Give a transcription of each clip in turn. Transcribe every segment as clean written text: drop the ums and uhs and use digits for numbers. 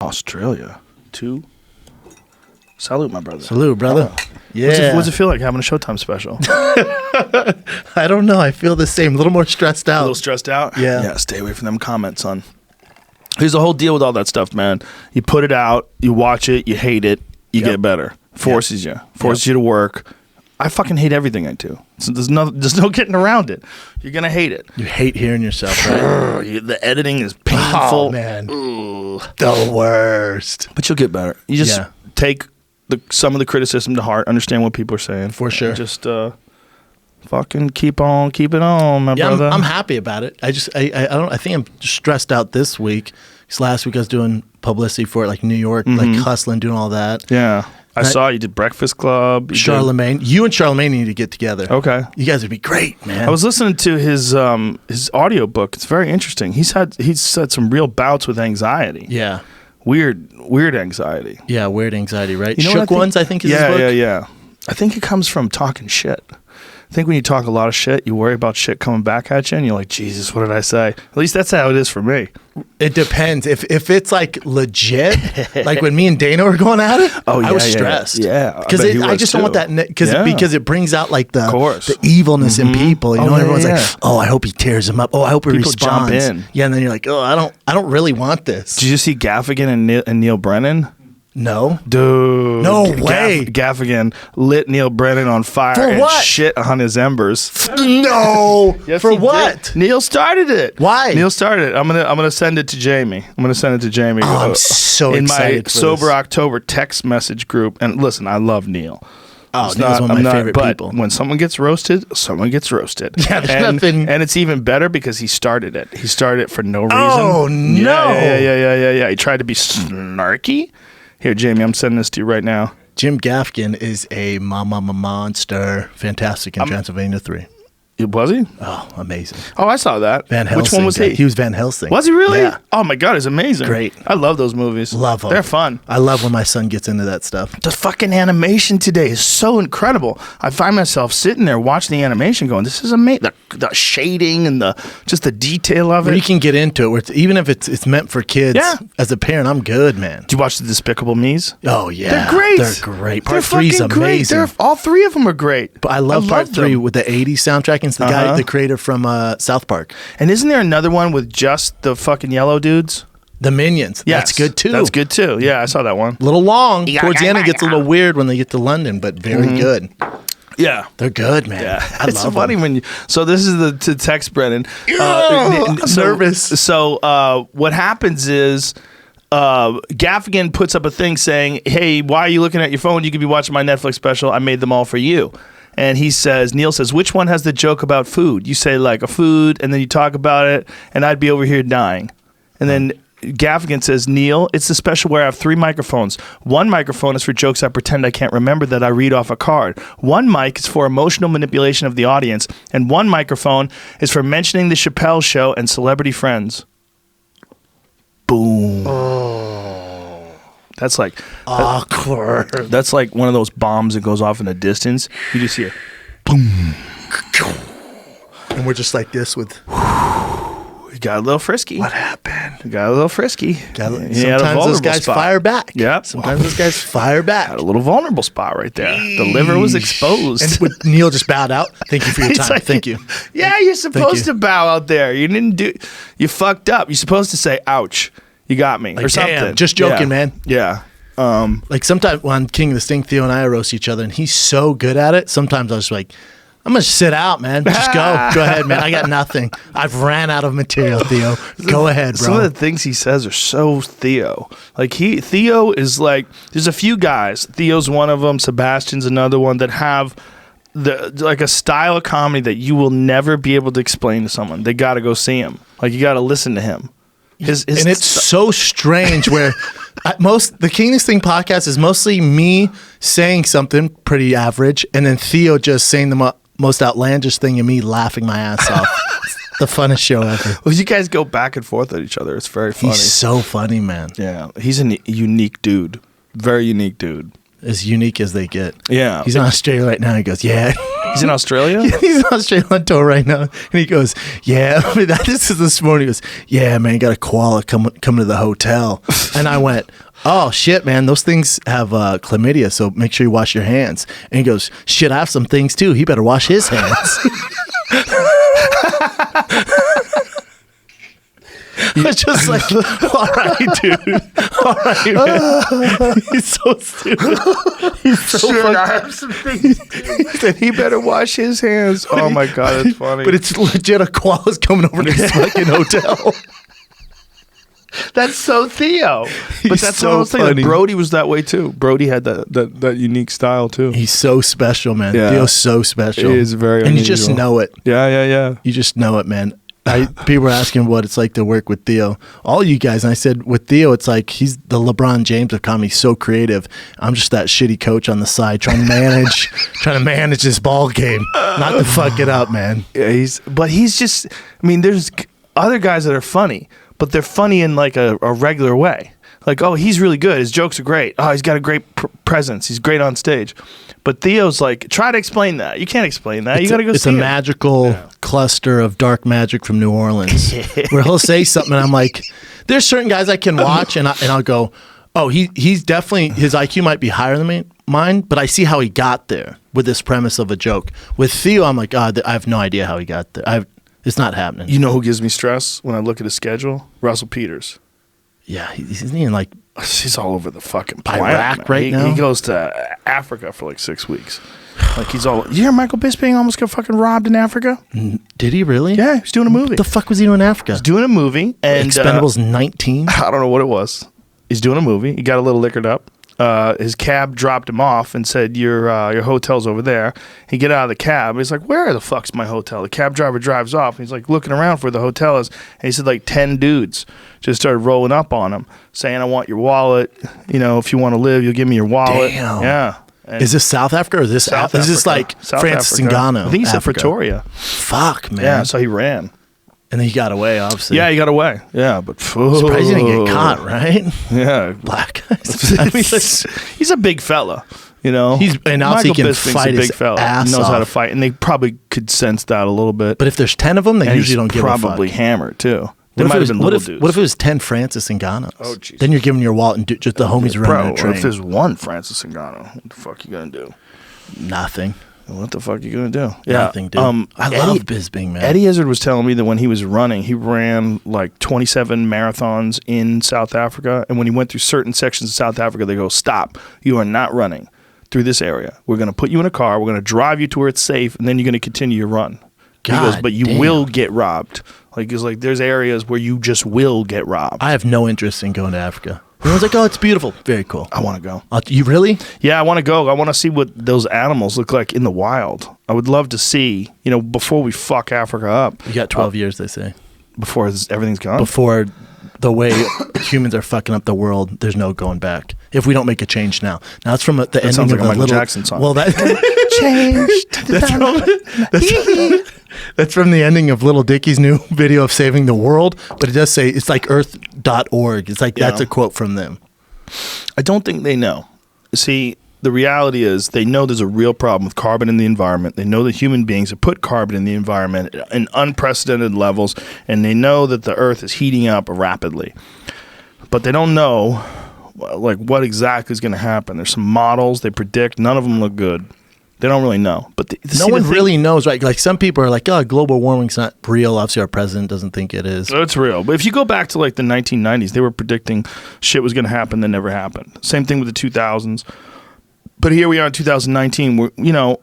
Australia. 2. Salute, my brother. Salute, brother. Oh. Yeah. What's it feel like having a Showtime special? I don't know. I feel the same. A little more stressed out. A little stressed out? Yeah. Yeah, stay away from them comments, son. Here's the whole deal with all that stuff, man. You put it out, you watch it, you hate it, you get better. Forces you to work. I fucking hate everything I do. So there's no getting around it. You're gonna hate it. You hate hearing yourself, right? The editing is painful. Oh man, the worst. But you'll get better. You just take some of the criticism to heart. Understand what people are saying. For sure. Just fucking keep it on, my brother. I'm happy about it. I think I'm stressed out this week. Because last week I was doing publicity for it, like New York, like hustling, doing all that. Yeah. I saw you did Breakfast Club. Charlemagne. You and Charlemagne need to get together. Okay. You guys would be great, man. I was listening to his audio book. It's very interesting. He's had some real bouts with anxiety. Yeah. Weird anxiety. Yeah, weird anxiety, right? You know Shook Ones, I think is his book. Yeah. I think it comes from talking shit. I think when you talk a lot of shit, you worry about shit coming back at you, and you're like, Jesus, what did I say? At least that's how it is for me. It depends. If it's like legit, like when me and Dana were going at it, I was stressed. Yeah, because I just don't want that because it brings out like the evilness in people. You know, everyone's like, oh, I hope he tears him up. Oh, I hope he responds. Jump in. Yeah, and then you're like, oh, I don't really want this. Did you see Gaffigan and Neil Brennan? No. Dude. No way. Gaffigan lit Neil Brennan on fire and shit on his embers. No. Yes, for what? Did. Neil started it. Why? Neil started it. I'm gonna send it to Jamie. Oh, I'm so excited in my for Sober this. October text message group. And listen, I love Neil. Oh, Neil's one of my favorite people. When someone gets roasted, someone gets roasted. Yeah, there's nothing. And it's even better because he started it. He started it for no reason. Oh, no. Yeah. He tried to be snarky. Here, Jamie, I'm sending this to you right now. Jim Gaffigan is a monster. Fantastic in Transylvania 3. Was he? Oh, amazing. Oh, I saw that. Van Helsing. Which one was he? He was Van Helsing. Was he really? Yeah. Oh, my God, it's amazing. Great. I love those movies. Love them. They're fun. I love when my son gets into that stuff. The fucking animation today is so incredible. I find myself sitting there watching the animation going, this is amazing. The shading and just the detail of it. Where you can get into it, where even if it's meant for kids, as a parent, I'm good, man. Did you watch The Despicable Me's? Oh, yeah. They're great. They're great. Part 3 is amazing. All 3 of them are great. But I love Part 3 with the 80s soundtrack. And it's the guy, the creator from South Park. And isn't there another one with just the fucking yellow dudes? The Minions. Yes, that's good too. That's good too. Yeah, I saw that one. A little long. Towards the end, it gets a little weird when they get to London, but very good. Yeah. They're good, man. Yeah. I it's love funny them. when you... So this is to text Brennan. I'm nervous. So what happens is Gaffigan puts up a thing saying, hey, why are you looking at your phone? You could be watching my Netflix special. I made them all for you. And Neil says, which one has the joke about food? You say like a food, and then you talk about it, and I'd be over here dying. And then Gaffigan says, Neil, it's the special where I have 3 microphones. One microphone is for jokes I pretend I can't remember that I read off a card. One mic is for emotional manipulation of the audience. And one microphone is for mentioning the Chappelle Show and celebrity friends. Boom. Oh. That's like awkward. That's like one of those bombs that goes off in the distance. You just hear boom. And we're just like this with... You got a little frisky. What happened? You got a little frisky. Sometimes those guys fire back. Yep. Sometimes those guys fire back. Got a little vulnerable spot right there. The liver was exposed. And with Neil just bowed out. Thank you for your time. Like, thank you. Yeah, you're supposed to bow out there. You didn't do... You fucked up. You're supposed to say, ouch. You got me. Like, or something. Damn, just joking, man. Yeah. Like sometimes when King of the Sting, Theo and I roast each other, and he's so good at it, sometimes I was like, I'm going to sit out, man. Just go. Go ahead, man. I got nothing. I've ran out of material, Theo. Go ahead, bro. Some of the things he says are so Theo. Like Theo is like, there's a few guys. Theo's one of them. Sebastian's another one that have like a style of comedy that you will never be able to explain to someone. They got to go see him. Like you got to listen to him. And it's so strange where the King of the Sting podcast is mostly me saying something pretty average, and then Theo just saying the most outlandish thing and me laughing my ass off. It's the funnest show ever. Well, you guys go back and forth at each other. It's very funny. He's so funny, man. Yeah, he's a unique dude. Very unique dude. As unique as they get. Yeah. He's in Australia right now. He goes, yeah. He's in Australia? He's in Australia on tour right now. And he goes, yeah, this is this morning. He goes, yeah, man, got a koala coming to the hotel. And I went, oh, shit, man, those things have chlamydia, so make sure you wash your hands. And he goes, shit, I have some things too. He better wash his hands. It's just like, all right, dude. All right, man. He's so stupid. He's so Shit, I have some things. He better wash his hands. Oh my God, that's funny. But it's legit a koala's coming over to this fucking hotel. That's so Theo. But that's so what I was thinking. funny. Brody was that way too. Brody had that unique style too. He's so special, man. Yeah. Theo's so special. He is very And you just unusual. know it. Yeah. You just know it, man. People were asking what it's like to work with Theo. All you guys, and I said with Theo, it's like he's the LeBron James of comedy. He's so creative. I'm just that shitty coach on the side trying to manage this ball game, not to fuck it up, man. Yeah, he's just. I mean, there's other guys that are funny, but they're funny in like a regular way. Like, oh, he's really good. His jokes are great. Oh, he's got a great presence. He's great on stage. But Theo's like, try to explain that. You can't explain that. You got to go see it. It's a magical cluster of dark magic from New Orleans where he'll say something and I'm like, there's certain guys I can watch and I'll go, oh, he's definitely, his IQ might be higher than mine, but I see how he got there with this premise of a joke. With Theo, I'm like, I have no idea how he got there. It's not happening. You know who gives me stress when I look at his schedule? Russell Peters. Yeah, he's in like he's all over the fucking planet, Iraq man. right now. He goes to Africa for like 6 weeks. Like he's all. You hear Michael Bisping almost got fucking robbed in Africa? Did he really? Yeah, he's doing a movie. What the fuck was he doing in Africa? He's doing a movie and Expendables 19. I don't know what it was. He's doing a movie. He got a little liquored up. His cab dropped him off and said, your hotel's over there. He get out of the cab. He's like, where the fuck's my hotel? The cab driver drives off. And he's like looking around for where the hotel is. And he said like 10 dudes just started rolling up on him saying, I want your wallet. You know, if you want to live, you'll give me your wallet. Damn. Yeah. And is this South Africa or is this South Is this Africa. like South Francis Africa. Ngannou? I think he said Africa? Pretoria. Fuck, man. Yeah, so he ran. And then he got away, obviously. Yeah, he got away. Yeah, but Surprised he didn't get caught, right? Yeah. Black guys. I mean, he's a big fella, you know. And also he can Bisping's fight a big his fella. ass Knows how to off. fight, and they probably could sense that a little bit. But if there's 10 of them, they And usually he's don't give a fuck. probably hammered too. They What might if have it been was- little dudes. What if it was 10 Francis Ngannou's? Oh, Jesus. Then you're giving your wallet and just the homies running Bro, a train. what if there's one Francis Ngannou? What the fuck you gonna do? Nothing. What the fuck you gonna do? Nothing, dude. I love Bisping, man. Eddie Izzard was telling me that when he was running, he ran like 27 marathons in South Africa. And when he went through certain sections of South Africa, they go, stop. You are not running through this area. We're going to put you in a car. We're going to drive you to where it's safe. And then you're going to continue your run. He goes, God but you damn. will get robbed. Like, it's like there's areas where you just will get robbed. I have no interest in going to Africa. Everyone's like, oh, it's beautiful. Very cool. I want to go. You really? Yeah, I want to go. I want to see what those animals look like in the wild. I would love to see, you know, before we fuck Africa up. You got 12 years, they say. Before everything's gone? Before the way humans are fucking up the world, there's no going back. If we don't make a change now. Now it's from the ending sounds like of a Michael little Jackson song. Well, that Changed. that's from the ending of Little Dicky's new video of saving the world, but it does say it's like earth.org. It's like that's a quote from them. I don't think they know. See, the reality is they know there's a real problem with carbon in the environment. They know that human beings have put carbon in the environment in unprecedented levels, and they know that the earth is heating up rapidly. But they don't know like what exactly is going to happen. There's some models they predict. None of them look good. They don't really know. But no one really knows, right? Like some people are like, oh, global warming's not real. Obviously, our president doesn't think it is. It's real. But if you go back to like the 1990s, they were predicting shit was going to happen that never happened. Same thing with the 2000s. But here we are in 2019.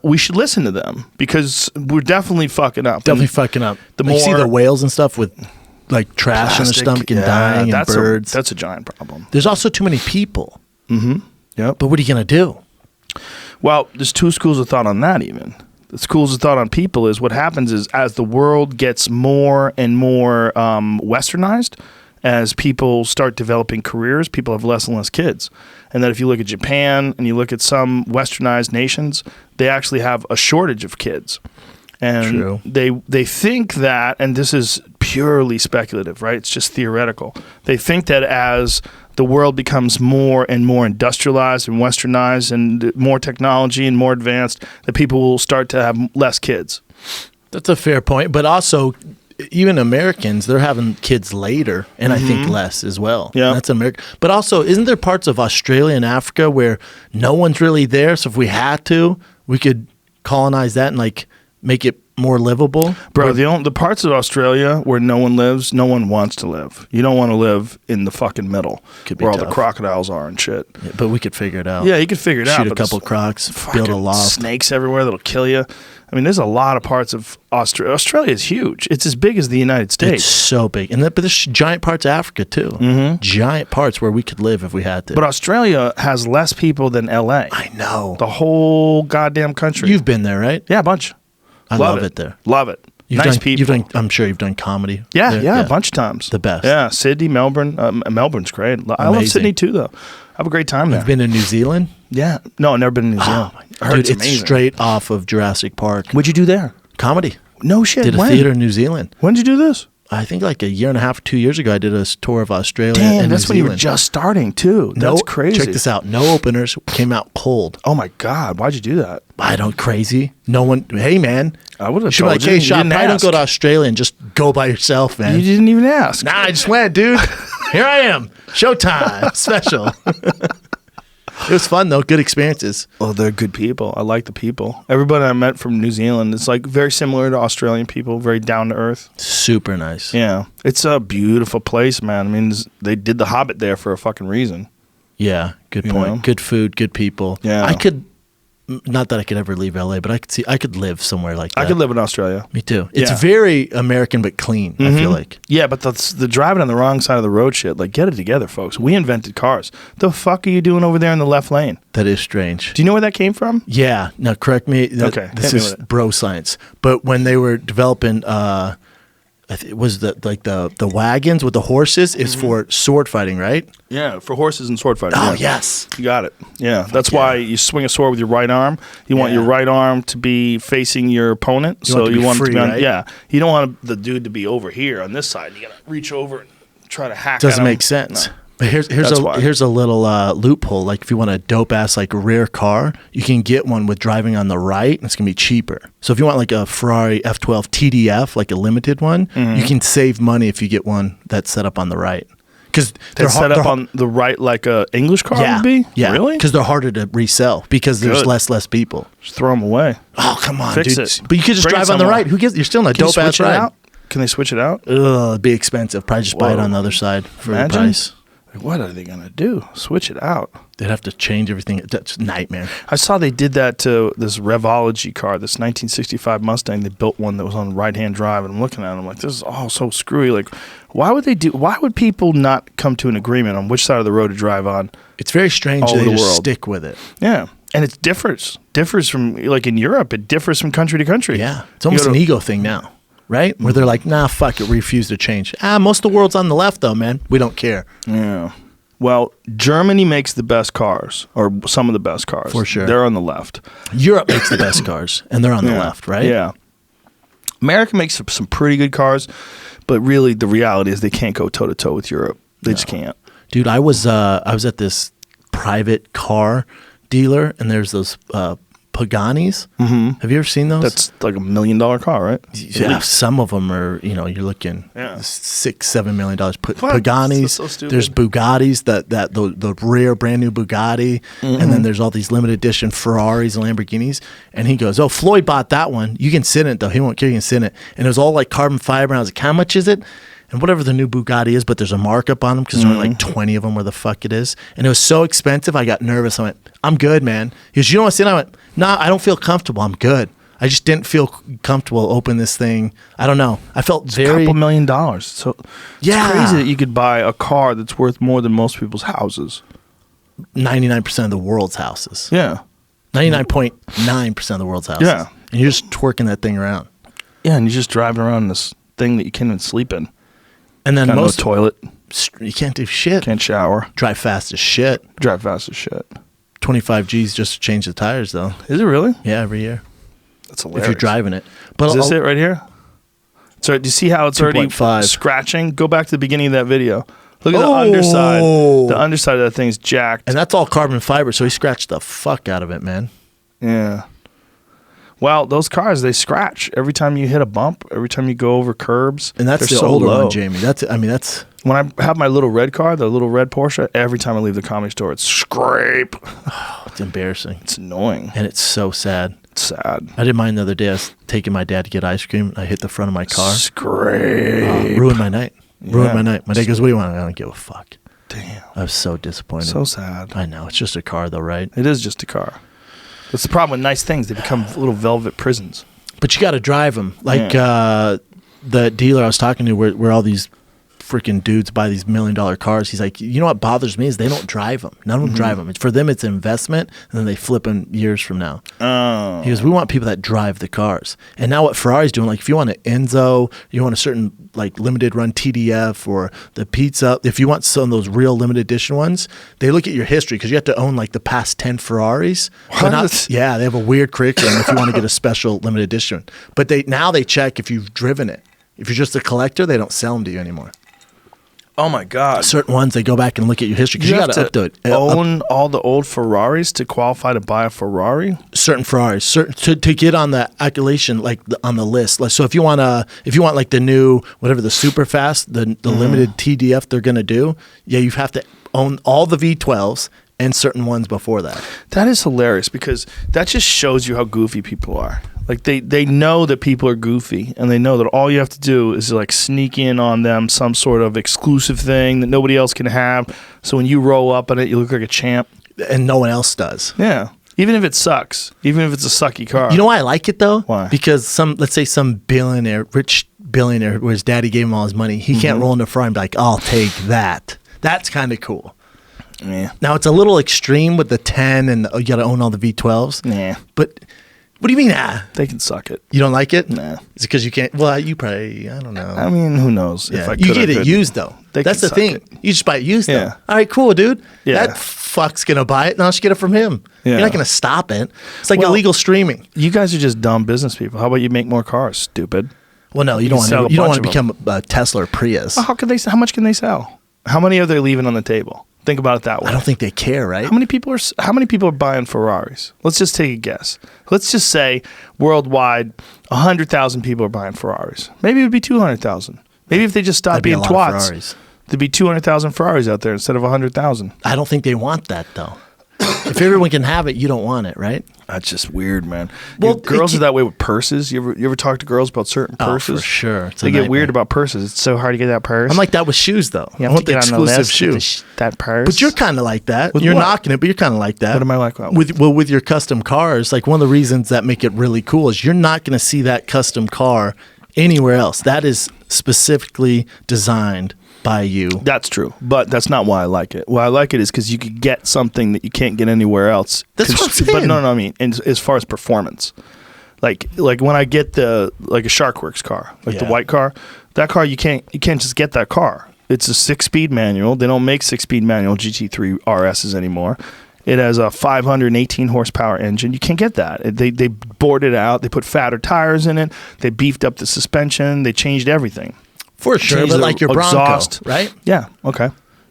We should listen to them because we're definitely fucking up. Definitely fucking up. The You see more- the whales and stuff with like trash in their Plastic, stomach and yeah, dying and birds. That's a giant problem. There's also too many people. Yep. But what are you going to do? Well, there's two schools of thought on that even. The schools of thought on people is what happens is as the world gets more and more westernized, as people start developing careers, people have less and less kids. And that if you look at Japan and you look at some westernized nations, they actually have a shortage of kids. And True. they think that, and this is purely speculative, right? It's just theoretical. They think that as the world becomes more and more industrialized and westernized and more technology and more advanced, that people will start to have less kids. That's a fair point. But also, even Americans, they're having kids later, and I think less as well. Yeah. That's America. But also, isn't there parts of Australia and Africa where no one's really there? So if we had to, we could colonize that and like make it more livable? Bro, the parts of Australia where no one lives, no one wants to live. You don't want to live in the fucking middle Could be where all tough. the crocodiles are and shit. Yeah, but we could figure it out. Yeah, you could figure it out. Shoot a but couple it's crocs, build a fucking loft. snakes everywhere that'll kill you. I mean, there's a lot of parts of Australia. Australia is huge. It's as big as the United It's States. so big. But there's giant parts of Africa, too. Giant parts where we could live if we had to. But Australia has less people than LA. I know. The whole goddamn country. You've been there, right? Yeah, a bunch. I love it there. Love it. You've Nice done, people. I'm sure you've done comedy. Yeah, there. a bunch of times. The best. Yeah, Sydney, Melbourne. Melbourne's great. I love Amazing. Sydney too, though. I have a great time there. You've been to New Zealand? Yeah. No, I've never been to New Zealand. I heard Dude, it's amazing. straight off of Jurassic Park. What'd you do there? Comedy. No shit. Did a when? theater in New Zealand. When did you do this? I think like a year and a half, 2 years ago, I did a tour of Australia Damn, and that's New when you were Zealand. just starting too. That's crazy. Check this out. No openers. Came out cold. Oh my God, why'd you do that? I don't crazy. No one. Hey man, I would have should be like, told hey, you. Schaub, You didn't probably don't ask. go to Australia and just go by yourself, man. You didn't even ask. Nah, I just went, dude. Here I am. Showtime special. It was fun though. Good experiences. Oh, they're good people. I like the people. Everybody I met from New Zealand is like very similar to Australian people, very down to earth. Super nice. Yeah, it's a beautiful place, man. I mean, they did The Hobbit there for a fucking reason. Yeah, good You point. know? Good food, good people. Yeah. I could, not that I could ever leave LA, but I could live somewhere like that. I could live in Australia. Me too. It's Yeah. very American but clean, I feel like. Yeah, but the driving on the wrong side of the road shit, like, get it together, folks. We invented cars. The fuck are you doing over there in the left lane? That is strange. Do you know where that came from? Yeah. Now, correct me. Okay, This hit me is with it. bro science. But when they were developing, it was the wagons with the horses is for sword fighting, right? Yeah, for horses and sword fighting. Oh, yeah. yes. You got it. Yeah, that's why you swing a sword with your right arm. You want Yeah. your right arm to be facing your opponent. You want it to be it to free, be on, right? yeah. You don't want the dude to be over here on this side. You got to reach over and try to hack Doesn't at him. make sense. No. But That's why. here's a little loophole. Like if you want a dope ass like rear car, you can get one with driving on the right, and it's gonna be cheaper. So if you want like a Ferrari F12 TDF, like a limited one, Mm-hmm. you can save money if you get one that's set up on the right. Because they're That's set up on the right like a English car yeah, would be? yeah, Really? because they're harder to resell because there's Good. less people. Just throw them away. Oh come on, Fix dude! it. But you could just Bring it drive on the somewhere. right. Who gives? You're still in a Can you dope ass switch it ride. out? Can they switch it out? Ugh, it'd be expensive. Probably just buy it Whoa. on the other side for the Imagine. price. Like, what are they going to do? Switch it out. They'd have to change everything. That's a nightmare. I saw they did that to this Revology car, this 1965 Mustang. They built one that was on right-hand drive, and I'm looking at it, I'm like, this is all so screwy. Like, why would people not come to an agreement on which side of the road to drive on? It's very strange All they over the just world. stick with it. Yeah. And it differs from, like in Europe, it differs from country to country. Yeah. It's almost You an go to- ego thing now, right? Where they're like, nah, fuck it, refuse to change. Most of the world's on the left, though, man. We don't care. Yeah. Well, Germany makes the best cars, or some of the best cars. For sure. They're on the left. Europe makes the best cars, and they're on the Yeah. left, right? Yeah. America makes some pretty good cars, but really the reality is they can't go toe to toe with Europe. They just can't. Dude, I was at this private car dealer, and there's those Paganis. Mm-hmm. Have you ever seen those? That's like $1 million car, right? Yeah, some of them are, you're looking Yeah. $6-7 million. What? Paganis. That's so stupid. There's Bugattis, the rare brand new Bugatti, and then there's all these limited edition Ferraris and Lamborghinis. And he goes, "Oh, Floyd bought that one. You can sit in it though. He won't care. You can sit in it." And it was all like carbon fiber. And I was like, "How much is it?" And whatever the new Bugatti is, but there's a markup on them because there's only like 20 of them where the fuck it is. And it was so expensive, I got nervous. I went, "I'm good, man." He goes, "You don't want to sit in?" I went, "No, I don't feel comfortable. I'm good." I just didn't feel comfortable open this thing. I don't know. I felt A very couple $1 million. So Yeah. it's crazy that you could buy a car that's worth more than most people's houses. 99% of the world's houses. Yeah. 99.9% of the world's houses. Yeah. And you're just twerking that thing around. Yeah, and you're just driving around in this thing that you can't even sleep in. And then Got most no toilet. you can't do shit. Can't shower. Drive fast as shit. Drive fast as shit. 25 G's just to change the tires though. Is it really? Yeah, every year. That's hilarious. If you're driving it. But Is this it right here? So do you see how it's already 2.5. scratching? Go back to the beginning of that video. Look at the underside. The underside of that thing's jacked. And that's all carbon fiber, so he scratched the fuck out of it, man. Yeah. Well, those cars, they scratch every time you hit a bump, every time you go over curbs. And that's the so older low. one, Jamie. That's When I have my little red car, the little red Porsche, every time I leave the Comedy Store, it's scrape. it's embarrassing. It's annoying. And it's so sad. It's sad. I didn't mind the other day. I was taking my dad to get ice cream. I hit the front of my car. Scrape. Ruined my night. Ruined my night. My dad goes, "What do you want?" I don't give a fuck. Damn. I was so disappointed. So sad. I know. It's just a car, though, right? It is just a car. That's the problem with nice things. They become little velvet prisons. But you got to drive them. Like the dealer I was talking to, where all these freaking dudes buy these $1 million cars. He's like, you know what bothers me is they don't drive them. None of them drive them. For them, it's an investment, and then they flip them years from now. Oh. He goes, we want people that drive the cars. And now what Ferrari's doing, like if you want an Enzo, you want a certain like limited run TDF or the pizza, if you want some of those real limited edition ones, they look at your history because you have to own like the past 10 Ferraris. Yeah, they have a weird curriculum if you want to get a special limited edition. But now they check if you've driven it. If you're just a collector, they don't sell them to you anymore. Oh my God! Certain ones, they go back and look at your history because you got to update. Own all the old Ferraris to qualify to buy a Ferrari. Certain Ferraris, to get on the accolation, like on the list. Like, so if you want like the new whatever the super fast, the limited TDF they're gonna do, yeah, you have to own all the V12s and certain ones before that. That is hilarious because that just shows you how goofy people are. Like they know that people are goofy, and they know that all you have to do is like sneak in on them some sort of exclusive thing that nobody else can have. So when you roll up on it, you look like a champ, and no one else does. Yeah, even if it sucks, even if it's a sucky car. You know why I like it though? Why? Because let's say some rich billionaire, where his daddy gave him all his money, he can't roll into a Ferrari and be like, "I'll take that." That's kind of cool. Yeah. Now it's a little extreme with the 10 and you got to own all the V12s. Yeah. But what do you mean? They can suck it. You don't like it? Nah. Is it because you can't? Well, you probably, I don't know. I mean, who knows? Yeah. If I You get it used though. That's the thing. You just buy it used though. Yeah. All right, cool, dude. Yeah. That fuck's going to buy it. Now just get it from him. Yeah. You're not going to stop it. It's like Well, illegal streaming. You guys are just dumb business people. How about you make more cars, stupid? Well, no, you don't want to become a Tesla or Prius. Well, how much can they sell? How many are they leaving on the table? Think about it that way. I don't think they care, right? How many people are buying Ferraris? Let's just take a guess. Let's just say worldwide, 100,000 people are buying Ferraris. Maybe it would be 200,000. Maybe if they just stopped being twats, there'd be 200,000 Ferraris out there instead of 100,000. I don't think they want that though. If everyone can have it, you don't want it, right? That's just weird, man. Well, girls are that way with purses. You ever talk to girls about certain purses? Oh, for sure. They get weird about purses. It's so hard to get that purse. I'm like that with shoes, though. You I have want to the get on the exclusive list shoe. with that purse. But you're kind of like that. With You're what? knocking it, but you're kind of like that. What am I like? With your custom cars, like one of the reasons that make it really cool is you're not going to see that custom car anywhere else. That is specifically designed by you. That's true, but that's not why I like it. Why I like it is because you could get something that you can't get anywhere else. That's what I'm saying. But no, I mean, as far as performance, like when I get a Sharkworks car, like the white car, that car you can't just get that car. It's a 6-speed manual. They don't make 6-speed manual GT3 RSs anymore. It has a 518 horsepower engine. You can't get that. They bored it out. They put fatter tires in it. They beefed up the suspension. They changed everything. For sure, but like your exhaust. Bronco, right? Yeah, okay.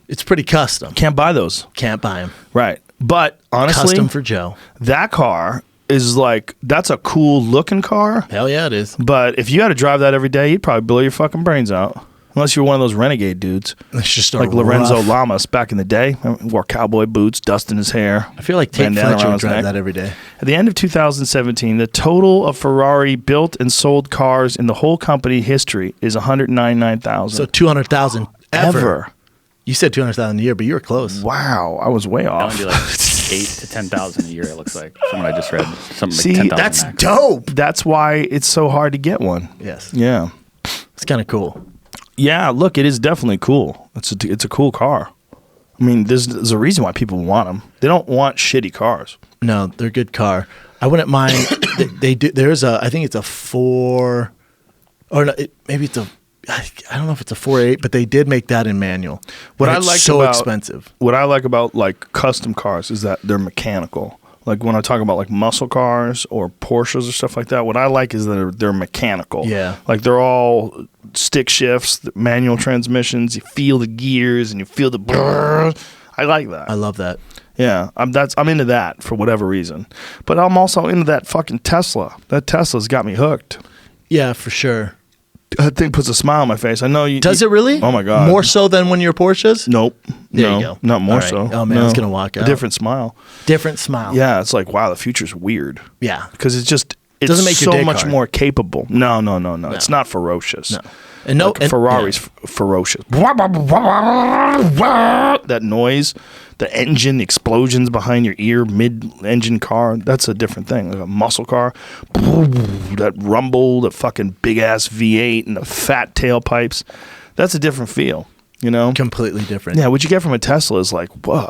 It's pretty custom. Can't buy those. Can't buy them. Right. But honestly, custom for Joe. That car is that's a cool looking car. Hell yeah, it is. But if you had to drive that every day, you'd probably blow your fucking brains out. Unless you're one of those renegade dudes. It's just like Lorenzo Lamas back in the day. Wore cowboy boots, dust in his hair. I feel like Tate Fletcher would drive that every day. At the end of 2017, the total of Ferrari built and sold cars in the whole company history is 199,000. So 200,000 ever. You said 200,000 a year, but you were close. Wow, I was way off. That would be like 8 to 10,000 a year. It looks like from what I just read. Something See, like 10,000 that's max. dope. That's why it's so hard to get one. Yes. Yeah. It's kind of cool. Yeah, look, it is definitely cool. It's a cool car. I mean, there's a reason why people want them. They don't want shitty cars. No, they're a good car. I wouldn't mind. they do. There's I think it's a 4, or no, maybe it's a. I don't know if it's a 4.8, but they did make that in manual. What and I like so about expensive. What I like about like custom cars is that they're mechanical. Like when I talk about like muscle cars or Porsches or stuff like that, what I like is that they're mechanical. Yeah. Like they're all stick shifts, manual transmissions. You feel the gears and you feel the brrr. I like that. I love that. Yeah, I'm into that for whatever reason. But I'm also into that fucking Tesla. That Tesla's got me hooked. Yeah, for sure. That thing puts a smile on my face. I know you. Does it really? Oh my God. More so than when you're Porsches? Nope. There no, you go. Not more All right. so. Oh man, no. I was gonna walk out. A different smile. Different smile. Yeah, it's like, wow, the future's weird. Yeah. Because it's Doesn't make your so dick much hard. more capable. No. It's not ferocious. No. And no, Like and, Ferrari's ferocious. That noise, the engine, the explosions behind your ear, mid-engine car, that's a different thing. Like a muscle car, that rumble, the fucking big-ass V8 and the fat tailpipes, that's a different feel, you know? completely different. Yeah, what you get from a Tesla is like, whoa.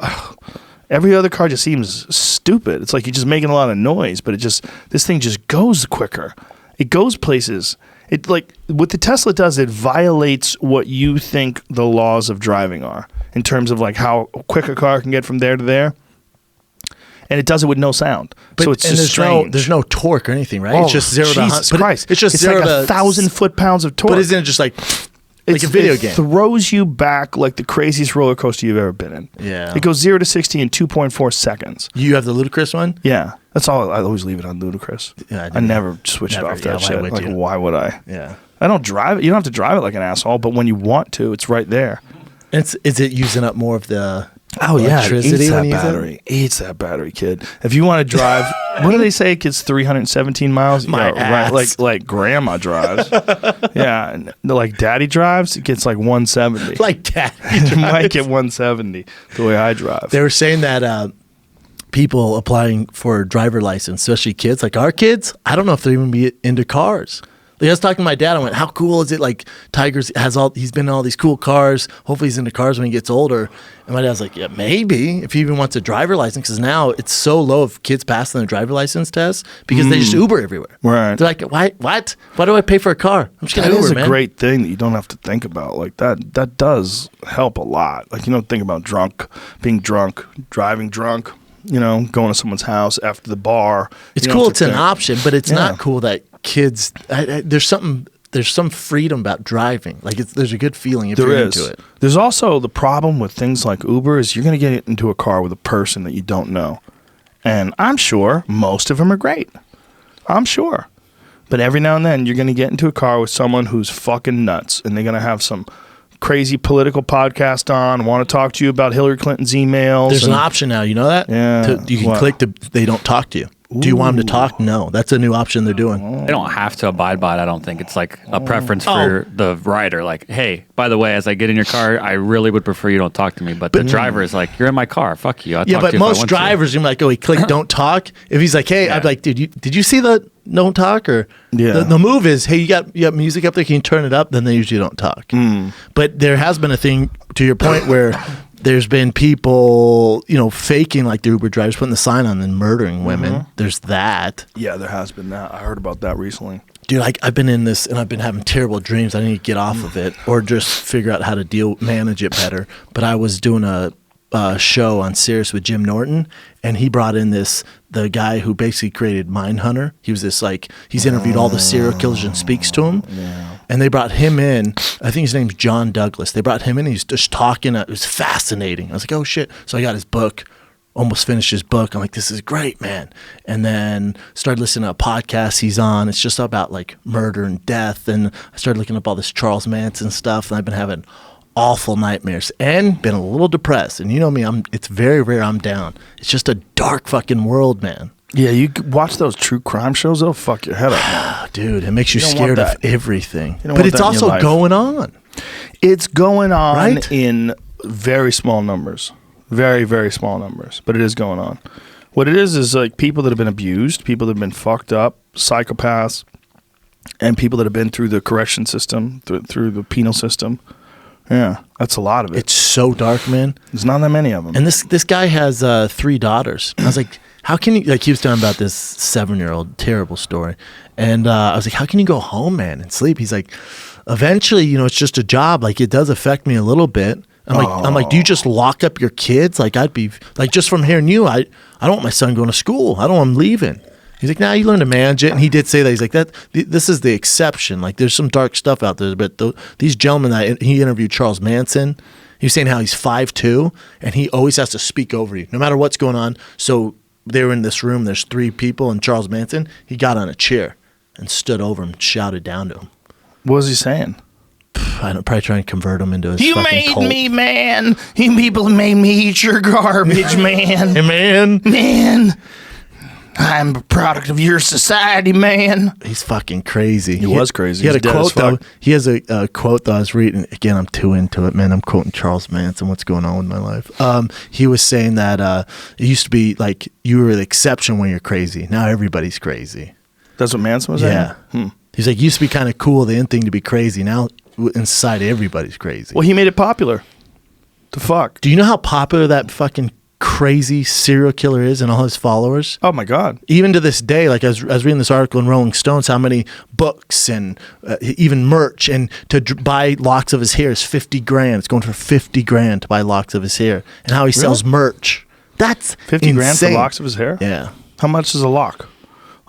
Every other car just seems stupid. It's like you're just making a lot of noise, but this thing just goes quicker. It goes places. It like what the Tesla does, it violates what you think the laws of driving are in terms of like how quick a car can get from there to there. And it does it with no sound. But, so it's and just strange. there's no torque or anything, right? Oh, It's just 0 to 100. Jesus But Christ. It's just 0 like to 1,000 foot-pounds of torque. But isn't it just like a video game? It throws you back like the craziest roller coaster you've ever been in. Yeah. It goes 0 to 60 in 2.4 seconds. You have the ludicrous one? Yeah. That's all. I always leave it on ludicrous. Yeah, I do. I never switch Never, it off yeah, that why shit. would Like, you? why would I? Yeah. I don't drive it. You don't have to drive it like an asshole, but when you want to, it's right there. Is it using up more of the Oh yeah, it electricity eats when that you use it? battery. Eats that battery, kid. If you want to drive, what do they say? It gets 317 miles. My ass. Right, like grandma drives. Yeah, and like daddy drives, it gets like 170. Like that? It might get 170 the way I drive. They were saying that people applying for driver license, especially kids, like our kids, I don't know if they're even be into cars. Like I was talking to my dad. I went, "How cool is it? Like Tiger's he's been in all these cool cars. Hopefully, he's into cars when he gets older." And my dad's like, "Yeah, maybe if he even wants a driver license, because now it's so low of kids passing the driver license test because they just Uber everywhere. Right. They're like, why? What? Why do I pay for a car? I'm just gonna That Uber, is a man." great thing that you don't have to think about. Like that does help a lot. Like you don't think about being drunk, driving drunk, you know, going to someone's house after the bar. It's You don't cool. have It's to an think. option, but it's Yeah. not cool that kids. There's some freedom about driving. Like there's a good feeling if There you're is. into it. There's also the problem with things like Uber is you're going to get into a car with a person that you don't know. And I'm sure most of them are great. I'm sure. But every now and then you're going to get into a car with someone who's fucking nuts and they're going to have some crazy political podcast on, want to talk to you about Hillary Clinton's emails. There's an and- option now. You know that? Yeah. You can What? click they don't talk to you. Do you want them to talk? No. That's a new option they're doing. They don't have to abide by it. I don't think it's like a preference for the rider. Like, hey, by the way, as I get in your car, I really would prefer you don't talk to me. But the driver is like, you're in my car. Fuck you. I'll Yeah, talk but to you if I most want to. drivers, you're like, oh, he clicked don't talk. If he's like, hey, Yeah. I'd be like, dude, did you see the don't talk? Or Yeah. the move is, hey, you got music up there. Can you turn it up? Then they usually don't talk. But there has been a thing, to your point, where there's been people, faking like the Uber drivers, putting the sign on and murdering women. There's that. Yeah, there has been that. I heard about that recently. Dude, I've been in this and I've been having terrible dreams. I need to get off of it or just figure out how to manage it better. But I was doing a show on Sirius with Jim Norton, and he brought in the guy who basically created Mindhunter. He was this he's interviewed all the serial killers and speaks to them. Yeah. And they brought him in. I think his name's John Douglas. They brought him in. He's just talking. It was fascinating. I was like, oh shit. So I got his book. Almost finished his book. I'm like, this is great, man. And then started listening to a podcast he's on. It's just about like murder and death. And I started looking up all this Charles Manson stuff. And I've been having awful nightmares and been a little depressed. And you know me, it's very rare I'm down. It's just a dark fucking world, man. Yeah, you watch those true crime shows, they'll fuck your head up, man. Dude, it makes you You don't want scared of that. everything. don't But want it's that in your also life. going on. It's going on Right? in very small numbers. Very, very small numbers. But it is going on. What it is like people that have been abused, people that have been fucked up, psychopaths, and people that have been through the correction system, through the penal system. Yeah, that's a lot of it. It's so dark, man. There's not that many of them. And this guy has 3 daughters. I was like, how can you, he was talking about this 7-year-old, terrible story. And I was like, how can you go home, man, and sleep? He's like, eventually, it's just a job. Like, it does affect me a little bit, I'm like, do you just lock up your kids? Like, I'd be like, just from hearing you, I don't want my son going to school. I don't want him leaving. He's like, nah, you learn to manage it. And he did say that. He's like, this is the exception. Like, there's some dark stuff out there. But these gentlemen he interviewed, Charles Manson, he was saying how he's 5'2", and he always has to speak over you, no matter what's going on. So they were in this room. There's 3 people, and Charles Manson, he got on a chair and stood over him and shouted down to him. What was he saying? I don't probably try and convert him into his You fucking made cult. me, man. You people made me eat your garbage, man. Hey, man. Man, I'm a product of your society, man. He's fucking crazy. He was crazy. He had He's a dead as quote, though. fuck. He has a quote, though, I was reading. Again, I'm too into it, man. I'm quoting Charles Manson. What's going on with my life? He was saying that it used to be like you were the exception when you're crazy. Now everybody's crazy. That's what Manson was saying? Yeah. He's like, used to be kind of cool, the in thing to be crazy. Now in society, everybody's crazy. Well, he made it popular. The fuck? Do you know how popular that fucking crazy serial killer is and all his followers? Oh, my God. Even to this day, like I was reading this article in Rolling Stones, how many books and even merch, and to buy locks of his hair is $50,000. It's going for $50,000 to buy locks of his hair, and how he sells merch. That's $50,000 insane. for locks of his hair? Yeah, How much is a lock?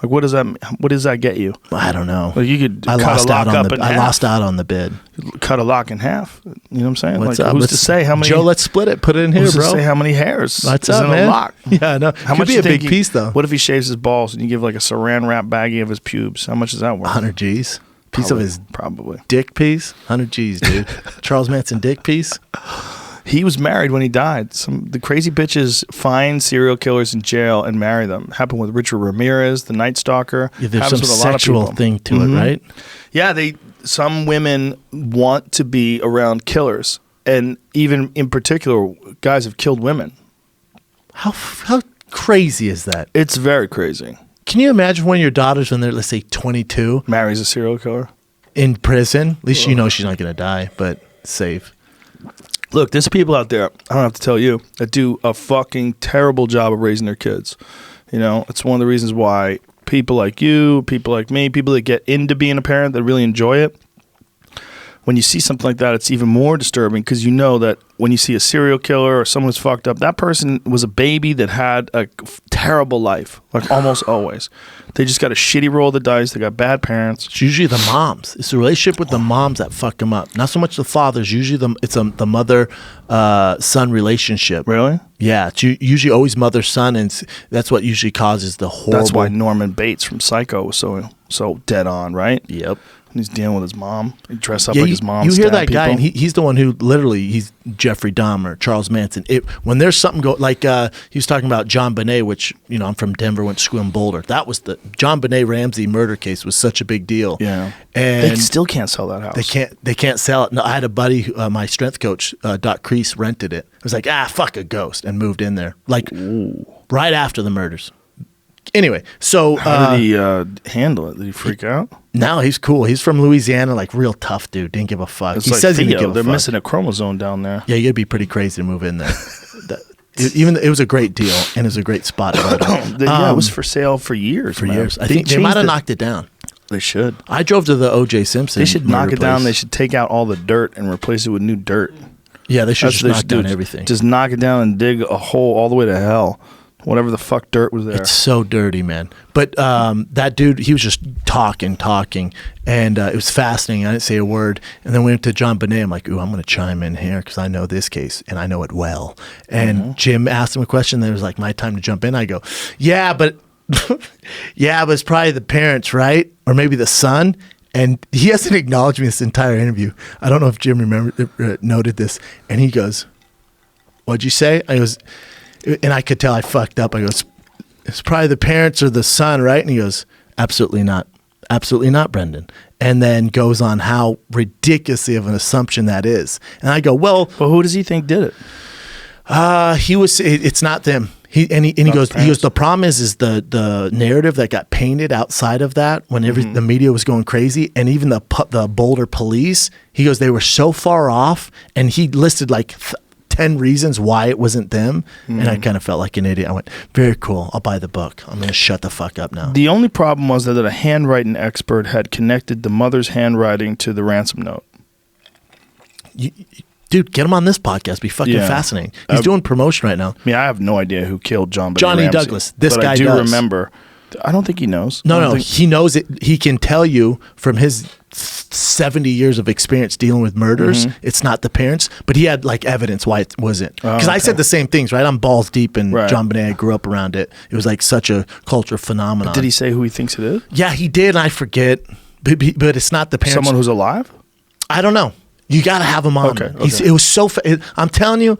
Like, what does that get you? I don't know. Like, you could I cut lost a lock out on up the. in I half. lost out on the bid. Cut a lock in half. You know what I'm saying? What's like, up? who's to say how many? Joe, let's split it. Put it in here, who's bro. to say how many hairs What's is up, in man? a lock? Yeah, no. How Could much be you a think big piece though. What if he shaves his balls and you give like a saran wrap baggie of his pubes? How much is that worth? 100 G's. Piece of his Probably. dick piece. 100 G's, dude. Charles Manson dick piece. He was married when he died. The crazy bitches find serial killers in jail and marry them. Happened with Richard Ramirez, the Night Stalker. Yeah, there's Happens some with a lot of sexual people. thing to it, right? Yeah, some women want to be around killers, and even in particular, guys have killed women. How crazy is that? It's very crazy. Can you imagine when your daughter's, when they're, let's say, 22, Marries a serial killer. in prison? At least you know she's not going to die, but safe. Look, there's people out there, I don't have to tell you, that do a fucking terrible job of raising their kids. You know, it's one of the reasons why people like you, people like me, people that get into being a parent that really enjoy it, when you see something like that, it's even more disturbing because you know that when you see a serial killer or someone who's fucked up, that person was a baby that had a terrible life, like almost always. They just got a shitty roll of the dice. They got bad parents. It's usually the moms. It's the relationship with the moms that fuck them up. Not so much the fathers. Usually the mother-son relationship. Really? Yeah, it's usually always mother-son, and that's what usually causes the horrible... That's why Norman Bates from Psycho was so dead on, right? Yep. He's dealing with his mom. He dressed up like his mom. You hear stabbed that guy, people. and he's the one who literally, he's Jeffrey Dahmer, Charles Manson. When there's something he was talking about John Bonet, which, you know, I'm from Denver, went to school in Boulder. That was the John Bonet Ramsey murder case was such a big deal. Yeah. And they still can't sell that house. They can't sell it. No, I had a buddy, my strength coach, Doc Crease, rented it. It was like, fuck a ghost, and moved in there. Like, right after the murders. Anyway, so... How did he handle it? Did he freak out? No, he's cool. He's from Louisiana, like real tough dude. Didn't give a fuck. It's He like says he Theo. didn't give a They're fuck. missing a chromosome down there. Yeah, you'd be pretty crazy to move in there. It was a great deal, and it was a great spot. It was for sale for years. For man. years. I think they might have knocked it down. They should. I drove to the O.J. Simpson. They should knock murder it down. place. They should take out all the dirt and replace it with new dirt. Yeah, they should That's just what they knock should do. down everything. Just knock it down and dig a hole all the way to hell. Whatever the fuck dirt was there. It's so dirty, man. But that dude, he was just talking, and it was fascinating. I didn't say a word. And then we went to John Bonet. I'm like, ooh, I'm going to chime in here because I know this case, and I know it well. And Jim asked him a question. Then it was like my time to jump in. I go, yeah, but it's probably the parents, right? Or maybe the son. And he hasn't acknowledged me this entire interview. I don't know if Jim noted this. And he goes, what'd you say? I goes... And I could tell I fucked up. I go, it's probably the parents or the son, right? And he goes, absolutely not. Absolutely not, Brendan. And then goes on how ridiculously of an assumption that is. And I go, well, who does he think did it? It's not them. He goes, the problem is the narrative that got painted outside of that when the media was going crazy, and even the Boulder police, he goes, they were so far off, and he listed like 10 reasons why it wasn't them, and I kind of felt like an idiot. I went, very cool, I'll buy the book. I'm going to shut the fuck up now. The only problem was that a handwriting expert had connected the mother's handwriting to the ransom note. Dude, dude, get him on this podcast. Be fucking fascinating. He's doing promotion right now. I mean, I have no idea who killed Johnny Ramsey. Douglas. This but guy I do does. remember. I don't think he knows. No, he knows it. He can tell you from his 70 years of experience dealing with murders, it's not the parents, but he had like evidence why it wasn't. Because I said the same things, right? I'm balls deep in John Bonet. I grew up around it. It was like such a culture phenomenon. But did he say who he thinks it is? Yeah, he did. And I forget, but it's not the parents. Someone who's alive? I don't know. You got to have him on. Okay. It was so. I'm telling you,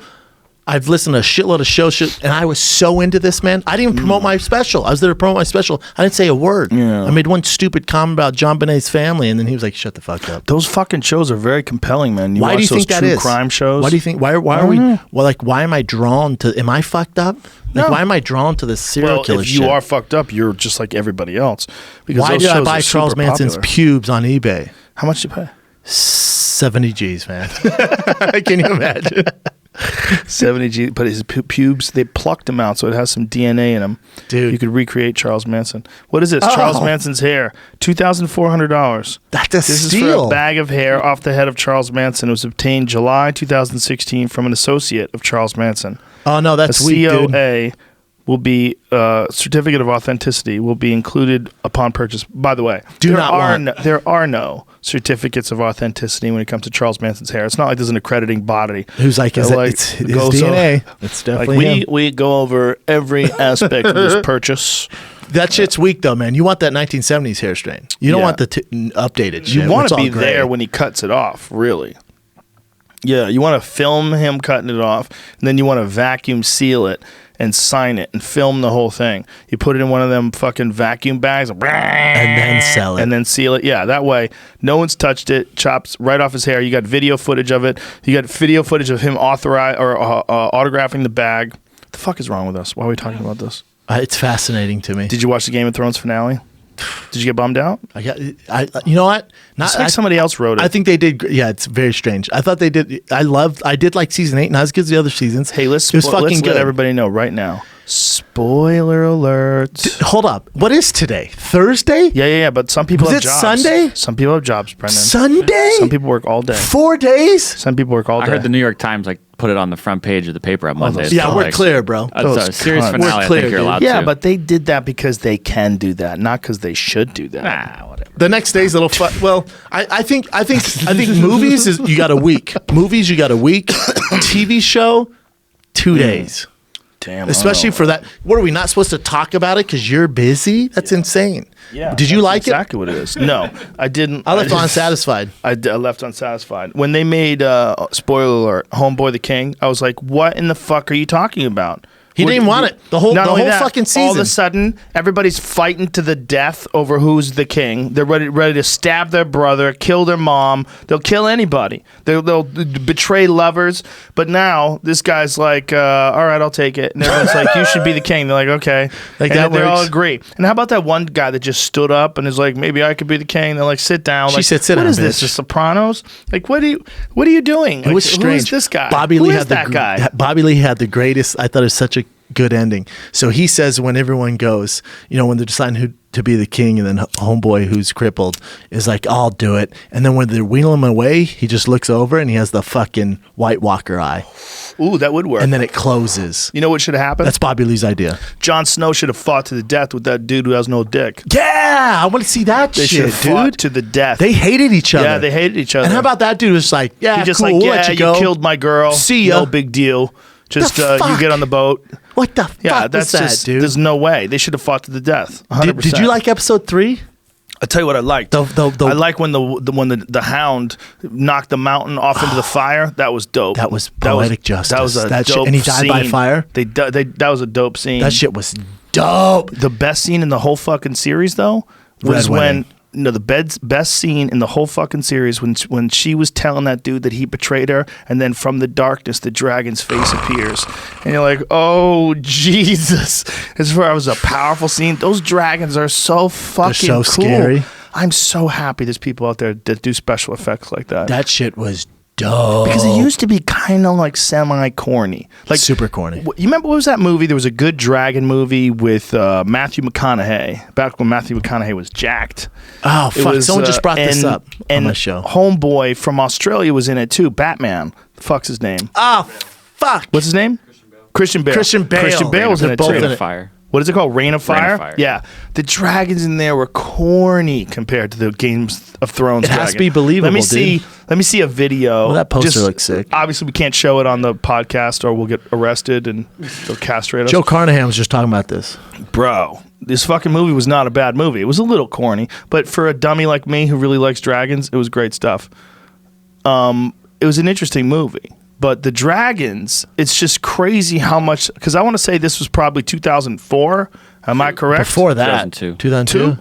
I've listened to a shitload of shows, and I was so into this, man. I didn't even promote my special. I was there to promote my special. I didn't say a word. Yeah. I made one stupid comment about John Bonet's family, and then he was like, "Shut the fuck up." Those fucking shows are very compelling, man. Why do you think that is? Crime shows. Why do you think? Why are we? Well, like, why am I drawn to? Am I fucked up? Like, No. why am I drawn to this serial killer if shit? you are fucked up, you're just like everybody else. Because Why those did I shows buy are Charles super Manson's popular. pubes on eBay? How much did you pay? 70 G's, man. Can you imagine? 70 G. But his pubes, they plucked him out, so it has some DNA in him. Dude. You could recreate Charles Manson. What is this? Oh. Charles Manson's hair. $2,400. That's a This steal. is for a bag of hair off the head of Charles Manson. It was obtained July 2016 from an associate of Charles Manson. Oh no, that's A weak, dude. COA will be certificate of authenticity will be included upon purchase. By the way, there are no certificates of authenticity when it comes to Charles Manson's hair. It's not like there's an accrediting body. Who's like, They're it's his DNA. It's definitely him. we go over every aspect of this purchase. That shit's weak though, man. You want that 1970s hair strain. You don't Yeah. want the updated shit. You want It's to all be gray. there when he cuts it off, really. Yeah, you want to film him cutting it off, and then you want to vacuum seal it and sign it and film the whole thing. You put it in one of them fucking vacuum bags and then sell it. and then seal it. Yeah, that way no one's touched it. Chops right off his hair. You got video footage of it. You got video footage of him autographing the bag. What the fuck is wrong with us? Why are we talking about this? It's fascinating to me. Did you watch the Game of Thrones finale? Did you get bummed out? You know what? It's like somebody else wrote it. I think they did. Yeah, it's very strange. I thought they did. I did like season 8, not as good as the other seasons. Hey, let's it was fucking let's good. let everybody know right now. Spoiler alert. Hold up. What is today? Thursday? Yeah. But some people Was have it jobs. Sunday? Some people have jobs, Brendan. Sunday? Some people work all day. 4 days? Some people work all day. I heard the New York Times like put it on the front page of the paper on Monday. Yeah, So, we're like, clear, bro. That's a series cunts. finale. We're I clear, think you're dude. allowed Yeah, to. but they did that because they can do that, not because they should do that. Nah, whatever. The next day's a little well, I think movies is you got a week. Movies you got a week. TV show 2 days. Damn. Especially for that. What are we not supposed to talk about it because you're busy? That's insane. Yeah. Did you that's like exactly what it is. No, I didn't. it? I left didn't- unsatisfied. I left unsatisfied. When they made, spoiler alert, Homeboy the King, I was like, what in the fuck are you talking about? He didn't even want it. The whole Not only that, fucking All of season. a sudden, everybody's fighting to the death over who's the king. They're ready to stab their brother, kill their mom. They'll kill anybody. They'll betray lovers. But now this guy's like, all right, I'll take it. And everyone's like, you should be the king. They're like, okay. Like, and that they all works. agree. And how about that one guy that just stood up and is like, maybe I could be the king? They're like, sit down. She like, said, "Sit what down, is this? bitch." The Sopranos? Like, what are you doing? It was Like, strange. Who is this guy? Bobby Who Lee is had that guy? Bobby Lee had the greatest. I thought it was such a good ending. So he says when everyone goes, when they're deciding who to be the king, and then homeboy who's crippled is like, I'll do it. And then when they're wheeling him away, he just looks over and he has the fucking White Walker eye, Ooh, that would work. and then it closes. You know what should have happened? That's Bobby Lee's idea. Jon Snow should have fought to the death with that dude who has no dick. Yeah, I want to see that They should shit, have fought dude. to the death. They hated each other. Yeah, they hated each other. And how about that dude was like, yeah, he just cool, like, we'll yeah, let you you go. killed my girl. See ya. No big deal. Just The you fuck? get on the boat. What the Yeah, fuck that's was that, just dude? there's no way. They should have fought to the death. 100%. Did you like episode 3? I'll tell you what I liked. The- I like when the hound knocked the mountain off into the fire. That was dope. That was poetic justice. That was a That shit- dope and he died by scene. fire? That was a dope scene. That shit was dope. The best scene in the whole fucking series, though, was Red Wedding. the best scene in the whole fucking series when she was telling that dude that he betrayed her, and then from the darkness the dragon's face appears, and you're like, oh Jesus! As far as a powerful scene, those dragons are so fucking so cool. scary. I'm so happy there's people out there that do special effects like that. That shit was dope. Because it used to be kind of like semi-corny. Like super corny. You remember what was that movie? There was a good dragon movie with Matthew McConaughey, back when Matthew McConaughey was jacked. Oh, fuck. Someone just brought this up on my show. Homeboy from Australia was in it too. Batman. The fuck's his name? Oh, fuck. What's his name? Christian Bale. Christian Bale was in it both too. in it. Fire. What is it called? Rain of Fire? Fire. Yeah. The dragons in there were corny compared to the Games of Thrones. It has dragon. to be believable, Let me see a video. Well, that poster looks sick. Obviously, we can't show it on the podcast, or we'll get arrested and they'll castrate us. Joe Carnahan was just talking about this. Bro, this fucking movie was not a bad movie. It was a little corny, but for a dummy like me who really likes dragons, it was great stuff. It was an interesting movie. But the dragons, it's just crazy how much. Because I want to say this was probably 2004. Am I correct? Before that, 2002.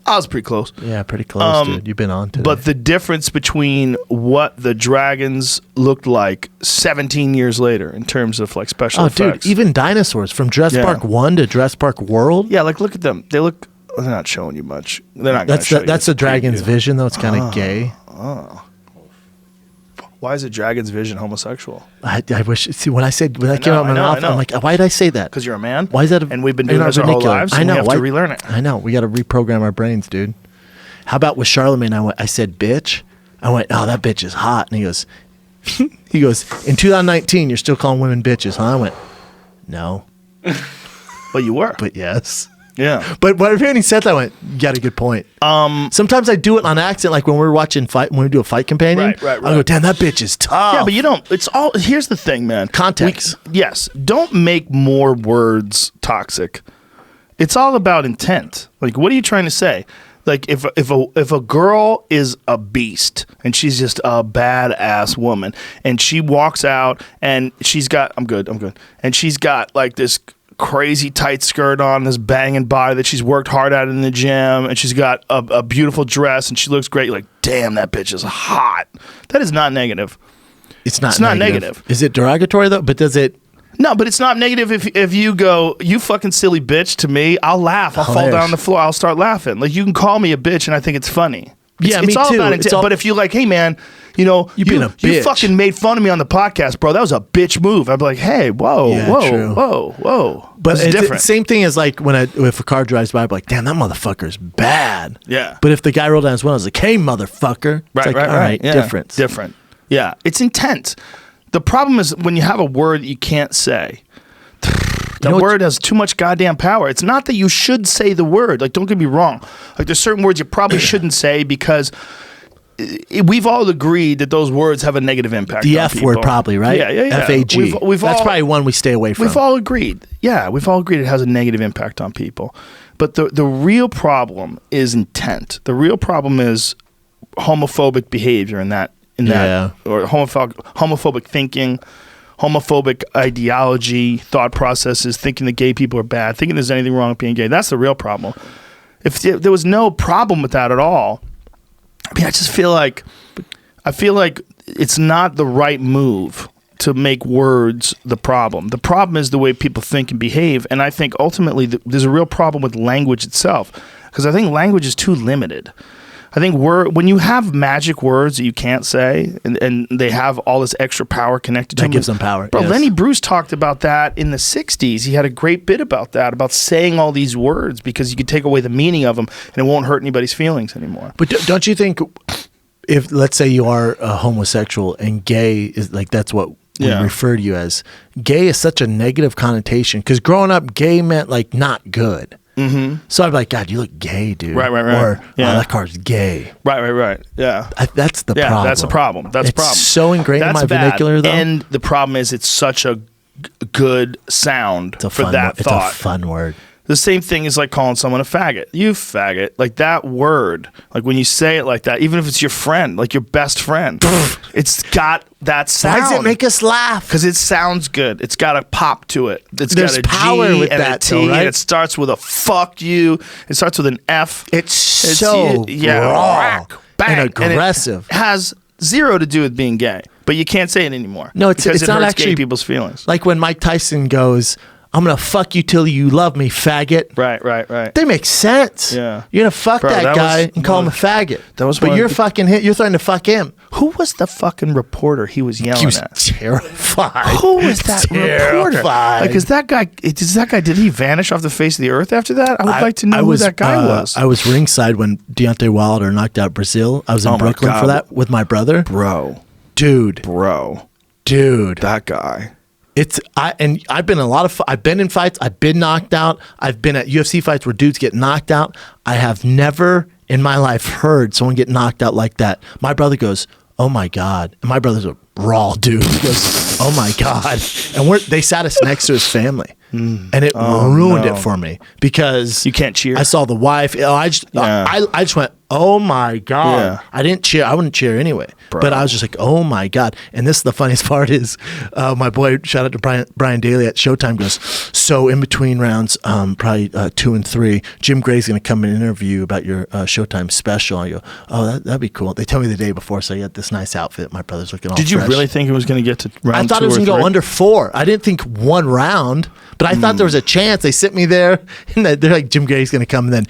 I was pretty close. Yeah, pretty close, dude. You've been on today. But the difference between what the dragons looked like 17 years later in terms of like special effects. Dude, even dinosaurs from Jurassic Park 1 to Jurassic Park World. Yeah, like look at them. They look. They're not showing you much. They're not. That's the dragon's vision, though. It's kind of gay. Why is a dragon's vision homosexual? I wish. See, when that came out of my mouth, I'm like, why did I say that? Because you're a man. Why is that? And we've been doing this our whole lives. I know. We have to relearn it. I know. We got to reprogram our brains, dude. How about with Charlemagne? I said, bitch. I went, oh, that bitch is hot. And he goes, in 2019, you're still calling women bitches, huh? I went, no. Well, you were. But yes. Yeah. But when he said that, I went, you got a good point. Sometimes I do it on accident, like when we're watching when we do a fight companion. Right. I go, damn, that bitch is tough. Yeah, but you don't. It's all. Here's the thing, man. Context. Yes. Don't make more words toxic. It's all about intent. Like, what are you trying to say? Like, if a girl is a beast and she's just a badass woman and she walks out and she's got, I'm good, and she's got like this crazy tight skirt on, this banging body that she's worked hard at in the gym, and she's got a beautiful dress and she looks great. You're like, damn, that bitch is hot. That is not negative. It's not negative. Is it derogatory though? But does it? No, but it's not negative if you go, you fucking silly bitch to me. I'll laugh. I'll fall down on the floor. I'll start laughing. Like, you can call me a bitch and I think it's funny. Yeah, it's me all too. about intent. But if you're like, hey man, you know, you fucking made fun of me on the podcast, bro. That was a bitch move. I'd be like, hey, whoa. But it's different. Same thing as like if a car drives by, I'm like, damn, that motherfucker's bad. Yeah. But if the guy rolled down his window, I was like, hey, motherfucker. It's like, all right, yeah. different. Yeah, it's intent. The problem is when you have a word that you can't say. That word has too much goddamn power. It's not that you should say the word. Like, don't get me wrong. Like, there's certain words you probably shouldn't say because we've all agreed that those words have a negative impact. The on F people. word, probably, right? Yeah. F-A-G. That's probably one we stay away from. We've all agreed. Yeah, we've all agreed it has a negative impact on people. But the real problem is intent. The real problem is homophobic behavior in that or homophobic thinking. Homophobic ideology, thought processes, thinking that gay people are bad, thinking there's anything wrong with being gay. That's the real problem. If there was no problem with that at all, I mean, I feel like it's not the right move to make words the problem. The problem is the way people think and behave, and I think ultimately there's a real problem with language itself, because I think language is too limited. I think when you have magic words that you can't say, and they have all this extra power connected to them. That gives them power. Bro, yes. Lenny Bruce talked about that in the 60s. He had a great bit about that, about saying all these words because you could take away the meaning of them and it won't hurt anybody's feelings anymore. But don't you think if, let's say you are a homosexual and gay is like, that's what we refer to you as, gay is such a negative connotation because growing up, gay meant like not good. Mm-hmm. So I'd be like, God, you look gay, dude. Right. Or, wow, that car's gay. Right. Yeah. That's the problem. That's a problem. That's a problem. It's so ingrained in my vernacular, though. And the problem is it's such a good sound for that thought. It's a fun word. The same thing is like calling someone a faggot. You faggot. Like that word, like when you say it like that, even if it's your friend, like your best friend, it's got that sound. Why does it make us laugh? Because it sounds good. It's got a pop to it. There's got a power G with and that, a T, though, right? and it starts with a fuck you. It starts with an F. It's so raw bang, and aggressive. And it has zero to do with being gay, but you can't say it anymore. No, it's because it not hurts actually gay people's feelings. Like when Mike Tyson goes, I'm going to fuck you till you love me, faggot. Right. They make sense. Yeah. You're going to fuck Bro, that that guy was and call him a one faggot. that was but one you're of the- fucking you're threatening to fuck him. Who was the fucking reporter he was yelling He was at? terrified. Who was that reporter? Like, did he vanish off the face of the earth after that? I would like to know who that guy was. I was ringside when Deontay Wilder knocked out Brazil. I was in Brooklyn for that with my brother. Dude. That guy. I've been I've been in fights, I've been knocked out, I've been at UFC fights where dudes get knocked out. I have never in my life heard someone get knocked out like that. My brother goes, "Oh my God." And my brother's a raw dude. He goes, "Oh my God." And they sat us next to his family. And it ruined it for me because you can't cheer. I saw the wife. I just went, "Oh my God." Yeah. I didn't cheer. I wouldn't cheer anyway. Bro. But I was just like, "Oh my God." And this is the funniest part is my boy, shout out to Brian Daly at Showtime, goes, "So in between rounds, probably 2 and 3, Jim Gray's going to come and interview about your Showtime special." I go, "Oh, that'd be cool." They tell me the day before, so you had this nice outfit. My brother's looking all Did you fresh. really think it was going to get to round 2 I thought it was or going to 3? go under 4. I didn't think 1 round, but I thought there was a chance. They sit me there, and they're like, "Jim Gray's going to come," and then,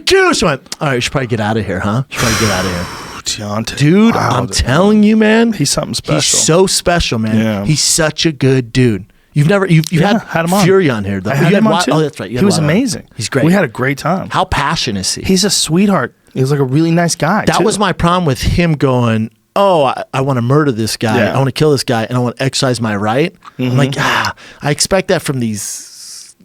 "Goose!" I went, "All right, you should probably get out of here, huh? You should probably get out of here." Deontay. Dude, Wow, I'm telling you, man. He's something special. He's so special, man. Yeah. He's such a good dude. You've had him on. Fury on here, though. I had him on too. Oh, that's right. You had He was Wilder on. amazing. He's great. We had a great time. How passionate is he? He's a sweetheart. He's like a really nice guy. That too. was my problem with him going, "Oh, I want to murder this guy. Yeah. I want to kill this guy, and I want to exercise my right." I'm like, I expect that from these,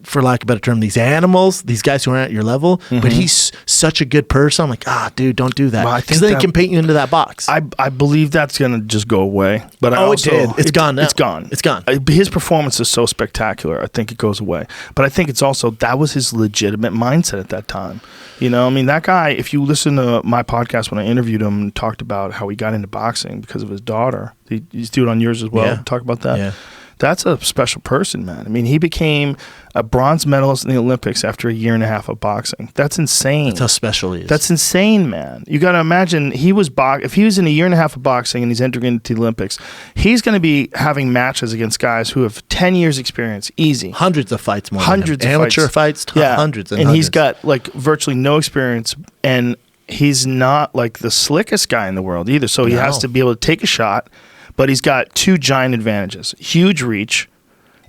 for lack of a better term, these animals, these guys who aren't at your level. But he's such a good person. I'm like, dude, don't do that. Well, I Because think then he can paint you into that box. I believe that's going to just go away. But it did. It's gone now. It's gone. It's gone. His performance is so spectacular. I think it goes away. But I think it's also, that was his legitimate mindset at that time. You know, I mean, that guy, if you listen to my podcast when I interviewed him and talked about how he got into boxing because of his daughter, he's doing it on yours as well. Yeah. Talk about that. Yeah. That's a special person, man. I mean, he became a bronze medalist in the Olympics after a year and a half of boxing. That's insane. That's how special he is. That's insane, man. You got to imagine if he was in a year and a half of boxing and he's entering into the Olympics, he's going to be having matches against guys who have 10 years experience, easy. Hundreds of fights more. Hundreds than him. of Amateur fights, hundreds and and hundreds. he's got like virtually no experience, and he's not like the slickest guy in the world either. So he has to be able to take a shot, but he's got 2 giant advantages: huge reach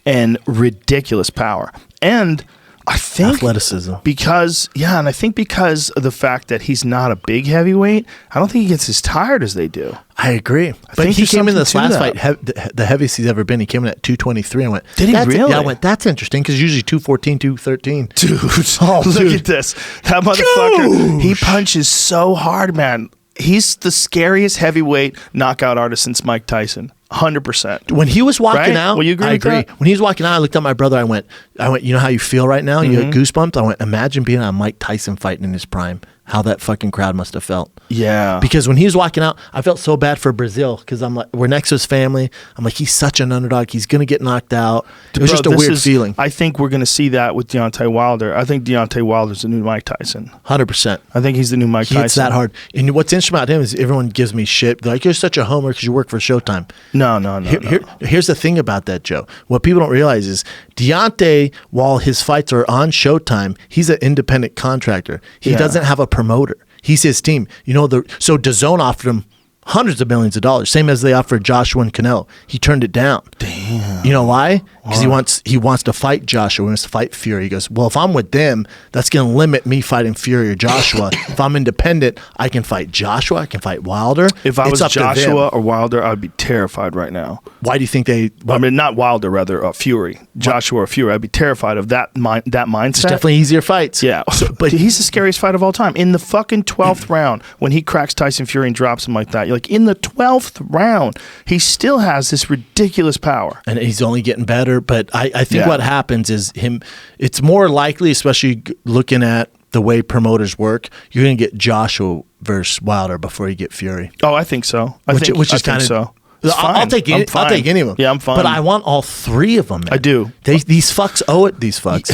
and ridiculous power. And I think athleticism. because of the fact that he's not a big heavyweight, I don't think he gets as tired as they do. I agree. But think he there's came in something this to last that. fight, the heaviest he's ever been. He came in at 223. I went, Did he really? Yeah, I went, that's interesting because usually 214, 213. Dude, look at this. That motherfucker, he punches so hard, man. He's the scariest heavyweight knockout artist since Mike Tyson. 100%. When he was walking Right? out, Will you agree I with agree. that? When he was walking out, I looked at my brother. I went, you know how you feel right now? You Mm-hmm. got goosebumps? I went, imagine being on Mike Tyson fighting in his prime. How that fucking crowd must have felt. Yeah. Because when he was walking out, I felt so bad for Brazil because I'm like, we're next to his family. I'm like, he's such an underdog. He's going to get knocked out. It was just a weird feeling. I think we're going to see that with Deontay Wilder. I think Deontay Wilder's the new Mike Tyson. 100%. I think he's the new Mike He Tyson. hits that hard. And what's interesting about him is everyone gives me shit. They're like, you're such a homer because you work for Showtime. No. Here's the thing about that, Joe. What people don't realize is Deontay, while his fights are on Showtime, he's an independent contractor. He doesn't have a promoter. He's his team. So DAZN offered him hundreds of millions of dollars, same as they offered Joshua and Canelo. He turned it down. Damn. You know why? Because he wants to fight Joshua. He wants to fight Fury. He goes, well, if I'm with them, that's going to limit me fighting Fury or Joshua. If I'm independent, I can fight Joshua. I can fight Wilder. If I was It's up to them. Joshua or Wilder, I'd be terrified right now. Why do you think they? I mean, not Wilder, rather Fury. Joshua or Fury. I'd be terrified of that mindset. It's definitely easier fights. Yeah, but he's the scariest fight of all time. In the fucking 12th round, when he cracks Tyson Fury and drops him like that, you're like, in the 12th round, he still has this ridiculous power. And he's only getting better. But I think Yeah. what happens is it's more likely, especially looking at the way promoters work, you're going to get Joshua versus Wilder before you get Fury. Oh, I think so. I Which think is I think kinda- so. I'll take I'm any. I'll take any of them. Yeah, I'm fine. But I want all three of them. Man. I do. These fucks owe it. These fucks.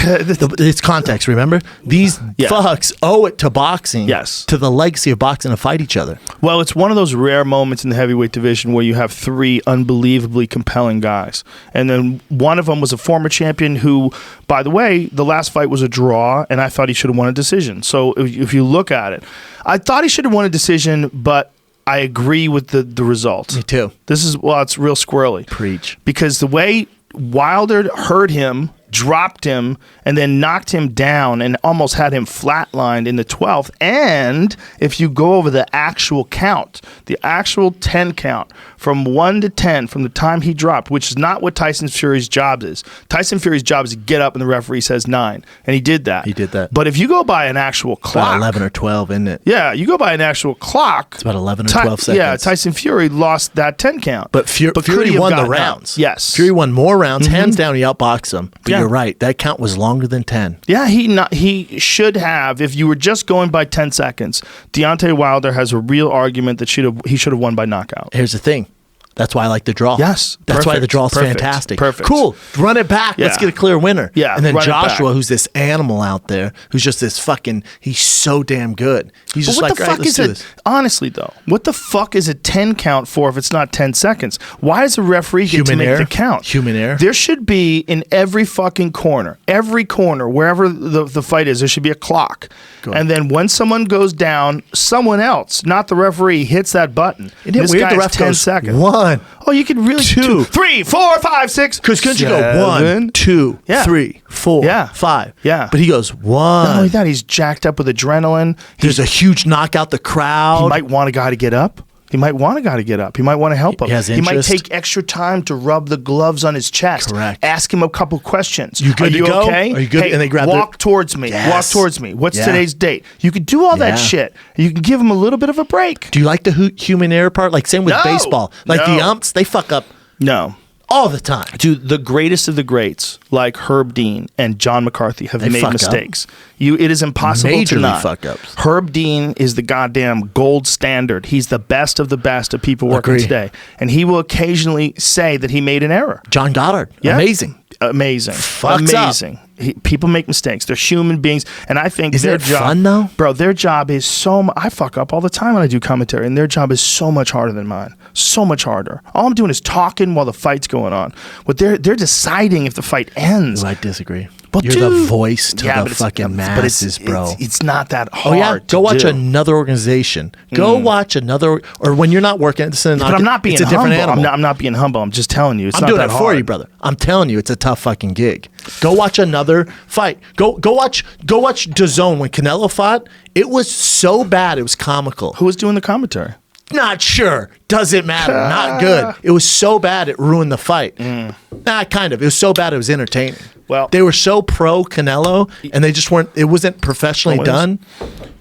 It's context. Remember, these fucks owe it to boxing. Yes. To the legacy of boxing to fight each other. Well, it's one of those rare moments in the heavyweight division where you have three unbelievably compelling guys, and then one of them was a former champion who, by the way, the last fight was a draw, and I thought he should have won a decision. So if you look at it, I thought he should have won a decision, but I agree with the result. Me too. It's real squirrely. Preach. Because the way Wilder hurt him, dropped him, and then knocked him down and almost had him flatlined in the 12th. And if you go over the actual count, the actual 10 count from 1 to 10 from the time he dropped, which is not what Tyson Fury's job is. Tyson Fury's job is to get up and the referee says 9. And he did that. He did that. But if you go by an actual clock. About 11 or 12, isn't it? Yeah, you go by an actual clock. It's about 11 or 12 seconds. Yeah, Tyson Fury lost that 10 count. But Fury won the rounds. Yes. Fury won more rounds. Hands down, he outboxed him. But Yeah. you're right. That count was longer than 10. Yeah, he should have. If you were just going by 10 seconds, Deontay Wilder has a real argument that he should have won by knockout. Here's the thing. That's why I like the draw. Yes. That's why the Perfect. draw's Perfect. fantastic. Perfect. Cool. Run it back. Let's Yeah. get a clear winner. Yeah, And then run it Joshua, back. who's this animal out there, who's just this fucking, he's so damn good. He's But just what like, the all right, fuck let's is do it? this. Honestly, though, what the fuck is a 10 count for if it's not 10 seconds? Why does the referee get to Human make error. the count? Human error. There should be in every fucking corner, wherever the fight is, there should be a clock. And then when someone goes down, someone else, not the referee, hits that button. Isn't it This weird the guy's ref 10 goes seconds. 1, Oh, you could really 2, 3, 4, 5, 6. Because couldn't you go 1, 2, Yeah. 3, 4, Yeah. 5? Yeah. But he goes 1. Not only that, he's jacked up with adrenaline. There's a huge knockout the He crowd. might want a guy to get up. He might want a guy to get up. He might want to help him. He has He might interest. take extra time to rub the gloves on his chest. Correct. Ask him a couple questions. You good Are you to go? okay? Are you good? Hey, And they grab walk towards me. Yes. Walk towards me. What's Yeah. today's date? You could do all that Yeah. shit. You can give him a little bit of a break. Do you like the human error part? Like same with No. baseball. Like the No. umps, they fuck up No. all the time. Dude, the greatest of the greats, like Herb Dean and John McCarthy, have They made fuck up. mistakes. It is impossible to Majorly not. fuck-ups. Herb Dean is the goddamn gold standard. He's the best of people working Agree. today. And he will occasionally say that he made an error. John Goddard, Yeah. amazing. Amazing. Fucks up. Amazing. People make mistakes. They're human beings. And I think Isn't their it job, fun, though? Bro, their job is I fuck up all the time when I do commentary, and their job is so much harder than mine. So much harder. All I'm doing is talking while the fight's going on. What they're deciding if the fight ends. I disagree. But You're the dude- voice to Yeah, the but it's- fucking but masses, bro. It's not that Oh hard. yeah, go to watch do. another organization. Go watch another, or when you're not working, it's But I'm not being it's a different humble. animal. I'm not being humble. I'm just telling you. It's I'm not doing that it for hard. you, brother. I'm telling you, it's a tough fucking gig. Go watch another fight. Go watch DAZN when Canelo fought. It was so bad, it was comical. Who was doing the commentary? Not sure. Doesn't matter. Not good. It was so bad it ruined the fight. Nah, kind of. It was so bad it was entertaining. Well- they were so pro Canelo, and they just weren't. It wasn't professionally What is- done.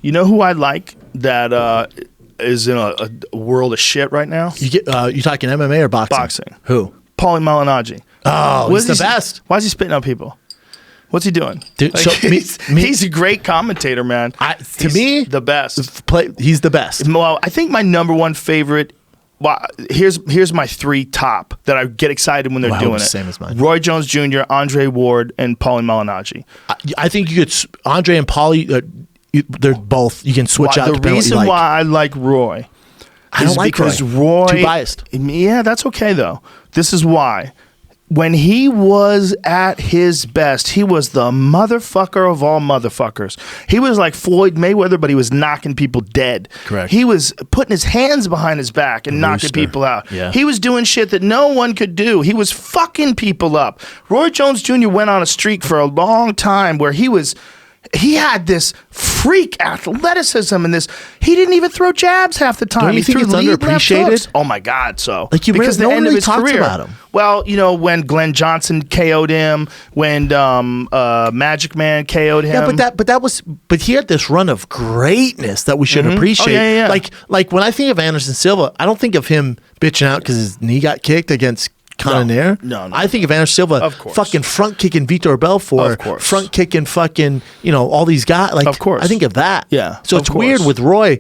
You know who I like that is in a world of shit right now? You talking MMA or boxing? Boxing. Who? Paulie Malignaggi. Oh, What he's is the best. Why is he spitting on people? What's he doing? Dude, so me- he's a great commentator, man. To me, the best. He's the best. Well, I think my number one favorite. Well, here's my 3 top that I get excited when they're Wow, doing it. same as mine. Roy Jones Jr., Andre Ward, and Paulie Malignaggi. I think you could Andre and Paulie. They're both. You can switch out. The depending on what reason you like. why I like Roy I don't is like because Roy. Roy Too biased. Yeah, that's okay though. This is why. When he was at his best, he was the motherfucker of all motherfuckers. He was like Floyd Mayweather, but he was knocking people dead. Correct. He was putting his hands behind his back and knocking Rooster. people out. Yeah. He was doing shit that no one could do. He was fucking people up. Roy Jones Jr. went on a streak for a long time where he had this freak athleticism and this. He didn't even throw jabs half the time. Don't you He think threw it's lead left underappreciated? hooks. Oh my God! So Like, because no the one end really of his talks career. about him. Well, when Glenn Johnson KO'd him, when Magic Man KO'd him. Yeah, but he had this run of greatness that we should appreciate. Oh, yeah. Like when I think of Anderson Silva, I don't think of him bitching out because his knee got kicked against Cannonier. No. I think of Anderson Silva Of course. fucking front kicking Vitor Belfort, Of course. front kicking fucking all these guys. Like, Of course. I think of that. Yeah, So of it's weird course. with Roy.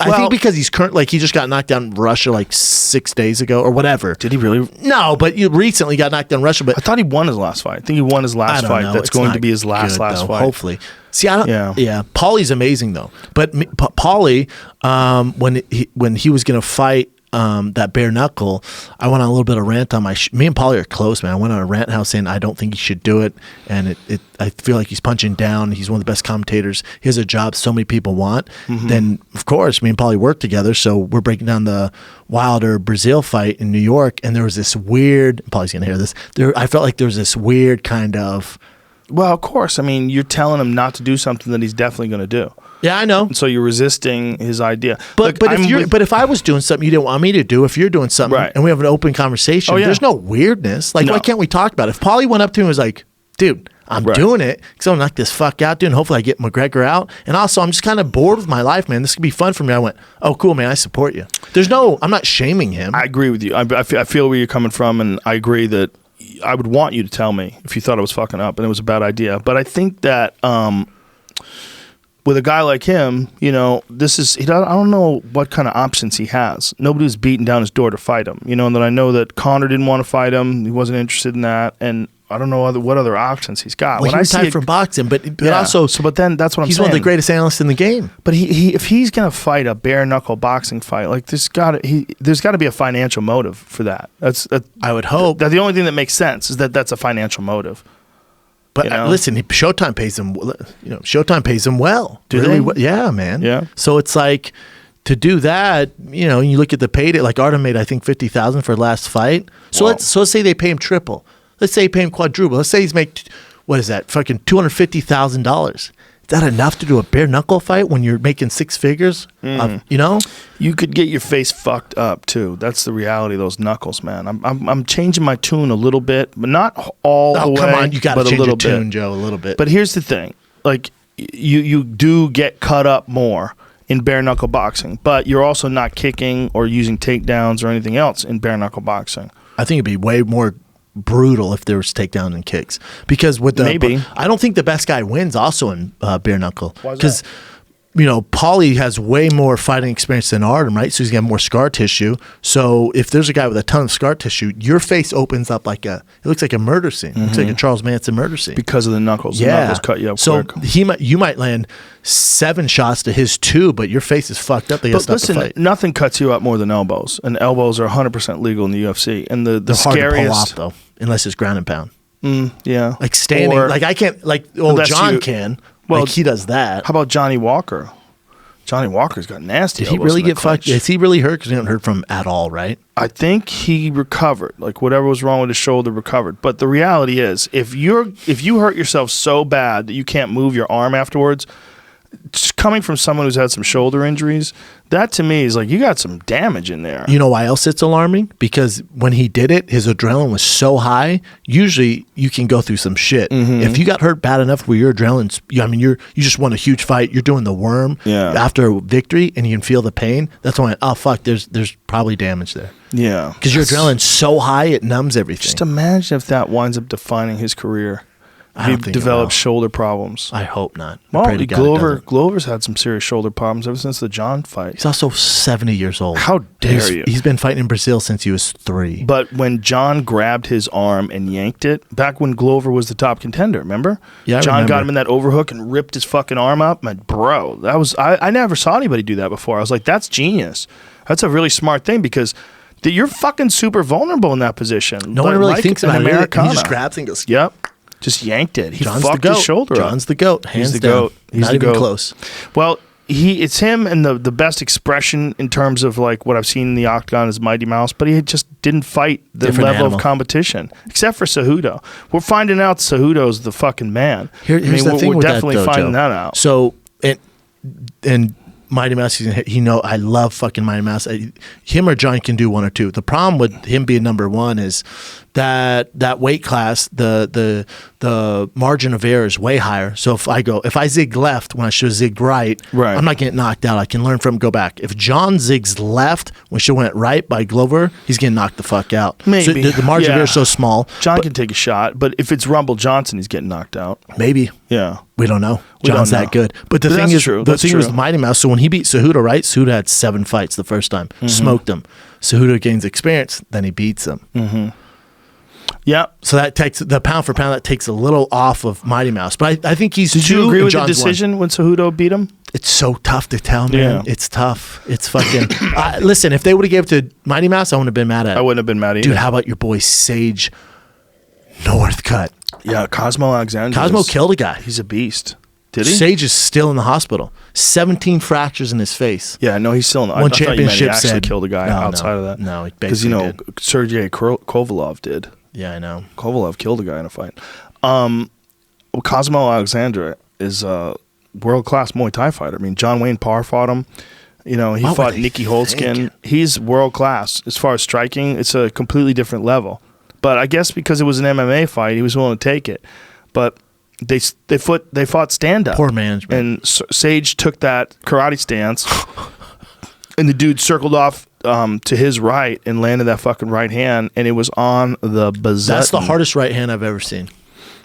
I think because he's he just got knocked down in Russia like 6 days ago or whatever. Did he really? No, but you recently got knocked down in Russia. But I thought he won his last fight. I think he won his last fight. That's going to be his last fight. Hopefully. See, I don't. Yeah. Paulie's amazing though. But Paulie, when he was going to fight that bare knuckle, I went on a little bit of rant on me and Paulie are close, man. I went on a rant house saying I don't think he should do it, and I feel like he's punching down. He's one of the best commentators. He has a job so many people want. Then of course me and Paulie work together, so we're breaking down the Wilder Brazil fight in New York, and there was this weird. Paulie's gonna hear this. I felt like there was this weird kind of. Well, of course. I mean, you're telling him not to do something that he's definitely going to do. Yeah, I know. And so you're resisting his idea. But if I was doing something you didn't want me to do, if you're doing something and we have an open conversation, there's no weirdness. Like, why can't we talk about it? If Paulie went up to him and was like, dude, I'm doing it because I'm knock this fuck out, dude, and hopefully I get McGregor out. And also, I'm just kind of bored with my life, man. This could be fun for me. I went, oh, cool, man. I support you. I'm not shaming him. I agree with you. I feel where you're coming from, and I agree that I would want you to tell me if you thought I was fucking up and it was a bad idea. But I think that with a guy like him, I don't know what kind of options he has. Nobody was beating down his door to fight him. And then I know that Conor didn't want to fight him. He wasn't interested in that. And I don't know what other options he's got. Well, he retired from boxing, but also, but then that's what I'm saying. He's one of the greatest analysts in the game. But if he's gonna fight a bare knuckle boxing fight, like there's got to be a financial motive for that. I would hope. That the only thing that makes sense is that that's a financial motive. But listen, Showtime pays him. Showtime pays him well. Do they? Yeah, man. Yeah. So it's like to do that. You look at the payday. Like Artem made, I think $50,000 for last fight. So let's say they pay him triple. Let's say he pay him quadruple. Let's say he's make what is that? Fucking $250,000. Is that enough to do a bare knuckle fight when you're making six figures? You could get your face fucked up too. That's the reality of those knuckles, man. I'm changing my tune a little bit, but not all the way. Come on, you got to change your tune, bit. Joe, a little bit. But here's the thing: like you do get cut up more in bare knuckle boxing, but you're also not kicking or using takedowns or anything else in bare knuckle boxing. I think it'd be way more brutal if there was takedown and kicks, because with the I don't think the best guy wins also in bare knuckle, because Paulie has way more fighting experience than Artem, right? So he's got more scar tissue. So if there's a guy with a ton of scar tissue, your face opens up it looks like a murder scene. It looks like a Charles Manson murder scene because of the knuckles. Yeah, the knuckles cut you up quick. You might land 7 shots to his 2, but your face is fucked up. But listen, nothing cuts you up more than elbows, and elbows are 100% legal in the UFC. And the scariest, hard to pull off, though, unless it's ground and pound. Yeah, like standing. I can't. John can. Well, he does that. How about Johnny Walker? Johnny Walker's got nasty. Did he really get fucked? Is he really hurt? Because we haven't heard from him at all, right? I think he recovered. Like whatever was wrong with his shoulder recovered. But the reality is, if you hurt yourself so bad that you can't move your arm afterwards, just coming from someone who's had some shoulder injuries, that to me is like you got some damage in there. You know why else it's alarming? Because when he did it, his adrenaline was so high. Usually, you can go through some shit. If you got hurt bad enough where your adrenaline's, you just won a huge fight. You're doing the worm after a victory, and you can feel the pain. That's when there's probably damage there. Yeah, because your adrenaline's so high it numbs everything. Just imagine if that winds up defining his career. He developed shoulder problems. I hope not. Well, Glover's had some serious shoulder problems ever since the John fight. He's also 70 years old. How dare you? He's been fighting in Brazil since he was 3. But when John grabbed his arm and yanked it, back when Glover was the top contender, remember? Yeah, John got him in that overhook and ripped his fucking arm up. I'm like, bro, that was I never saw anybody do that before. I was like, that's genius. That's a really smart thing because you're fucking super vulnerable in that position. No one really thinks about it. He just grabs and goes, yep. Just yanked it. He fucked his shoulder up. John's the GOAT. Hands down. He's not even close. Well, it's him, and the best expression in terms of like what I've seen in the octagon is Mighty Mouse, but he just didn't fight the level of competition, except for Cejudo. We're finding out Cejudo's the fucking man. Here's the thing we're with definitely that, though, finding Joe. that out. So, and Mighty Mouse, I love fucking Mighty Mouse. Him or John can do one or two. The problem with him being number one is that weight class, the margin of error is way higher. So if I zig left when I should have zigged right, I'm not getting knocked out. I can learn from him, go back. If John zigs left when she went right by Glover, he's getting knocked the fuck out. Maybe. So the margin of error is so small. John can take a shot, but if it's Rumble Johnson, he's getting knocked out. Maybe. Yeah. We don't know. John's that good. But the thing is, the thing was the Mighty Mouse. So when he beat Cejudo, right? Cejudo had 7 fights the first time. Smoked him. Cejudo gains experience, then he beats him. Mm-hmm. Yeah. So that takes the pound for pound. That takes a little off of Mighty Mouse. But I think he's Did two. you agree and with John's the decision when Cejudo beat him? It's so tough to tell, man. Yeah. It's tough. It's fucking. Listen, if they would have gave it to Mighty Mouse, I wouldn't have been mad at it. I wouldn't have been mad either. Dude, how about your boy Sage Northcutt? Yeah, Cosmo Alexander. Cosmo killed a guy. He's a beast. Did he? Sage is still in the hospital. 17 fractures in his face. Yeah, no, he's still in the One I thought you meant he championship actually said, killed a guy outside of that. No, he because basically did. Sergey Kovalov did. Yeah, I know. Kovalov killed a guy in a fight. Cosmo Alexander is a world-class Muay Thai fighter. I mean, John Wayne Parr fought him. You know, he fought Nicky Holtzkin. He's world-class. As far as striking, it's a completely different level. But I guess because it was an MMA fight, he was willing to take it. But they fought stand-up. Poor management. And Sage took that karate stance, and the dude circled off to his right and landed that fucking right hand, and it was on the buzz. That's the hardest right hand I've ever seen.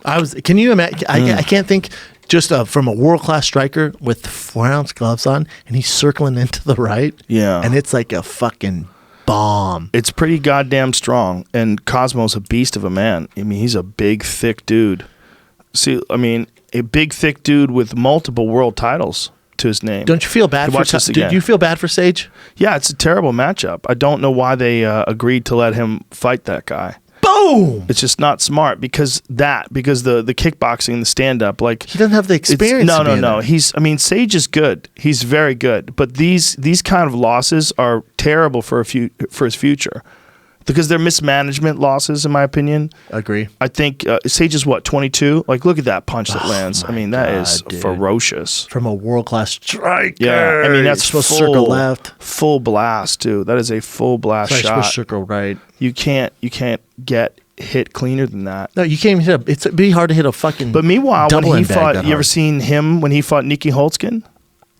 Can you imagine? I can't think just from a world class striker with 4-ounce gloves on, and he's circling into the right. Yeah, and it's like a fucking bomb. It's pretty goddamn strong, and Cosmo's a beast of a man. I mean, he's a big, thick dude. See, I mean, a big, thick dude with multiple world titles to his name. Don't you feel bad for Did you feel bad for Sage? Yeah, it's a terrible matchup. I don't know why they agreed to let him fight that guy. Boom! It's just not smart because the kickboxing, the stand up, like he doesn't have the experience. No. Sage is good. He's very good, but these kind of losses are terrible for his future. Because they're mismanagement losses, in my opinion. Agree. I think Sage is 22? Like, look at that punch that lands. I mean, that is ferocious. From a world-class striker. Yeah, I mean, that's supposed to circle left. Full blast, too. That is a full blast shot. Supposed to circle right. You can't get hit cleaner than that. No, you can't even hit it'd be hard to hit a fucking But meanwhile, when he fought, you ever seen him when he fought Nicky Holtzkin?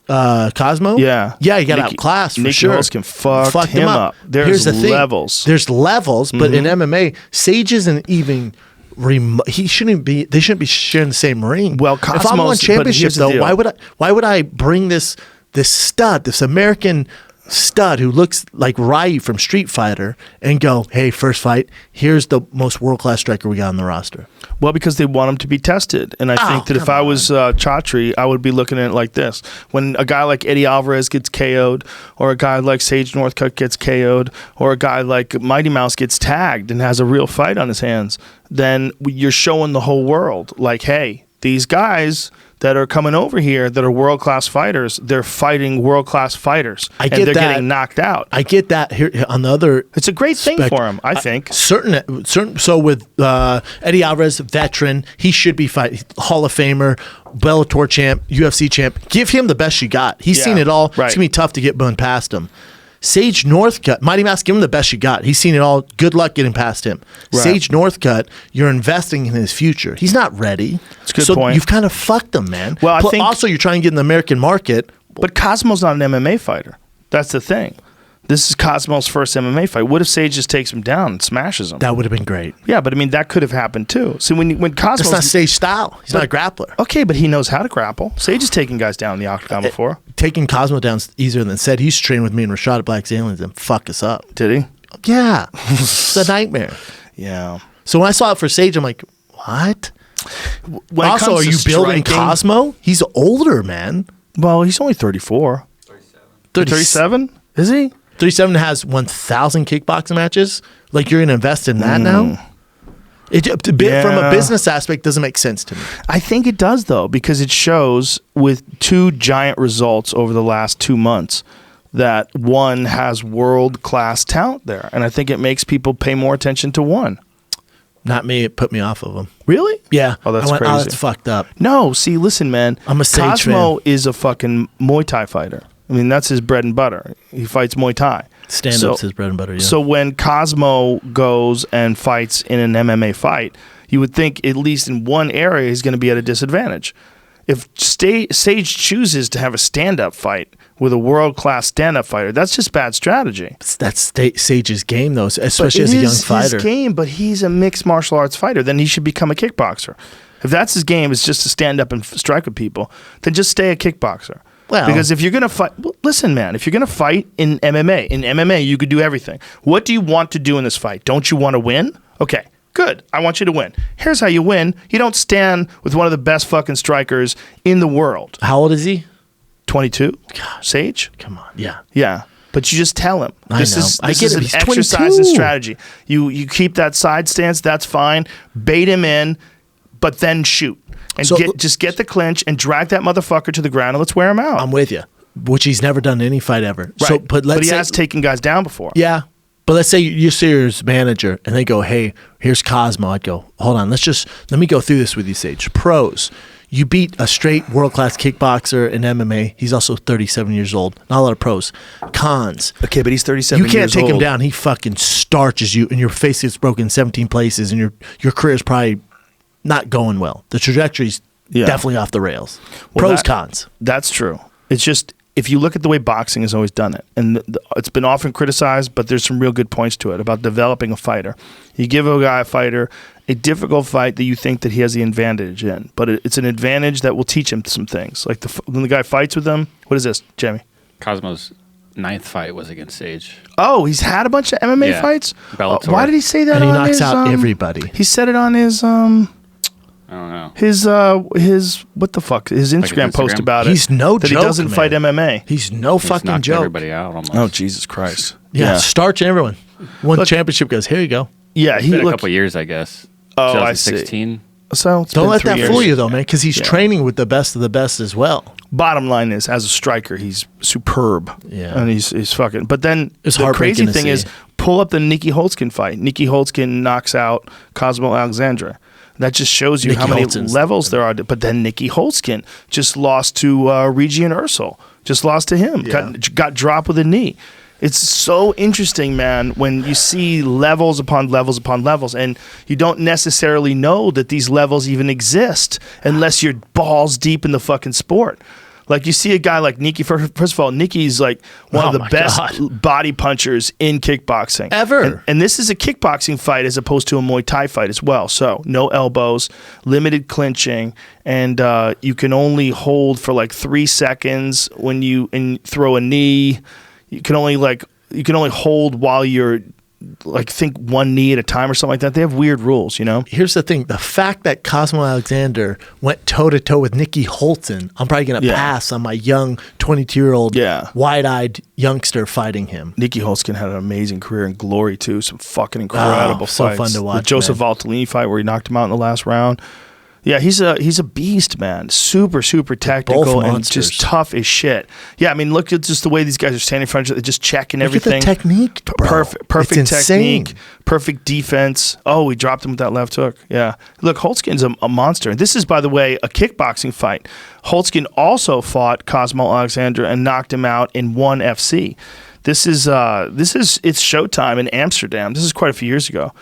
Cosmo? Yeah. Yeah, he got outclassed for Nicky sure. Holtzkin fucked him up. Here's the thing. Levels. There's levels, but in MMA, Sage isn't even they shouldn't be sharing the same ring. Well, if I'm on championship though, deal. why would I bring this stud, this American stud who looks like Ryu from Street Fighter and go, hey, first fight, here's the most world-class striker we got on the roster? Well, because they want him to be tested. And I think that if I was Chatri, I would be looking at it like this. When a guy like Eddie Alvarez gets KO'd, or a guy like Sage Northcutt gets KO'd, or a guy like Mighty Mouse gets tagged and has a real fight on his hands, then you're showing the whole world, like, hey, these guys that are coming over here that are world-class fighters, they're fighting world-class fighters. And they're getting knocked out. I get that. Here on the other, it's a great thing for him, I think. Certain. So with Eddie Alvarez, veteran, he should be fighting Hall of Famer, Bellator champ, UFC champ. Give him the best you got. He's seen it all. Right. It's gonna be tough to get burned past him. Sage Northcutt, Mighty Mouse, give him the best you got. He's seen it all. Good luck getting past him. Right. Sage Northcutt, you're investing in his future. He's not ready. That's a good point. You've kind of fucked him, man. Well, I think also you're trying to get in the American market. But Cosmo's not an MMA fighter. That's the thing. This is Cosmo's first MMA fight. What if Sage just takes him down and smashes him? That would have been great. Yeah, but I mean, that could have happened too. See, when Cosmo's... That's not Sage style. He's not a grappler. Okay, but he knows how to grapple. Sage has taken guys down in the octagon before. Taking Cosmo down is easier than said. He's trained with me and Rashad at Black Aliens and fuck us up. Did he? Yeah. It's a nightmare. Yeah. So when I saw it for Sage, I'm like, what? Also, are you building Cosmo? He's older, man. Well, he's only 34. 37? Is he? 37 has 1,000 kickboxing matches. Like, you're going to invest in that now? From a business aspect, doesn't make sense to me. I think it does, though, because it shows with 2 giant results over the last 2 months that one has world-class talent there. And I think it makes people pay more attention to one. Not me. It put me off of him. Really? Yeah. Oh, that's crazy. Oh, that's fucked up. No, see, listen, man. I'm a Sage Cosmo fan. is a fucking Muay Thai fighter. I mean, that's his bread and butter. He fights Muay Thai. Stand-up's his bread and butter, yeah. So when Cosmo goes and fights in an MMA fight, you would think at least in one area he's going to be at a disadvantage. If Sage chooses to have a stand-up fight with a world-class stand-up fighter, that's just bad strategy. That's Sage's game, though, especially as a young fighter. It is his game, but he's a mixed martial arts fighter. Then he should become a kickboxer. If that's his game, is just to stand up and strike with people, then just stay a kickboxer. Well, because if you're going to fight, listen, man, if you're going to fight in MMA, you could do everything. What do you want to do in this fight? Don't you want to win? Okay, good. I want you to win. Here's how you win. You don't stand with one of the best fucking strikers in the world. How old is he? 22. God. Sage? Come on. Yeah. Yeah. But you just tell him. This is an He's exercise 22. in strategy. You keep that side stance, that's fine. Bait him in, but then shoot. And just get the clinch and drag that motherfucker to the ground and let's wear him out. I'm with you. Which he's never done in any fight ever. Right. So, but he has taken guys down before. Yeah. But let's say you're Sears' manager and they go, hey, here's Cosmo. I'd go, hold on, let me go through this with you, Sage. Pros. You beat a straight world-class kickboxer in MMA. He's also 37 years old. Not a lot of pros. Cons. Okay, but he's 37 years old. You can't take him down. He fucking starches you and your face gets broken in 17 places and your career's probably not going well. The trajectory's definitely off the rails. Well, Pros, cons. That's true. It's just, if you look at the way boxing has always done it, and it's been often criticized, but there's some real good points to it about developing a fighter. You give a guy, a fighter, a difficult fight that you think that he has the advantage in, but it's an advantage that will teach him some things. Like when the guy fights with him, what is this, Jamie? Cosmo's 9th fight was against Sage. Oh, he's had a bunch of MMA fights? Bellator. Why did he say that And he on knocks his, out everybody. He said it on his I don't know. His what the fuck? His Instagram post about it. He's no that joke, he doesn't man. fight MMA. He's no He's fucking knocked joke. everybody out almost. Oh, Jesus Christ. Yeah, starch and everyone. One Look, championship goes, here you go. Yeah, It's been a couple years, I guess. Oh, I see. 2016. So it's Don't been let 3 that years. fool you, though, man, because he's training with the best of the best as well. Bottom line is, as a striker, he's superb. Yeah. And he's fucking. But then It's the crazy heartbreaking to thing see. is, pull up the Nikki Holtzkin fight. Nikki Holtzkin knocks out Cosmo Alexandra. That just shows you Nikki how many Holtzkin's levels there are. But then Nikki Holtzkin just lost to Regine Ursel. Just lost to him. Yeah. Got dropped with a knee. It's so interesting, man, when you see levels upon levels upon levels, and you don't necessarily know that these levels even exist unless you're balls deep in the fucking sport. Like, you see a guy like Nikki, first of all, Nikki's like one of the best body punchers in kickboxing. Ever. And this is a kickboxing fight as opposed to a Muay Thai fight as well. So, no elbows, limited clinching, and you can only hold for like 3 seconds when you throw a knee. You can only hold while you're think one knee at a time or something like that. They have weird rules, you know? Here's the thing. The fact that Cosmo Alexander went toe-to-toe with Nikki Holtzkin, I'm probably going to pass on my young 22-year-old wide-eyed youngster fighting him. Nikki Holtzkin had an amazing career in Glory, too. Some fucking incredible fights. So fun to watch, the Joseph Valtellini fight where he knocked him out in the last round. Yeah, he's a beast, man. Super, super technical and just tough as shit. Yeah, I mean, look at just the way these guys are standing in front of each other, just checking everything. Look at the technique, bro. Perfect technique, perfect defense. Oh, he dropped him with that left hook. Yeah. Look, Holtzkin's a monster. This is, by the way, a kickboxing fight. Holtzkin also fought Cosmo Alexander and knocked him out in ONE FC. It's Showtime in Amsterdam. This is quite a few years ago.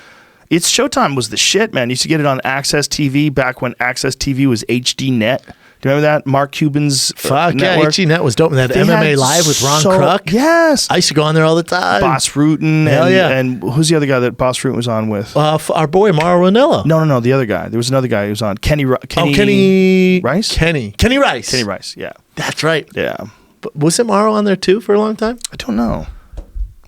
It's Showtime was the shit, man. You used to get it on Access TV back when Access TV was HD Net. Do you remember that? Mark Cuban's network? Yeah, HD Net was dope. And that they MMA Live with Ron Kruk. Yes. I used to go on there all the time. Boss Rutan. Hell and who's the other guy that Boss Rutan was on with? Our boy, Mauro Ranello. No, the other guy. There was another guy who was on. Kenny Rice? Kenny Rice? Kenny Rice, yeah. That's right. Yeah. But was it Mauro on there too for a long time? I don't know.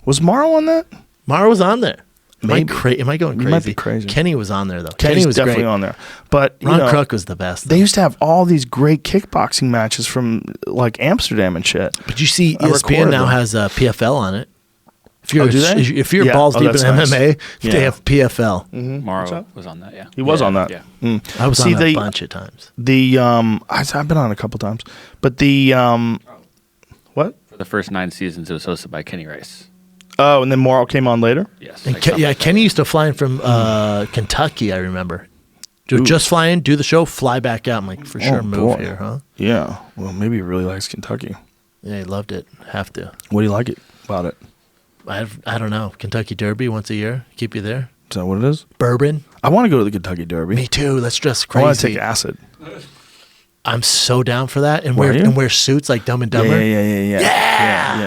Was Mauro on that? Mauro was on there. Maybe. Am I going crazy? You might be crazy. Kenny was on there, though. Kenny was definitely great on there. But Ron Kruk was the best. They used to have all these great kickboxing matches from like Amsterdam and shit. But you see, ESPN now has PFL on it. If you're, do they? If you're balls deep in MMA, they have PFL. Mm-hmm. Morrow was on that, He was on that. Yeah. I was on that a bunch of times. I've been on a couple times. But what? For the first 9 seasons, it was hosted by Kenny Rice. Oh, and then Morrow came on later? Yes. And Kenny used to fly in from Kentucky, I remember. Just fly in, do the show, fly back out. I'm like, for sure, move here, huh? Yeah. Well, maybe he really likes Kentucky. Yeah, he loved it. Have to. What do you like about it? I don't know. Kentucky Derby once a year. Keep you there. Is that what it is? Bourbon. I want to go to the Kentucky Derby. Me too. Let's dress I crazy. want to take acid. I'm so down for that. And Are you? wear suits like Dumb and Dumber. Yeah.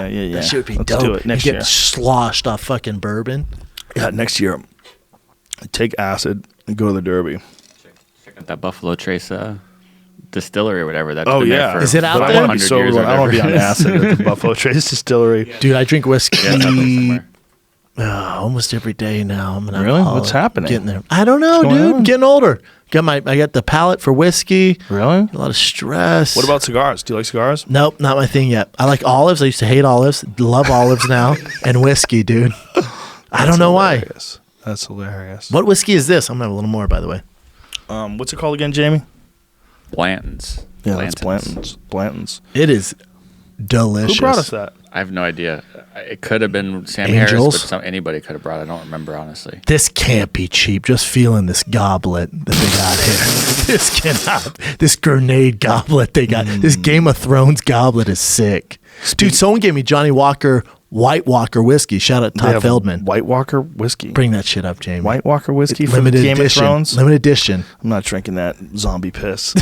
That shit would be Let's dope. do it next you year. get sloshed off fucking bourbon. Yeah, next year. Take acid and go to the Derby. Check out that Buffalo Trace distillery or whatever. That's Oh, been yeah. there for Is it out But I there? want to be 100 sober. years or I want to be on whatever. acid at the Buffalo Trace Distillery. Dude, I drink whiskey Yeah, it's out there somewhere. almost every day now. I'm an Really? alcoholic. What's happening? Getting there. I don't know, What's going dude. on? Getting older. I got the palate for whiskey. Really? A lot of stress. What about cigars? Do you like cigars? Nope, not my thing yet. I like olives. I used to hate olives. Love olives now. And whiskey, dude. I don't know why. That's hilarious. What whiskey is this? I'm gonna have a little more, by the way. What's it called again, Jamie? Blanton's. Yeah, that's Blanton's. Blanton's. It is delicious. Who brought us that? I have no idea. It could have been Sam Angels? Harris, but anybody could have brought it. I don't remember, honestly. This can't be cheap. Just feeling this goblet that they got here. This cannot. This grenade goblet they got. This Game of Thrones goblet is sick. Dude, someone gave me Johnny Walker White Walker whiskey. Shout out They Todd have Feldman. White Walker whiskey. Bring that shit up, Jamie. White Walker whiskey from Limited Game edition. of Thrones. Limited edition. I'm not drinking that zombie piss.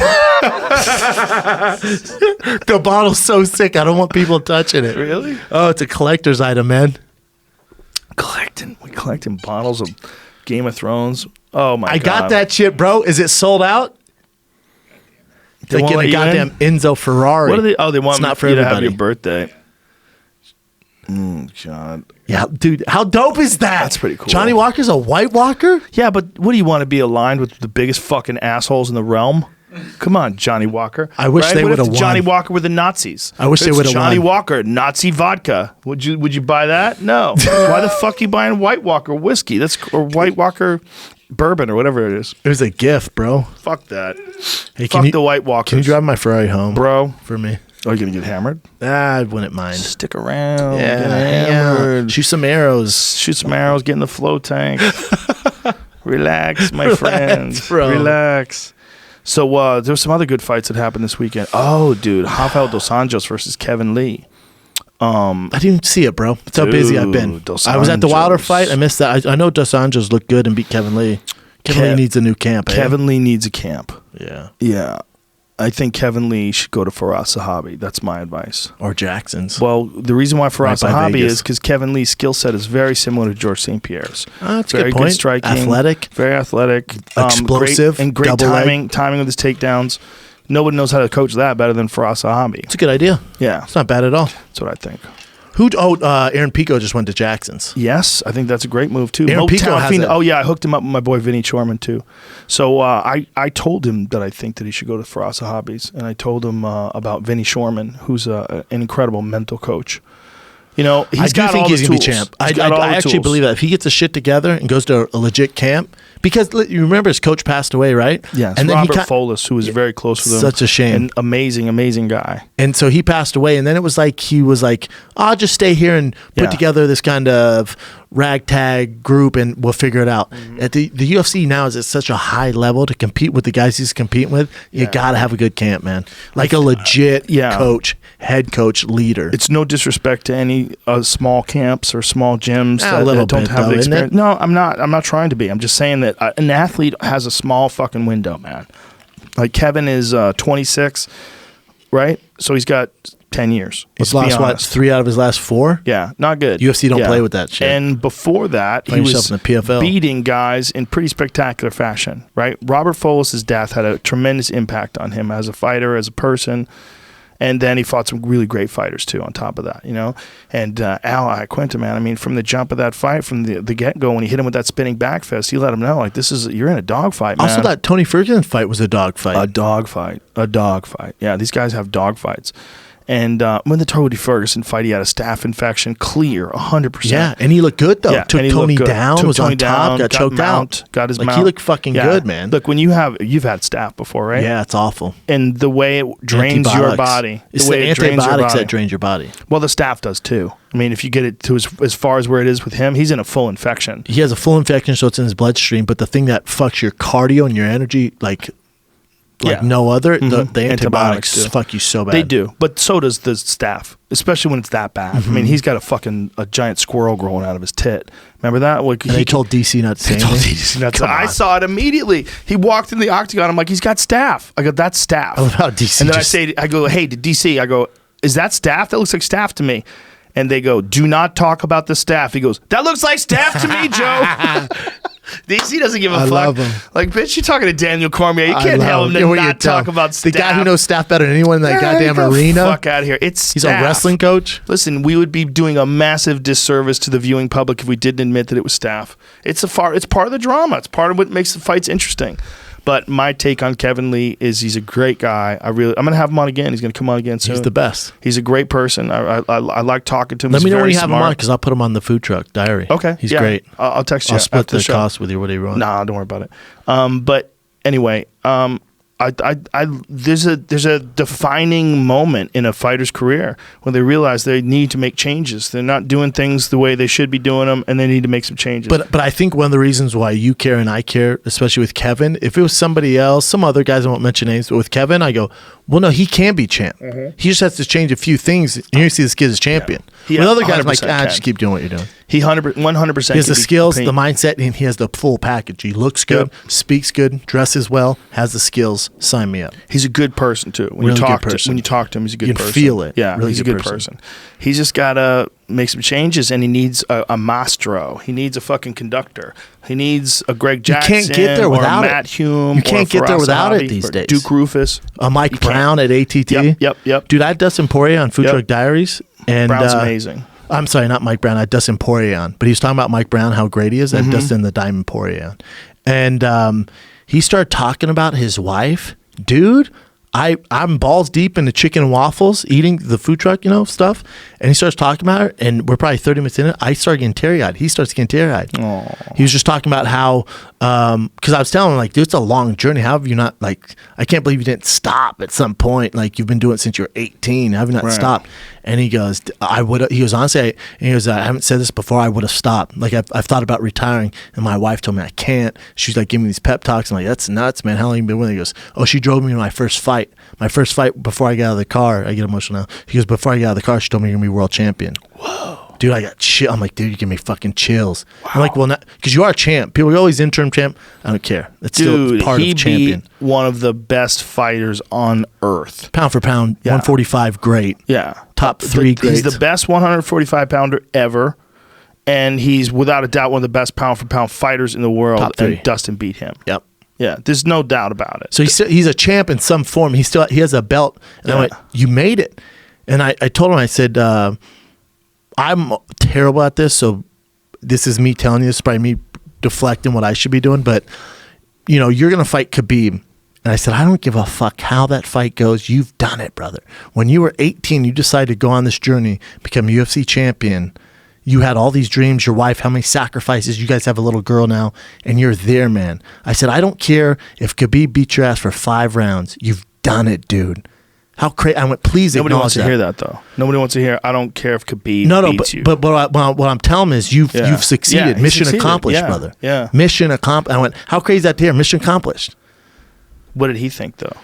The bottle's so sick. I don't want people touching it. Really? Oh, it's a collector's item, man. We collecting bottles of Game of Thrones. Oh my god! I got that shit, bro. Is it sold out? It's They like won't getting a let you in? goddamn Enzo Ferrari. What are they? Oh, they want It's not for you to have everybody. your birthday. God. Yeah, dude, how dope is that? That's pretty cool. Johnny Walker's a White Walker? Yeah, but what do you want to be aligned with the biggest fucking assholes in the realm? Come on, Johnny Walker. I wish they What if would've Johnny won. Walker were the Nazis. I wish they It's would've Johnny won. Walker, Nazi vodka. Would you buy that? No. Why the fuck you buying White Walker whiskey? Or White Walker bourbon or whatever it is. It was a gift, bro. Fuck that. Hey, Fuck the White Walkers. Can you drive my Ferrari home, Bro, for me? are you gonna get hammered? I wouldn't mind. Stick around. Yeah, get hang out. hammered. Shoot some arrows. Shoot some arrows, get in the float tank. Relax, my friend. bro. Relax. So there were some other good fights that happened this weekend. Oh, dude, Rafael Dos Anjos versus Kevin Lee. I didn't see it, bro. That's how busy I've been. Dude, Dos I was at the Wilder Anjos. fight. I missed that. I know Dos Anjos looked good and beat Kevin Lee. Kevin Lee needs a new camp. Kevin Lee needs a camp. Yeah. Yeah. I think Kevin Lee should go to Faraz Sahabi. That's my advice. Or Jackson's. Well, the reason why Faraz Right by Sahabi Vegas. is because Kevin Lee's skill set is very similar to George St. Pierre's. That's a Very good point. striking, Athletic. very athletic, Explosive, great, and great double leg. timing with his takedowns. Nobody knows how to coach that better than Faraz Sahabi. It's a good idea. Yeah, It's not bad at all. that's what I think. Aaron Pico just went to Jackson's. Yes, I think that's a great move too. Aaron Pico Motown has Fiend- it. Oh yeah, I hooked him up with my boy Vinny Chorman too. So I told him that I think that he should go to Faraz Sahabi's, and I told him about Vinny Chorman, who's an incredible mental coach. You know, I he's do got think all he's the going to tools. be champ. He's got all I the actually tools. believe that if he gets his shit together and goes to a legit camp, because you remember his coach passed away, right? Yes, and then Robert he Folis, who was very close with him. Such a shame. An amazing guy. And so he passed away, and then it was like he was like, "I'll just stay here and put Yeah. together this kind of ragtag group, and we'll figure it out." Mm-hmm. At the UFC now is at such a high level to compete with the guys he's competing with. You got to have a good camp, man. Like a legit yeah. coach, head coach, leader. It's no disrespect to any small camps or small gyms A that little don't bit, have though, the isn't it? experience. No, I'm not. I'm not trying to be. I'm just saying that an athlete has a small fucking window, man. Like Kevin is 26, right? So he's got 10 years. He's Let's be lost what, honest. 3 out of his last 4? Yeah, not good. UFC don't Yeah. play with that shit. And before that, Find he yourself was in the PFL. beating guys in pretty spectacular fashion, right? Robert Folis' death had a tremendous impact on him as a fighter, as a person. And then he fought some really great fighters, too, on top of that, you know? And Al Iaquinta, man, I mean, from the jump of that fight, from the get-go, when he hit him with that spinning back fist, he let him know, like, you're in a dogfight, man. Also, that Tony Ferguson fight was a dog fight. A dogfight. Yeah, these guys have dogfights. And when the Tony Ferguson fight, he had a staph infection, clear, 100%. Yeah, and he looked good though. Yeah, Took and he Tony looked good. down, Took was Tony on top, down, got choked mount, out. got his like mount. he looked fucking Yeah. good, man. Look, when you've had staph before, right? Yeah, it's awful. And the way it drains your Antibiotics. body, It's the way the it drains your antibiotics body. that drains your body. Well, the staph does too. I mean, if you get it to as far as where it is with him, he's in a full infection. He has a full infection, so it's in his bloodstream. But the thing that fucks your cardio and your energy, like like no other. The antibiotics fuck you so bad. They do, but so does the staph, especially when it's that bad. I mean, he's got a giant squirrel growing out of his tit. Remember that? Like, they told DC not to say anything. I saw it immediately. He walked in the octagon. I'm like, he's got staph. I go, that's staph. I love how DC. And then I go, hey, to DC, I go, is that staph? That looks like staph to me. And they go, do not talk about the staph. He goes, that looks like staph to me, Joe. DC doesn't give a fuck. Love him. Like, bitch, you're talking to Daniel Cormier. You can't help him to not talk about staph. The guy who knows staph better than anyone in that goddamn arena. Fuck out of here. It's He's a wrestling coach. Listen, we would be doing a massive disservice to the viewing public if we didn't admit that it was staph. It's part of the drama. It's part of what makes the fights interesting. But my take on Kevin Lee is he's a great guy. I'm gonna have him on again. He's gonna come on again soon. He's the best. He's a great person. I like talking to him. Let me know when you have him on because I'll put him on the food truck diary. Okay, he's great. I'll text you. I'll split after the show. cost with you. Whatever you want. Nah, don't worry about it. But anyway, there's a defining moment in a fighter's career when they realize they need to make changes. They're not doing things the way they should be doing them, and they need to make some changes. But I think one of the reasons why you care and I care, especially with Kevin, if it was somebody else, some other guys, I won't mention names, but with Kevin, I go, well, no, he can be champ. He just has to change a few things, and you see this kid as champion. Yeah. With other guys, I'm like, just keep doing what you're doing. He 100%. He has the skills, the mindset, and he has the full package. He looks good, speaks good, dresses well, has the skills. Sign me up. He's a good person too. When you talk to him, he's a good person. You can feel it. Yeah, he's a good person. He's just got to make some changes, and he needs a maestro. He needs a fucking conductor. He needs a Greg Jackson. You can't get there without or Matt Hume. You can't get there without it these days. Duke Rufus. Mike Brown at ATT. Yep. Dude, I had Dustin Poirier on Food Truck Diaries. And Brown's amazing. I'm sorry, not Mike Brown. I had Dustin Poirier on. But he was talking about Mike Brown, how great he is. And Dustin the Diamond Poirier on. And he started talking about his wife. Dude, I'm balls deep into chicken and waffles, eating the food truck, stuff. And he starts talking about her, and we're probably 30 minutes in it. I start getting teary-eyed. He starts getting teary-eyed. Aww. He was just talking about how, because I was telling him, like, dude, it's a long journey. How have you not, like, I can't believe you didn't stop at some point. Like, you've been doing it since you were 18. How have you not stopped? And he goes, he goes, honestly, I haven't said this before, I would have stopped. Like, I've thought about retiring, and my wife told me I can't. She's like giving me these pep talks. I'm like, that's nuts, man. How long have you been with her? He goes, oh, she drove me to my first fight. My first fight before I got out of the car. I get emotional now. He goes, before I got out of the car, she told me you're going to be world champion. Whoa. Dude, I got chill. I'm like, dude, you give me fucking chills. Wow. I'm like, well, not because you are a champ. People are always interim champ. I don't care. That's still part of champion. Beat one of the best fighters on earth. Pound for pound, 145, great. Yeah. Top three greats. He's the best 145 pounder ever. And he's without a doubt one of the best pound for pound fighters in the world. Top three. And Dustin beat him. Yep. Yeah, there's no doubt about it. So he's a champ in some form. He has a belt. And I went, you made it. And I told him, I said, I'm terrible at this, so this is me telling you. This is probably me deflecting what I should be doing. But, you're going to fight Khabib. And I said, I don't give a fuck how that fight goes. You've done it, brother. When you were 18, you decided to go on this journey, become UFC champion. You had all these dreams, your wife, how many sacrifices. You guys have a little girl now, and you're there, man. I said, I don't care if Khabib beat your ass for 5 rounds. You've done it, dude. How crazy. I went, please acknowledge that. Nobody wants to hear that, though. Nobody wants to hear, I don't care if Khabib beats you. But what I'm telling him is you've succeeded. Mission accomplished, brother. Yeah. Mission accomplished. I went, how crazy is that to hear? Mission accomplished. What did he think, though?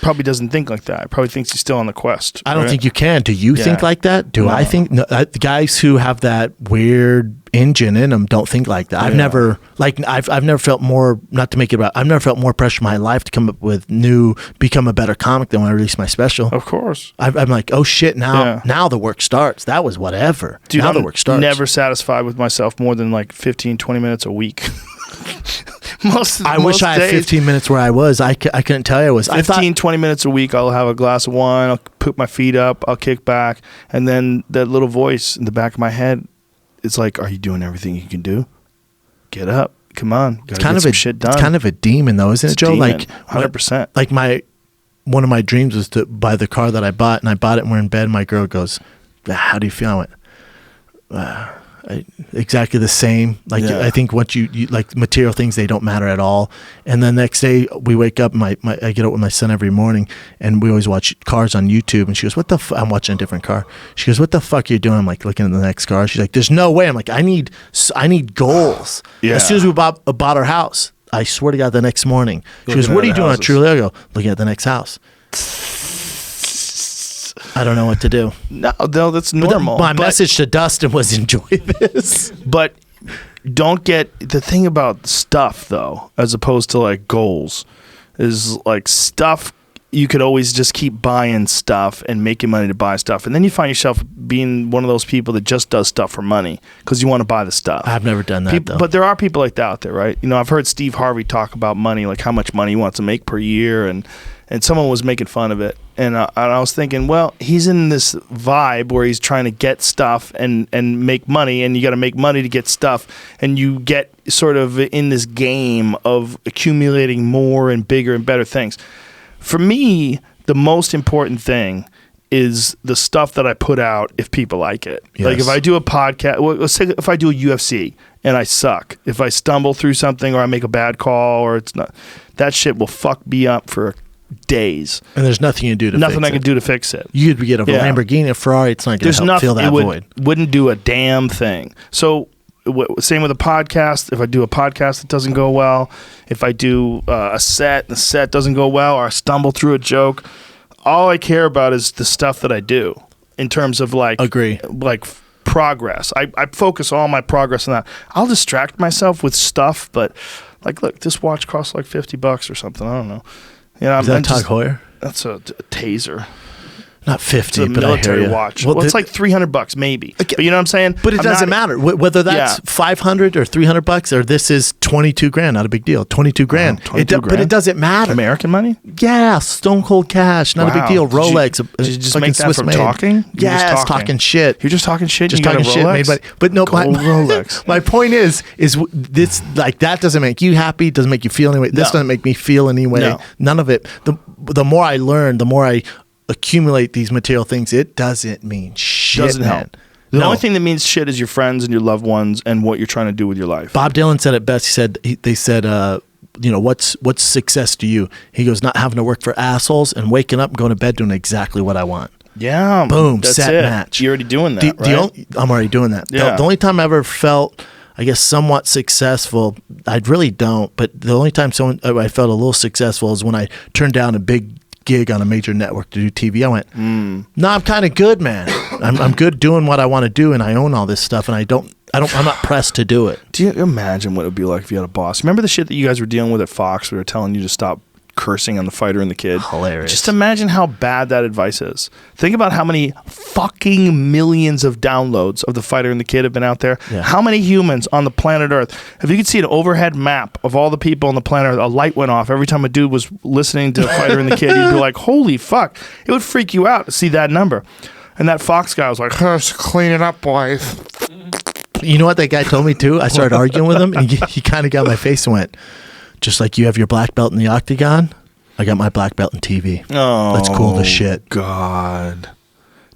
Probably doesn't think like that. Probably thinks he's still on the quest. I don't think you can. Do you think like that? Do I think the guys who have that weird engine in them don't think like that? I've never felt more, not to make it about, I've never felt more pressure in my life to come up with become a better comic than when I released my special. Of course. I'm like, oh shit, now the work starts. That was whatever. Dude, now I'm the work starts. Never satisfied with myself more than like 15, 20 minutes a week. I wish I had 15 minutes where I was. I couldn't tell you I was. 20 minutes a week, I'll have a glass of wine, I'll put my feet up, I'll kick back, and then that little voice in the back of my head, it's like, are you doing everything you can do? Get up. Come on. It's kind of shit done. It's kind of a demon, though, isn't it, Joe? Demon, like 100%. Like one of my dreams was to buy the car that I bought, and I bought it and we're in bed, and my girl goes, how do you feel? I went, exactly the same. Like I think once you like material things, they don't matter at all. And then the next day we wake up, I get up with my son every morning, and we always watch cars on YouTube. And she goes, "What the?" I'm watching a different car. She goes, "What the fuck are you doing?" I'm like looking at the next car. She's like, "There's no way." I'm like, I need goals. Yeah. As soon as we bought our house, I swear to God, the next morning. She goes, Looking what are at you doing on houses. Truly? I go, looking at the next house. I don't know what to do. No, that's normal. My But- message to Dustin was enjoy this. But don't get the thing about stuff though, as opposed to like goals, is like stuff. You could always just keep buying stuff and making money to buy stuff, and then you find yourself being one of those people that just does stuff for money because you want to buy the stuff. I've never done that though. But there are people like that out there, right? You know, I've heard Steve Harvey talk about money, like how much money he wants to make per year, and someone was making fun of it, and I was thinking, well, he's in this vibe where he's trying to get stuff and make money, and you got to make money to get stuff, and you get sort of in this game of accumulating more and bigger and better things. For me, the most important thing is the stuff that I put out if people like it. Yes. Like if I do a podcast, well, let's say if I do a UFC and I suck, if I stumble through something or I make a bad call or it's not, that shit will fuck me up for days. And there's nothing you can do to Nothing fix I can it. do to fix it. You could get a Yeah. Lamborghini, a Ferrari. It's not going There's to help nothing. fill that void. Wouldn't do a damn thing. So same with a podcast. If I do a podcast that doesn't go well, if I do a set and the set doesn't go well, or I stumble through a joke, all I care about is the stuff that I do in terms of like Agree. like progress. I focus all my progress on that. I'll distract myself with stuff, but like, look, this watch costs like $50 or something. I don't know. You know, Is that Tag Heuer? That's a taser. Not It's 50, a but I hear military you. watch. Well, it's like $300 maybe. But you know what I'm saying? But it I'm doesn't not- matter whether that's Yeah. 500 or 300 bucks or this is 22 grand. Not a big deal. 22 grand. 22 But it grand? doesn't matter. American money? Yeah, stone cold cash. Not a big Wow. deal. Did you- Rolex. did you just fucking make that Swiss from made. talking? You're just Yes, talking. talking shit. You're just talking shit. Just you got talking a shit, Rolex? made but no, Gold Rolex. my point is this like that doesn't make you happy, doesn't make you feel anyway. This No. doesn't make me feel anyway. No. None of it. The more I learn, the more I accumulate these material things. It doesn't mean shit. Doesn't man. help. The No. only thing that means shit is your friends and your loved ones and what you're trying to do with your life. Bob Dylan said it best. He said they said, what's success to you? He goes, not having to work for assholes and waking up and going to bed doing exactly what I want. Yeah. Boom, that's set it. match. You're already doing that, right? I'm already doing that. Yeah. The only time I ever felt, I guess, somewhat successful, I really don't, but the only time I felt a little successful is when I turned down a big gig on a major network to do TV. I went, no, I'm kind of good, man. I'm good doing what I want to do, and I own all this stuff, and I'm not pressed to do it. Do you imagine what it would be like if you had a boss? Remember the shit that you guys were dealing with at Fox? We were telling you to stop cursing on the fighter and the kid. Hilarious. Just imagine how bad that advice is. Think about how many fucking millions of downloads of the fighter and the kid have been out there. Yeah. How many humans on the planet Earth? If you could see an overhead map of all the people on the planet Earth, a light went off every time a dude was listening to fighter and the kid. You'd be like, holy fuck. It would freak you out to see that number. And that Fox guy was like, clean it up, boys. You know what that guy told me too? I started arguing with him, and he kind of got my face and went, just like you have your black belt in the octagon, I got my black belt in TV. Oh, That's cool as shit. God.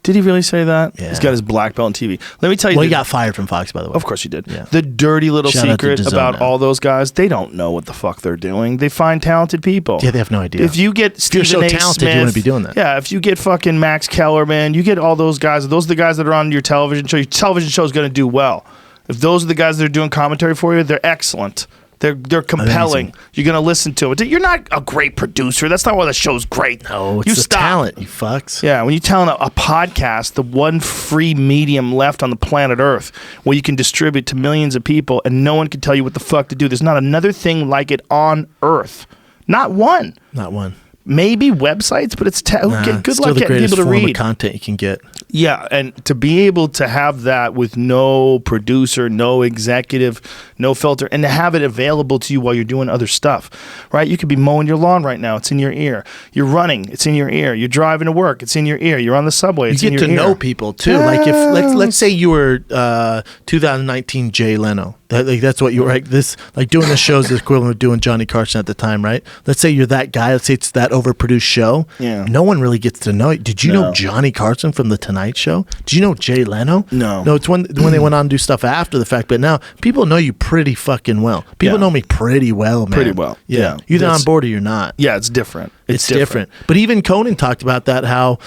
Did he really say that? Yeah. He's got his black belt in TV. Let me tell you. Well, he got fired from Fox, by the way. Of course you did. Yeah. The dirty little Shout out to secret DAZN about now. all those guys, they don't know what the fuck they're doing. They find talented people. Yeah, they have no idea. If you get you're Stephen so A. talented, Smith, you wouldn't be doing that. Yeah, if you get fucking Max Kellerman, you get all those guys. Those are the guys that are on your television show. Your television show is going to do well. If those are the guys that are doing commentary for you, they're excellent. They're compelling. Amazing. You're going to listen to it. You're not a great producer. That's not why the show's great. No, it's you the stop. talent, you fucks. Yeah, when you're telling a podcast, the one free medium left on the planet Earth where you can distribute to millions of people and no one can tell you what the fuck to do. There's not another thing like it on Earth. Not one. Not one. Maybe websites, but it's good Still luck the getting greatest people to form of read. content you can get. Yeah, and to be able to have that with no producer, no executive, no filter, and to have it available to you while you're doing other stuff, right? You could be mowing your lawn right now. It's in your ear. You're running. It's in your ear. You're driving to work. It's in your ear. You're on the subway. It's You in get your to ear. know people too. Like if let's say you were 2019 Jay Leno. That's what you were like. This like doing the shows is equivalent of doing Johnny Carson at the time, right? Let's say you're that guy. Let's say it's that overproduced show. Yeah. No one really gets to know you. Did you No. know Johnny Carson from the Tonight Show? Did you know Jay Leno? No. No, it's when they went on to do stuff after the fact. But now people know you pretty fucking well. People Yeah. know me pretty well, man. Pretty well. Yeah. You're either on That's- board or you're not. Yeah, it's different. It's different. But even Conan talked about that, how,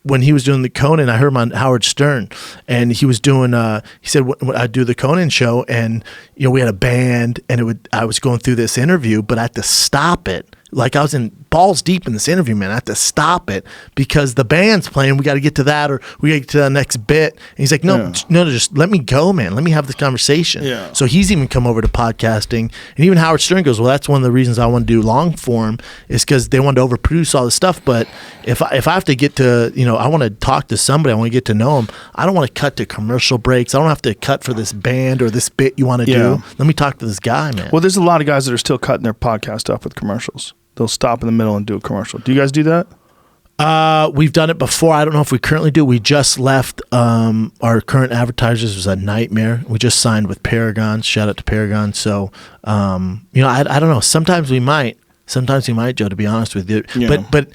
when he was doing the Conan, I heard him on Howard Stern, and he was doing. He said I'd do the Conan show, and we had a band, and I was going through this interview, but I had to stop it. Like I was in balls deep in this interview, man. I had to stop it because the band's playing. We got to get to that, or we got to get to the next bit. And he's like, no, just let me go, man. Let me have this conversation. Yeah. So he's even come over to podcasting, and even Howard Stern goes, well, that's one of the reasons I want to do long form is because they wanted to overproduce all this stuff. But if I have to get to, I want to talk to somebody, I want to get to know them. I don't want to cut to commercial breaks. I don't have to cut for this band or this bit you want to do. Let me talk to this guy, man. Well, there's a lot of guys that are still cutting their podcast off with commercials. They'll stop in the middle and do a commercial. Do you guys do that? We've done it before. I don't know if we currently do. We just left our current advertisers. It was a nightmare. We just signed with Paragon. Shout out to Paragon. So, I don't know. Sometimes we might. Sometimes we might, Joe, to be honest with you. Yeah. But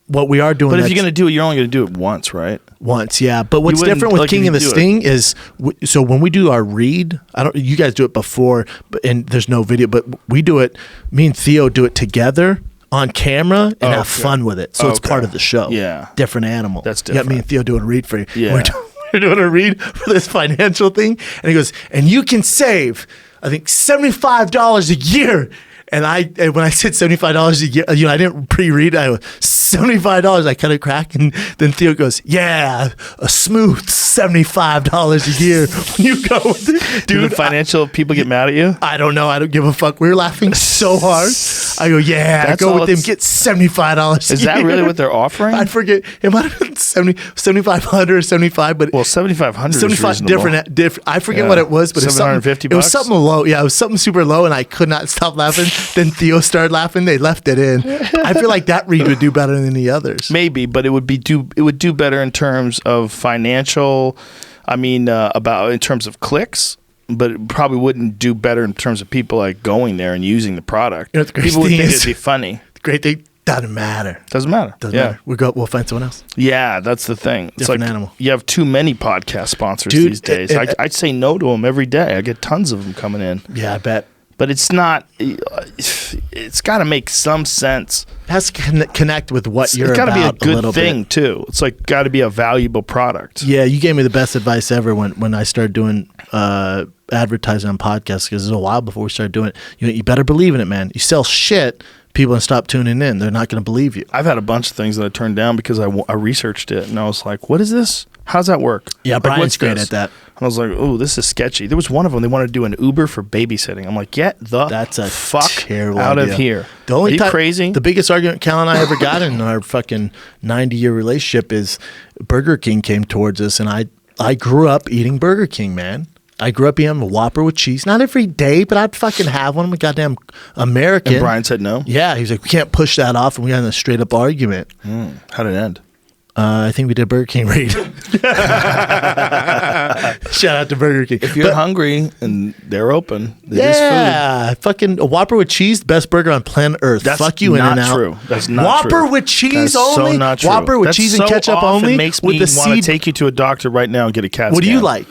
what we are doing. But if you're going to do it, you're only going to do it once, right? Once, yeah. But what's different with King of the Sting is, so when we do our read, you guys do it before, and there's no video, but we do it. Me and Theo do it together on camera and have fun with it. So it's part of the show. Yeah, different animal. That's different. You got me and Theo doing a read for you. Yeah, we're doing a read for this financial thing, and he goes, and you can save, I think, $75 a year. And when I said $75 a year, I didn't pre-read it. I was $75. I cut a crack, and then Theo goes, "Yeah, a smooth $75 a year." When you go with it, dude. Do the financial people get mad at you? I don't know. I don't give a fuck. We were laughing so hard. I go, "Yeah, go with them. Get $75." Is that really what they're offering? I forget. It might have been 7,500 or 75, but 7,500. 75 different. I forget what it was, but $750. It was something low. Yeah, it was something super low, and I could not stop laughing. Then Theo started laughing. They left it in. I feel like that read would do better than the others. Maybe, but it would do better in terms of financial. About in terms of clicks, but it probably wouldn't do better in terms of people like going there and using the product. The people would think it'd be funny. The great thing doesn't matter. Doesn't matter. We'll find someone else. Yeah, that's the thing. It's different like animal. You have too many podcast sponsors these days. I'd say no to them every day. I get tons of them coming in. Yeah, I bet. But it's not. It's got to make some sense. It has to connect with what you're about. It's got to be a good thing too. It's like got to be a valuable product. Yeah, you gave me the best advice ever when I started doing advertising on podcasts, because it was a while before we started doing it. You better believe in it, man. You sell shit, people will stop tuning in. They're not going to believe you. I've had a bunch of things that I turned down because I researched it and I was like, "What is this? How's that work?" Yeah, Brian's great at that. And I was like, "Oh, this is sketchy." There was one of them. They wanted to do an Uber for babysitting. I'm like, "Get the fuck out of here!" Are you crazy? The biggest argument Callen and I ever got in our fucking 90-year relationship is Burger King came towards us, and I grew up eating Burger King, man. I grew up eating a Whopper with cheese. Not every day, but I'd fucking have one. I'm a goddamn American. And Brian said no? Yeah, he was like, "We can't push that off," and we got in a straight up argument. How did it end? I think we did Burger King raid. Shout out to Burger King. If you're hungry and they're open, food. Fucking a Whopper with cheese, best burger on planet Earth. That's fuck you, not In-N-Out. true. That's not Whopper true. with cheese That's only. So not true. Whopper with cheese and ketchup only. It makes me want to take you to a doctor right now and get a CAT scan. What do you like?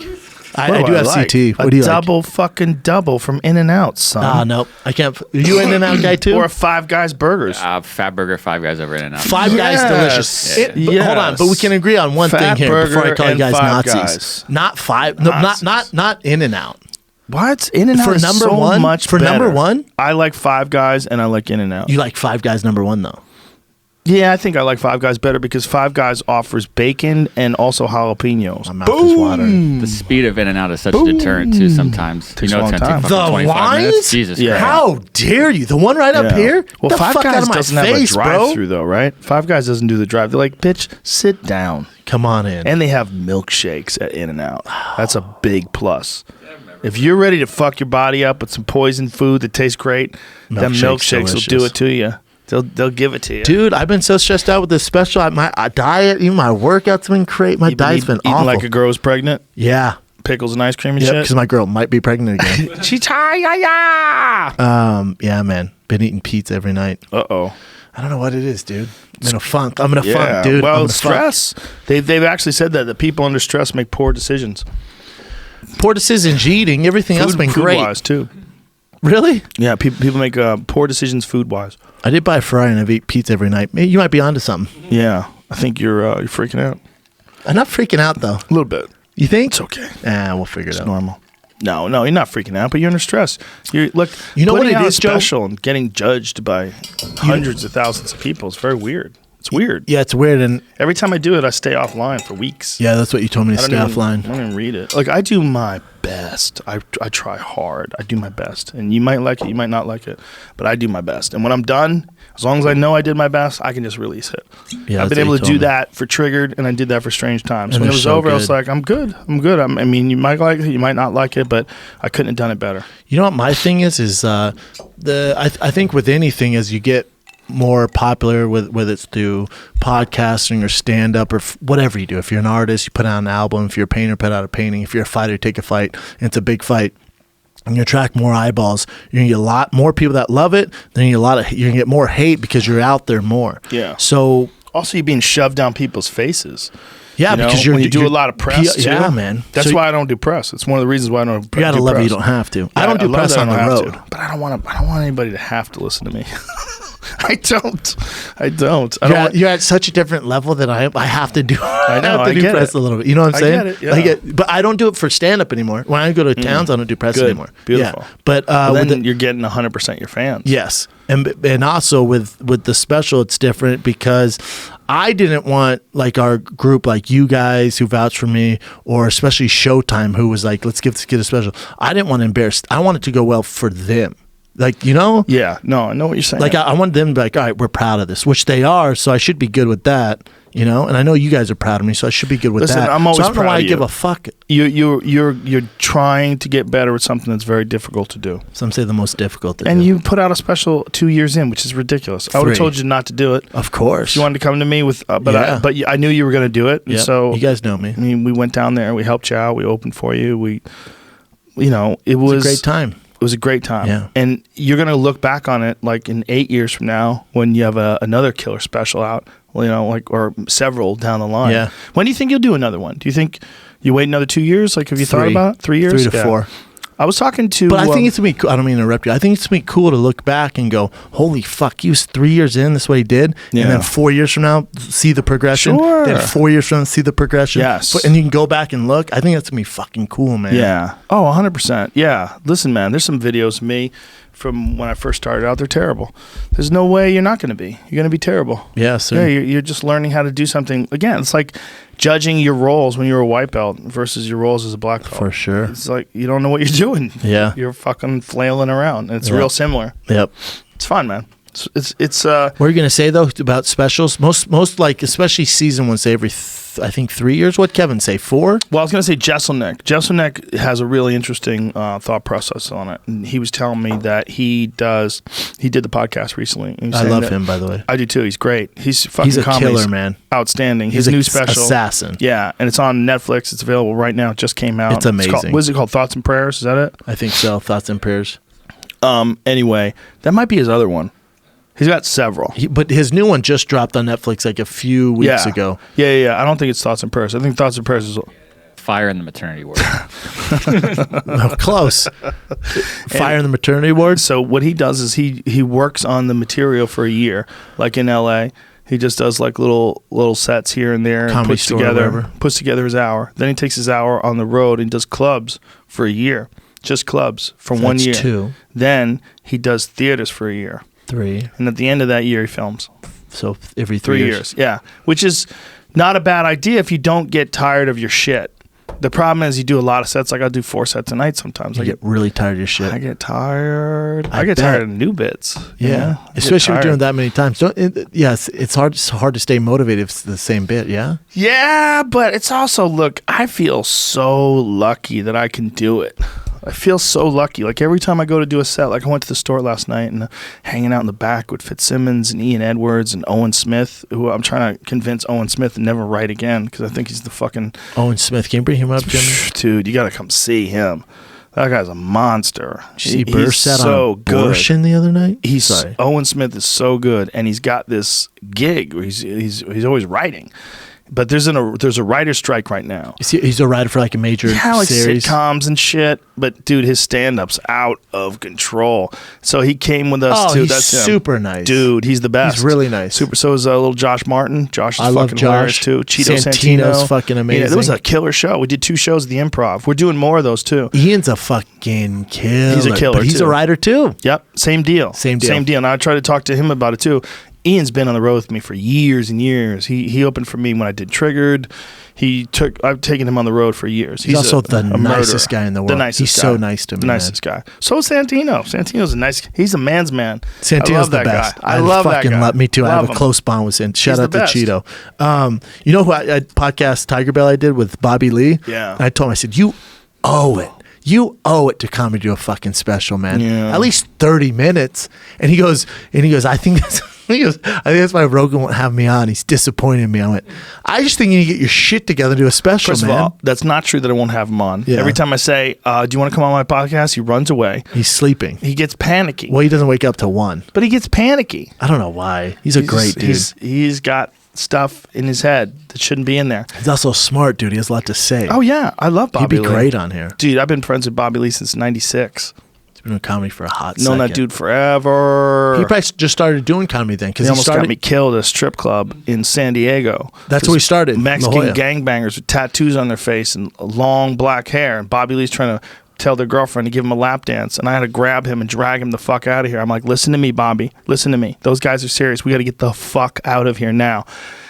I do have CT. What do you like? Fucking double from In-N-Out, son. Nope. I can't. Are you an In-N-Out guy too? Or a Five Guys burgers. Fat burger, Five Guys over In-N-Out. Five Guys delicious. Hold on, but we can agree on one thing here before I call you guys Nazis. Guys. Not five. No, not In-N-Out. What? In-N-Out for is number so one? much for better. Number one? I like Five Guys and I like In-N-Out. You like Five Guys number one though? Yeah, I think I like Five Guys better because Five Guys offers bacon and also jalapenos. My mouth is watering. The speed of In-N-Out is such a deterrent too. Sometimes Takes a long time. Take fucking 25 minutes. Jesus Christ! How dare you? The one right up here. Well, the Five fuck Guys out of my doesn't face, have a drive-through though, right? Five Guys doesn't do the drive. They're like, bitch, sit down. Come on in. And they have milkshakes at In-N-Out. That's a big plus. If you're ready to fuck your body up with some poison food that tastes great, them milkshakes will do it to you. They'll give it to you. Dude, I've been so stressed out with this special. My diet, even my workout's been great. My diet's been awful. Eating like a girl's pregnant? Yeah. Pickles and ice cream and shit? because my girl might be pregnant again. Yeah, man. Been eating pizza every night. Uh-oh. I don't know what it is, dude. I'm in a funk. I'm in a funk, dude. Well, stress. They've actually said that people under stress make poor decisions. Poor decisions, eating. Everything else has been great. Food-wise, too. Really? Yeah, people make poor decisions food-wise. I did buy a fry and I've eaten pizza every night. Maybe you might be onto something. Yeah. I think you're freaking out I'm not freaking out though. a little bit. You think? It's okay. We'll figure it It's out. normal. No, you're not freaking out, but you're under stress. You know what putting it out is, a Joe? special and getting judged by hundreds of thousands of people. It's very weird. It's weird. Yeah, it's weird, and Every time I do it, I stay offline for weeks. yeah, that's what you told me to stay offline. I don't even read it. Like, I do my best. I try hard. I do my best. And you might like it, you might not like it, but I do my best. And when I'm done, as long as I know I did my best, I can just release it. Yeah, I've been able to do that for Triggered, and I did that for Strange Times. And When it they're was so over, I was good. like, I'm good. I mean, you might like it, you might not like it, but I couldn't have done it better. You know what my thing is I think with anything as you get more popular, whether it's through podcasting or stand up or whatever you do. If you're an artist, you put out an album. If you're a painter, put out a painting. If you're a fighter, you take a fight. And it's a big fight. And you attract more eyeballs. You're gonna get a lot more people that love it. Then you're gonna get more hate because you're out there more. Yeah. So Also, you're being shoved down people's faces. yeah, You know, because when you do a lot of press, too. yeah, man. That's So why I don't do press. It's one of the reasons why I don't. you gotta do love it. press. You don't have to. I Yeah, don't do love press that I on the don't have road. to, but I don't want anybody to have to listen to me. I don't. You're at such a different level that I have to do. I know, have to I do get press it. a little bit. You know what I'm I saying? get it, yeah. But I don't do it for stand up anymore. When I go to towns, I don't do press Good. anymore. Beautiful. Yeah. But Well, with then the- you're getting 100% your fans. yes, and also with the special, it's different because I didn't want like our group, like you guys who vouched for me, or especially Showtime, who was like, let's give this kid a special. I didn't want to embarrass. I wanted to go well for them. Like, you know? Yeah. No, I know what you're saying. Like, I wanted them to be like, all right, we're proud of this, which they are, so I should be good with that, you know? And I know you guys are proud of me, so I should be good with Listen, that. I'm always so I don't know proud why I of you. give a fuck. You're trying to get better at something that's very difficult to do. Some say the most difficult to And do. you put out a special 2 years in, which is ridiculous. I would have 3. told you not to do it. Of course. If you wanted to come to me with, but Yeah. I knew you were going to do it. And Yep. so you guys know me. I mean, we went down there, we helped you out, we opened for you. It was It was a great time. It was a great time. Yeah. And you're going to look back on it like in 8 years from now when you have another killer special out, or several down the line. Yeah. When do you think you'll do another one? Do you think you wait another 2 years? Like, have you thought 3. about it? 3 years? 3 to 4. I was talking to. But I think it's going to be cool. I don't mean to interrupt you. I think it's going to be cool to look back and go, holy fuck, he was 3 years in, this is what he did. Yeah. And then 4 years from now, see the progression. Sure. Then 4 years from now, see the progression. Yes. And you can go back and look. I think that's going to be fucking cool, man. Yeah. Oh, 100%. Yeah. Listen, man, there's some videos of me from when I first started out. They're terrible. There's no way you're not going to be. You're going to be terrible. Yeah, sir. Yeah, you're just learning how to do something. Again, it's like judging your roles when you're a white belt versus your roles as a black belt. For sure. It's like you don't know what you're doing. Yeah. You're fucking flailing around. And it's Yeah. real similar. Yep. It's fun, man. It's What are you gonna say though about specials? Most like especially season ones say every I think 3 years. What Kevin say 4? Well, I was going to say Jesselnick. Jesselnick has a really interesting thought process on it. And he was telling me that he did the podcast recently. And he was I saying love that- him, by the way. I do too. He's great. He's fucking He's a comedy's killer, man. Outstanding. He's His a new special. assassin. Yeah, and it's on Netflix. It's available right now. It just came out. It's amazing. What is it called? Thoughts and Prayers? Is that it? I think so. Thoughts and prayers. Anyway, that might be his other one. He's got several. But his new one just dropped on Netflix like a few weeks ago. Yeah. I don't think it's Thoughts and Prayers. I think Thoughts and Prayers is. Fire in the maternity ward. Oh, close. Fire in the maternity ward. So what he does is he works on the material for a year, like in L.A. He just does like little sets here and there, and Comedy store or whatever. puts together his hour. Then he takes his hour on the road and does clubs for a year, just clubs for 1 year. That's 2. Then he does theaters for a year, 3. and at the end of that year, he films. So every 3 years. Yeah, which is not a bad idea if you don't get tired of your shit. The problem is you do a lot of sets. Like I do 4 sets a night sometimes. You get really tired of your shit. I get tired. I get bet. tired of new bits. you Yeah, know? I get especially if you're tired. doing that many times. Yes, it's hard to stay motivated if it's the same bit. Yeah, Yeah, but it's also, look, I feel so lucky that I can do it. I feel so lucky. Like every time I go to do a set, like I went to the store last night and hanging out in the back with Fitzsimmons and Ian Edwards and Owen Smith, who I'm trying to convince Owen Smith to never write again because I think he's the fucking Owen Smith. Can you bring him up, Jimmy? dude. You got to come see him. That guy's a monster. Did you see He's Burr set so on abortion the other night? Owen Smith is so good, and he's got this gig where he's always writing, But there's a writer's strike right now. He's a writer for like a major series. Sitcoms and shit. But dude, his stand-up's out of control. So he came with us too. He's That's super nice. Dude, he's the best. He's really nice. Super. So is little Josh Martin. Josh is I love fucking hilarious Josh. too. Cheeto Santino's Santino. fucking amazing. It was a killer show. We did 2 shows at the Improv. We're doing more of those too. Ian's a fucking killer. He's a killer, but he's too. a writer too. Yep. Same deal. Same deal. And I tried to talk to him about it too. Ian's been on the road with me for years and years. He opened for me when I did Triggered. I've taken him on the road for years. He's also the nicest guy in the world. The nicest He's guy. so nice to me. The nicest guy. So is Santino. Santino's a nice. He's a man's man. Santino's I love the that best. guy. I love that guy. Me too. I Love have a him. close bond with Santino. Shout He's out the to best. Cheeto. You know who I podcast Tiger Bell I did with Bobby Lee? Yeah. And I told him, I said, you owe it. You owe it to come and do a fucking special, man. Yeah. At least 30 minutes. And he goes, I think that's why Rogan won't have me on. He's disappointed in me. I went, I just think you need to get your shit together and do a special, First man. of all, that's not true that I won't have him on. Yeah. Every time I say, do you want to come on my podcast? He runs away. He's sleeping. He gets panicky. Well, he doesn't wake up till 1. But he gets panicky. I don't know why. He's a great dude. He's got stuff in his head that shouldn't be in there. He's also smart, dude. He has a lot to say. Oh, yeah. I love Bobby He'd be Lee. great on here. Dude, I've been friends with Bobby Lee since 96. He's been doing comedy for a hot Known second. that dude forever. He probably just started doing comedy then. He Because he almost got started. me killed at a strip club in San Diego. That's where he started, La Mexican Jolla. gangbangers with tattoos on their face and long black hair. And Bobby Lee's trying to tell their girlfriend to give him a lap dance. And I had to grab him and drag him the fuck out of here. I'm like, listen to me, Bobby. Listen to me. Those guys are serious. We got to get the fuck out of here now.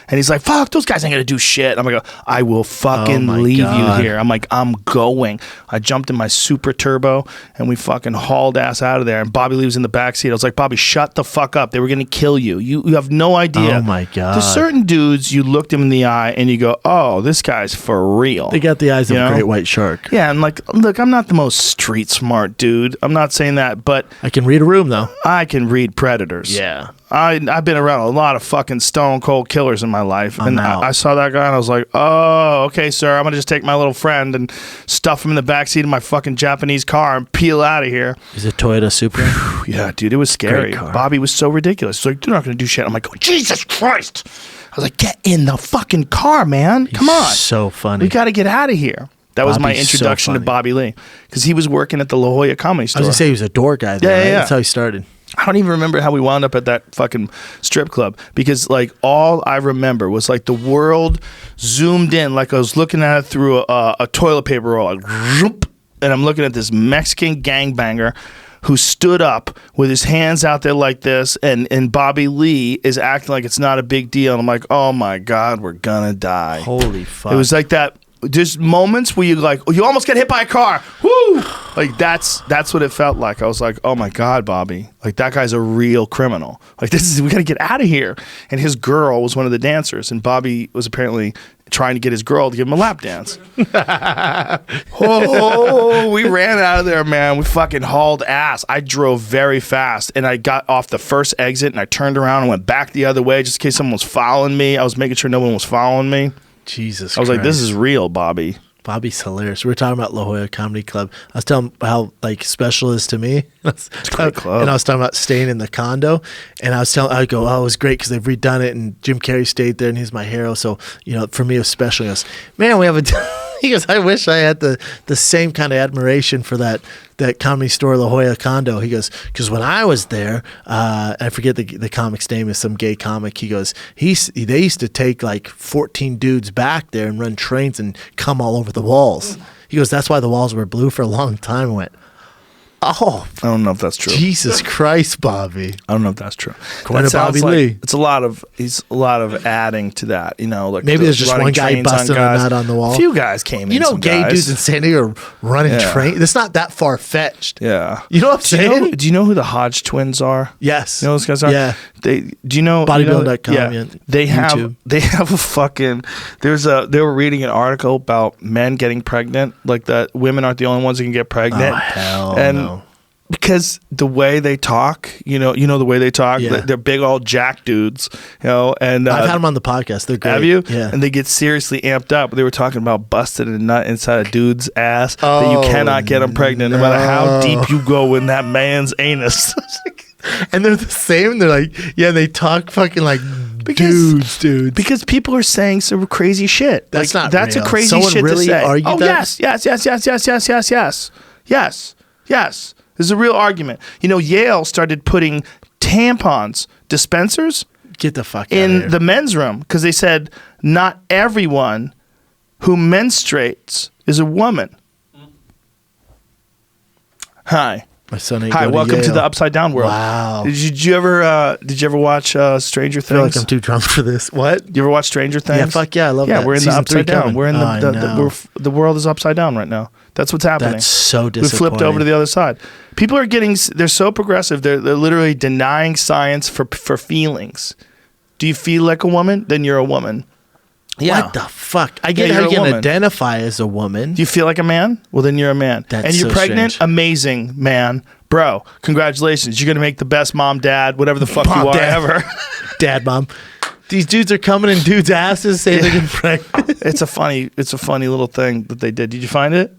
And he's like, fuck, those guys ain't going to do shit. I'm like, I will fucking leave God. you here. I'm like, I'm going. I jumped in my super turbo and we fucking hauled ass out of there. And Bobby Lee was in the back seat. I was like, Bobby, shut the fuck up. They were going to kill you. You have no idea. Oh my God. There's certain dudes, you looked him in the eye and you go, oh, this guy's for real. They got the eyes of a great white shark. Yeah, and like, look, I'm not the most street smart dude. I'm not saying that, but I can read a room though. I can read predators. Yeah. I've been around a lot of fucking stone cold killers in my life. I'm And out. I saw that guy and I was like, oh, okay, sir. I'm going to just take my little friend and stuff him in the backseat of my fucking Japanese car and peel out of here. Is it Toyota Supra? Yeah, dude, it was scary. Great car. Bobby was so ridiculous. He's like, they're not going to do shit. I'm like, oh, Jesus Christ. I was like, get in the fucking car, man. Come on. So funny. We got to get out of here. That was my Bobby's so introduction to funny. Bobby Lee because he was working at the La Jolla Comedy Store. I was gonna say he was a door guy. Though, Yeah, right? yeah. That's how he started. I don't even remember how we wound up at that fucking strip club because like all I remember was like the world zoomed in like I was looking at it through a toilet paper roll like zoop, and I'm looking at this Mexican gangbanger who stood up with his hands out there like this and Bobby Lee is acting like it's not a big deal and I'm like, oh my God, we're gonna die. Holy fuck. It was like that. There's moments where you like, you almost get hit by a car. Woo! Like that's what it felt like. I was like, oh my God, Bobby. Like that guy's a real criminal. Like we got to get out of here. And his girl was one of the dancers, and Bobby was apparently trying to get his girl to give him a lap dance. Oh, we ran out of there, man. We fucking hauled ass. I drove very fast, and I got off the first exit, and I turned around and went back the other way just in case someone was following me. I was making sure no one was following me. Jesus I was Christ. like, this is real, Bobby. Bobby's hilarious. We were talking about La Jolla Comedy Club. I was telling him how like special it is to me. It's a great club. And I was talking about staying in the condo. And I go, oh, it was great because they've redone it. And Jim Carrey stayed there and he's my hero. So, for me, it was special. He goes, man, we have he goes, I wish I had the same kind of admiration for that Comedy Store La Jolla condo. He goes, because when I was there, I forget the comic's name is some gay comic. He goes, they used to take like 14 dudes back there and run trains and come all over the walls. He goes, that's why the walls were blue for a long time. I went, oh, I don't know if that's true. Jesus Christ, Bobby. I don't know if that's true. According That to Bobby sounds like Lee. He's a lot of adding to that, like Maybe there's just running one guy trains busting a guys. nut on the wall. A few guys came in. Some Gay guys. dudes in San Diego are running Yeah. trains. It's not that far fetched. Yeah. You know what I'm saying? Do you know who the Hodge twins are? Yes. You know those guys are? Yeah. Do you know Bodybuilding.com, yeah. They YouTube. have a fucking they were reading an article about men getting pregnant, like that women aren't the only ones who can get pregnant. Oh, hell and no. Because the way they talk, the way they talk, Yeah. they're big old jack dudes, and I've had them on the podcast. They're great. have you? Yeah. And they get seriously amped up. They were talking about busting a nut inside a dude's ass that you Oh, cannot get them pregnant, no matter how no. deep you go in that man's anus. And they're the same. They're like, yeah, they talk fucking like dudes. Because people are saying some crazy shit. That's not That's real. a crazy Someone shit really to say. argued Oh, that? yes. This is a real argument. You know, Yale started putting tampons dispensers Get the fuck out of in here. the men's room because they said not everyone who menstruates is a woman. Hi. My son ain't Hi, go welcome to Yale. the Upside Down world. Wow. Did you ever watch Stranger I feel like Things? I'm too drunk for this. What? You ever watch Stranger Things? Yeah, fuck yeah, I love that. Yeah, we're in the Season 3 upside down. coming. We're in Oh, I know. the world is upside down right now. That's what's happening. That's so We disappointing. flipped over to the other side. People are they're so progressive. They're literally denying science for feelings. Do you feel like a woman? Then you're a woman. Yeah. What the fuck? I get Yeah, how you're you a can woman. identify as a woman. Do you feel like a man? Well, then you're a man. That's and you're so pregnant? strange. Amazing, man. Bro, congratulations. You're going to make the best mom, dad, whatever the fuck Mom, you are dad. ever. Dad, mom. These dudes are coming in dudes' asses saying they're getting pregnant. It's a funny little thing that they did. Did you find it?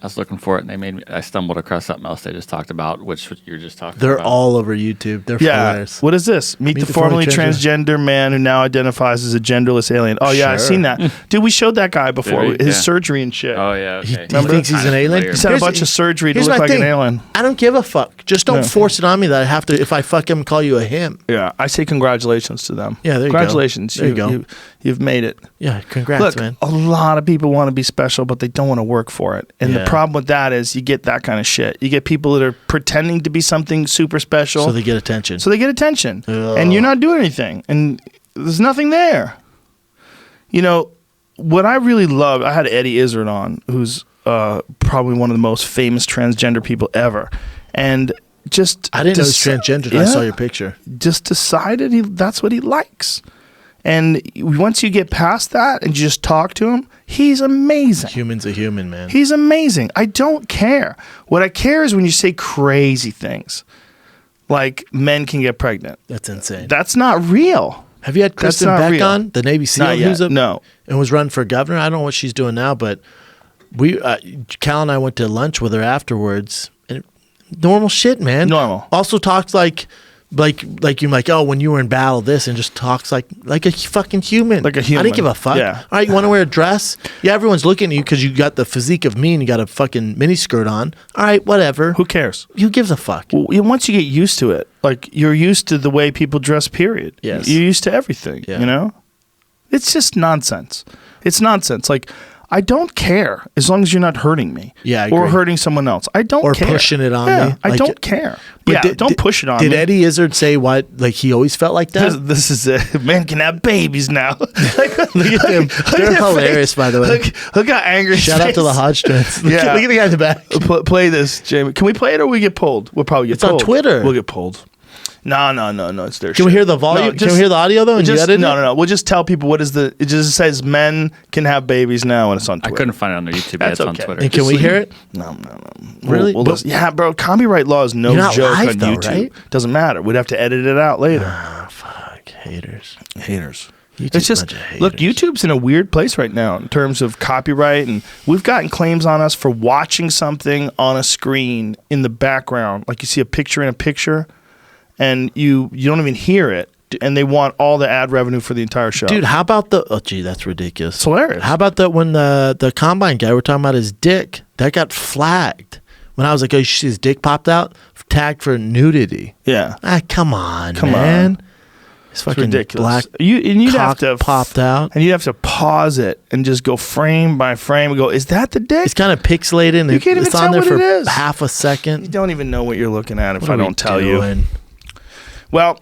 I was looking for it, and I stumbled across something else they just talked about, which you're just talking They're about. all over YouTube. They're Yeah. hilarious. What is this? Meet the formerly transgender man who now identifies as a genderless alien. Oh, yeah, I've Sure. seen that. Dude, we showed that guy before. Did we? His Yeah. surgery and shit. Oh, yeah. He, Okay. he thinks he's an alien. He's had a bunch of surgery to here's look my like an thing. alien. I don't give a fuck. Just don't No. force it on me that I have to. If I fuck him, call you a him. Yeah, I say congratulations to them. Yeah, there you go. Congratulations. There you go. You've made it. Yeah, congrats, Look, man. a lot of people want to be special, but they don't want to work for it. And Yeah. the problem with that is you get that kind of shit. You get people that are pretending to be something super special. So they get attention. So they get attention. Ugh. And you're not doing anything. And there's nothing there. You know, what I really love, I had Eddie Izzard on, who's probably one of the most famous transgender people ever. And just... I didn't know he was transgender. I saw your picture. Just decided that's what he likes. And once you get past that and you just talk to him, he's amazing. Human's a human, man. He's amazing. I don't care. What I care is when you say crazy things, like men can get pregnant. That's insane. That's not real. Have you had Kristen not Beck real. on, the Navy SEAL? Not yet. No. And was running for governor. I don't know what she's doing now, but Cal and I went to lunch with her afterwards. And normal shit, man. Normal. Also talks like you're like, oh, when you were in battle, this, and just talks like a fucking human. Like a human. I didn't give a fuck. Yeah. All right, you want to wear a dress? Yeah, everyone's looking at you because you got the physique of me and you got a fucking miniskirt on. All right, whatever. Who cares? Who gives a fuck? Well, once you get used to it, like you're used to the way people dress, period. Yes. You're used to everything, Yeah. you know? It's just nonsense. It's nonsense. Like, I don't care as long as you're not hurting me. Yeah, I or agree. hurting someone else. I don't Or care. pushing it on Yeah, me. I Like don't it- care. But Yeah, don't push it on me. Did Eddie Izzard say what? Like he always felt like that? This is it. Men can have babies now. Look at them. They're hilarious, by the way. Look how angry. Shout out to the Hodgkins. Look Yeah. at the guy in the back. Play this, Jamie. Can we play it or we get pulled? We'll probably get It's on pulled. Twitter. We'll get pulled. No. It's their shit. Can we hear the volume? Can we hear the audio though? And you edit it? No. We'll just tell people what is it just says men can have babies now and it's on I Twitter. couldn't find it on their YouTube. That's It's okay. on Twitter. And can we hear it? No. Really? We'll But- listen. Yeah, bro. Copyright law is no You're not joke live on though, YouTube. right? Doesn't matter. We'd have to edit it out later. Oh, fuck. Haters. Haters. YouTube's It's a just bunch of haters. look. YouTube's in a weird place right now in terms of copyright, and we've gotten claims on us for watching something on a screen in the background, like you see a picture in a picture, and you don't even hear it, and they want all the ad revenue for the entire show. Dude, how about the... Oh, gee, that's ridiculous. It's hilarious. How about that when the Combine guy, we're talking about his dick, that got flagged. When I was like, oh, you see his dick popped out? Tagged for nudity. Yeah, Come on, Come man. on. It's it's fucking ridiculous. black You'd have cock to popped out. and you'd have to pause it and just go frame by frame and go, is that the dick? It's kind of pixelated and You can't even it's on tell there what for it is. half a You second. don't even know what you're looking at if What I are we don't tell you. doing? Well,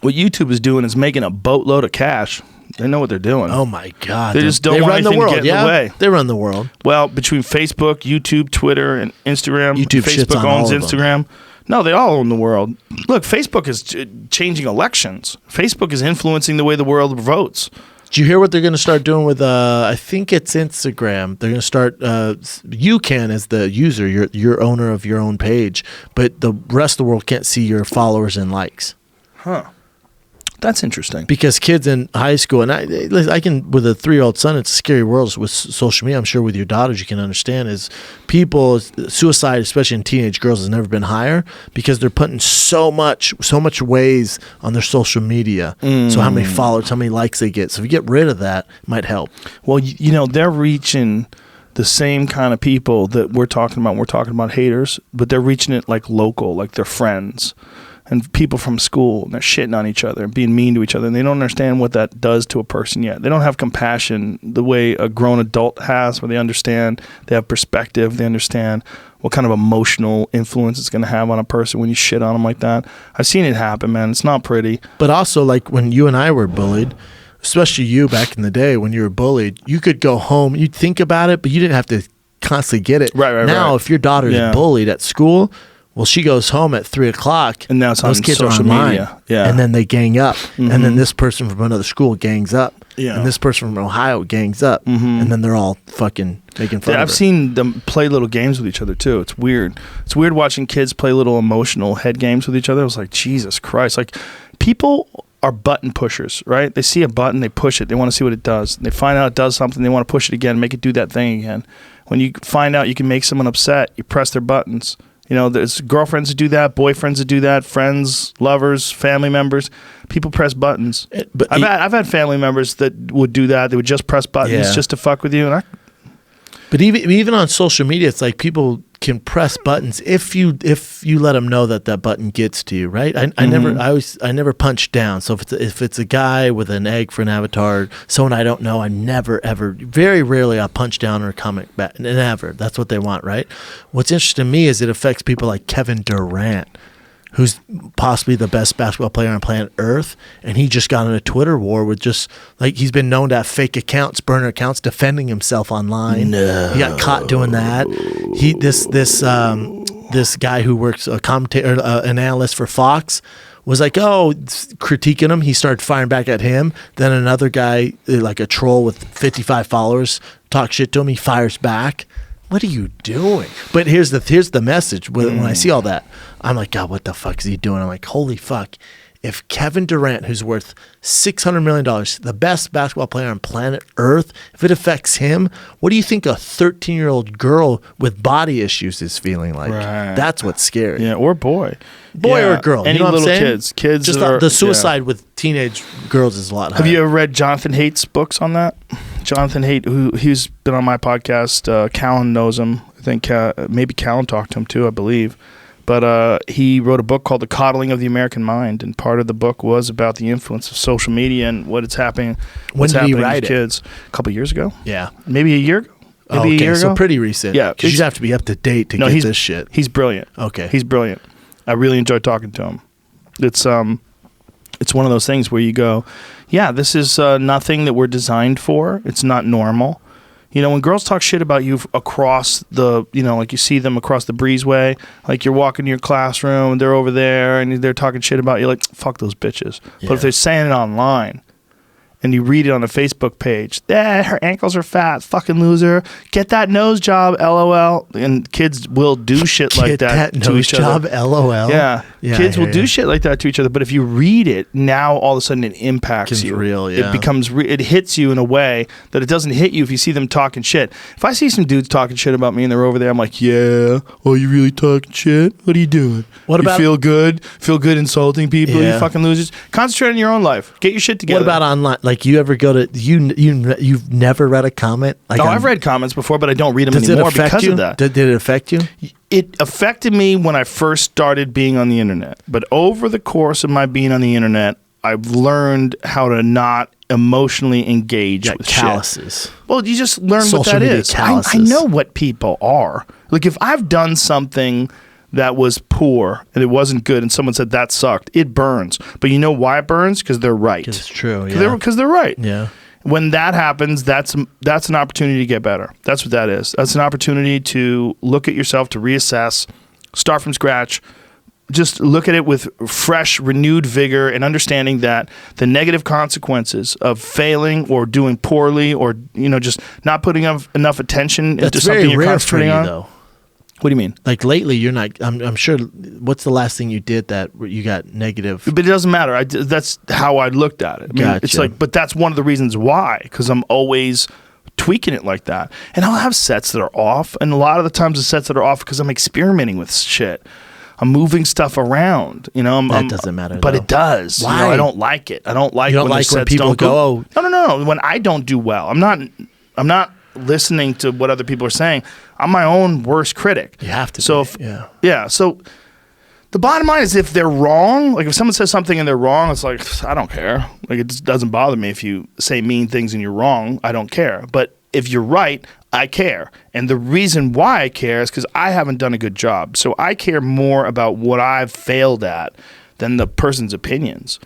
what YouTube is doing is making a boatload of cash. They know what they're doing. Oh my God. They just don't want run the anything to world. get in the Yeah, way. they run the world. Well, between Facebook, YouTube, Twitter, and Instagram, YouTube shits Facebook on all owns of them. Instagram. No, they all own the world. Look, Facebook is changing elections. Facebook is influencing the way the world votes. Did you hear what they're going to start doing with? I think it's Instagram. They're going to start. You can, as the user, you're owner of your own page, but the rest of the world can't see your followers and likes. Huh. That's interesting. Because kids in high school, and I can, with a 3-year-old son, it's a scary world with social media. I'm sure with your daughters, you can understand is suicide, especially in teenage girls, has never been higher because they're putting so much ways on their social media. So how many followers, how many likes they get. So if you get rid of that, it might help. Well, they're reaching the same kind of people that we're talking about. We're talking about haters, but they're reaching it like local, like their friends. And people from school, and they're shitting on each other and being mean to each other, and they don't understand what that does to a person yet. They don't have compassion the way a grown adult has, where they understand, they have perspective, they understand what kind of emotional influence it's going to have on a person when you shit on them like that. I've seen it happen, man. It's not pretty. But also, like when you and I were bullied, especially you back in the day when you were bullied, you could go home, you'd think about it, but you didn't have to constantly get it. Right. Now, if your daughter's bullied at school, well, she goes home at 3:00, and now it's on social media. Yeah, and then they gang up, and then this person from another school gangs up, Yeah. And this person from Ohio gangs up, and then they're all fucking making fun of her. I've seen them play little games with each other, too. It's weird. It's weird watching kids play little emotional head games with each other. I was like, Jesus Christ. Like, people are button pushers, right? They see a button, they push it. They want to see what it does. They find out it does something. They want to push it again, make it do that thing again. When you find out you can make someone upset, you press their buttons. You know, there's girlfriends that do that, boyfriends that do that, friends, lovers, family members. People press buttons. But I've had family members that would do that. They would just press buttons just to fuck with you. But even on social media, it's like people can press buttons if you let them know that button gets to you, right? I never punch down. So if it's a guy with an egg for an avatar, someone I don't know, I never ever, very rarely I'll punch down or comment back. Never. That's what they want, right? What's interesting to me is it affects people like Kevin Durant, who's possibly the best basketball player on planet Earth, and he just got in a Twitter war with just like he's been known to have fake accounts, burner accounts, defending himself online. No. He got caught doing that. This guy who works a commentator, an analyst for Fox, was like, critiquing him. He started firing back at him. Then another guy, like a troll with 55 followers, talks shit to him. He fires back. What are you doing? But here's the message. When I see all that, I'm like, God, what the fuck is he doing? I'm like, holy fuck. If Kevin Durant, who's worth $600 million, the best basketball player on planet Earth, if it affects him, what do you think a 13-year-old girl with body issues is feeling like? Right. That's what's scary. Yeah, or boy. Or girl. Any you know little what I'm kids. Kids just the suicide with teenage girls is a lot higher. Have you ever read Jonathan Haidt's books on that? Jonathan Haidt, he's been on my podcast. Callen knows him. I think maybe Callen talked to him too, I believe. But he wrote a book called The Coddling of the American Mind, and part of the book was about the influence of social media and what's happening with kids. A couple years ago? Yeah. Maybe a year ago? A year ago? So pretty recent. Yeah. Because you have to be up to date to get this shit. He's brilliant. Okay. He's brilliant. I really enjoyed talking to him. It's one of those things where you go, yeah, this is nothing that we're designed for. It's not normal. You know, when girls talk shit about you across the, like you see them across the breezeway, like you're walking to your classroom and they're over there and they're talking shit about you, like, fuck those bitches. Yeah. But if they're saying it online and you read it on a Facebook page, her ankles are fat, fucking loser, get that nose job, LOL. And kids will do shit like that to each other. Get that nose job, LOL. Yeah. Kids will do shit like that to each other. But if you read it, now all of a sudden it impacts you. Real, yeah. It becomes it hits you in a way that it doesn't hit you if you see them talking shit. If I see some dudes talking shit about me and they're over there, I'm like, yeah, oh, you really talking shit? What are you doing? What about feel good insulting people, you fucking losers? Concentrate on your own life. Get your shit together. What about online? Like, you ever go to you've never read a comment? Like I've read comments before, but I don't read them anymore because of that. Did it affect you? It affected me when I first started being on the internet. But over the course of my being on the internet, I've learned how to not emotionally engage with calluses. Shit. Well, you just learn Social what that media is. Calluses. I know what people are. Like, if I've done something that was poor and it wasn't good and someone said that sucked, it burns. But you know why it burns? Because they're right. It's true, yeah. Because they're right. Yeah. When that happens, that's an opportunity to get better. That's what that is. That's an opportunity to look at yourself, to reassess, start from scratch. Just look at it with fresh, renewed vigor and understanding that the negative consequences of failing or doing poorly or just not putting enough attention into something you're concentrating on. Though. What do you mean? Like lately, you're not. I'm sure. What's the last thing you did that you got negative? But it doesn't matter. That's how I looked at it. I mean, it's Gotcha. like, but that's one of the reasons why, because I'm always tweaking it like that. And I'll have sets that are off, and a lot of the times the sets that are off because I'm experimenting with shit. I'm moving stuff around, you know. That doesn't matter, but though. it does. Why? You know, I don't like it. I don't like You don't when like the when sets people don't go, go. No. When I don't do well, I'm not listening to what other people are saying. I'm my own worst critic. You have to. So yeah. So the bottom line is, if they're wrong, like if someone says something and they're wrong, it's like, I don't care. Like, it just doesn't bother me if you say mean things and you're wrong. I don't care. But if you're right, I care. And the reason why I care is because I haven't done a good job. So I care more about what I've failed at than the person's opinions.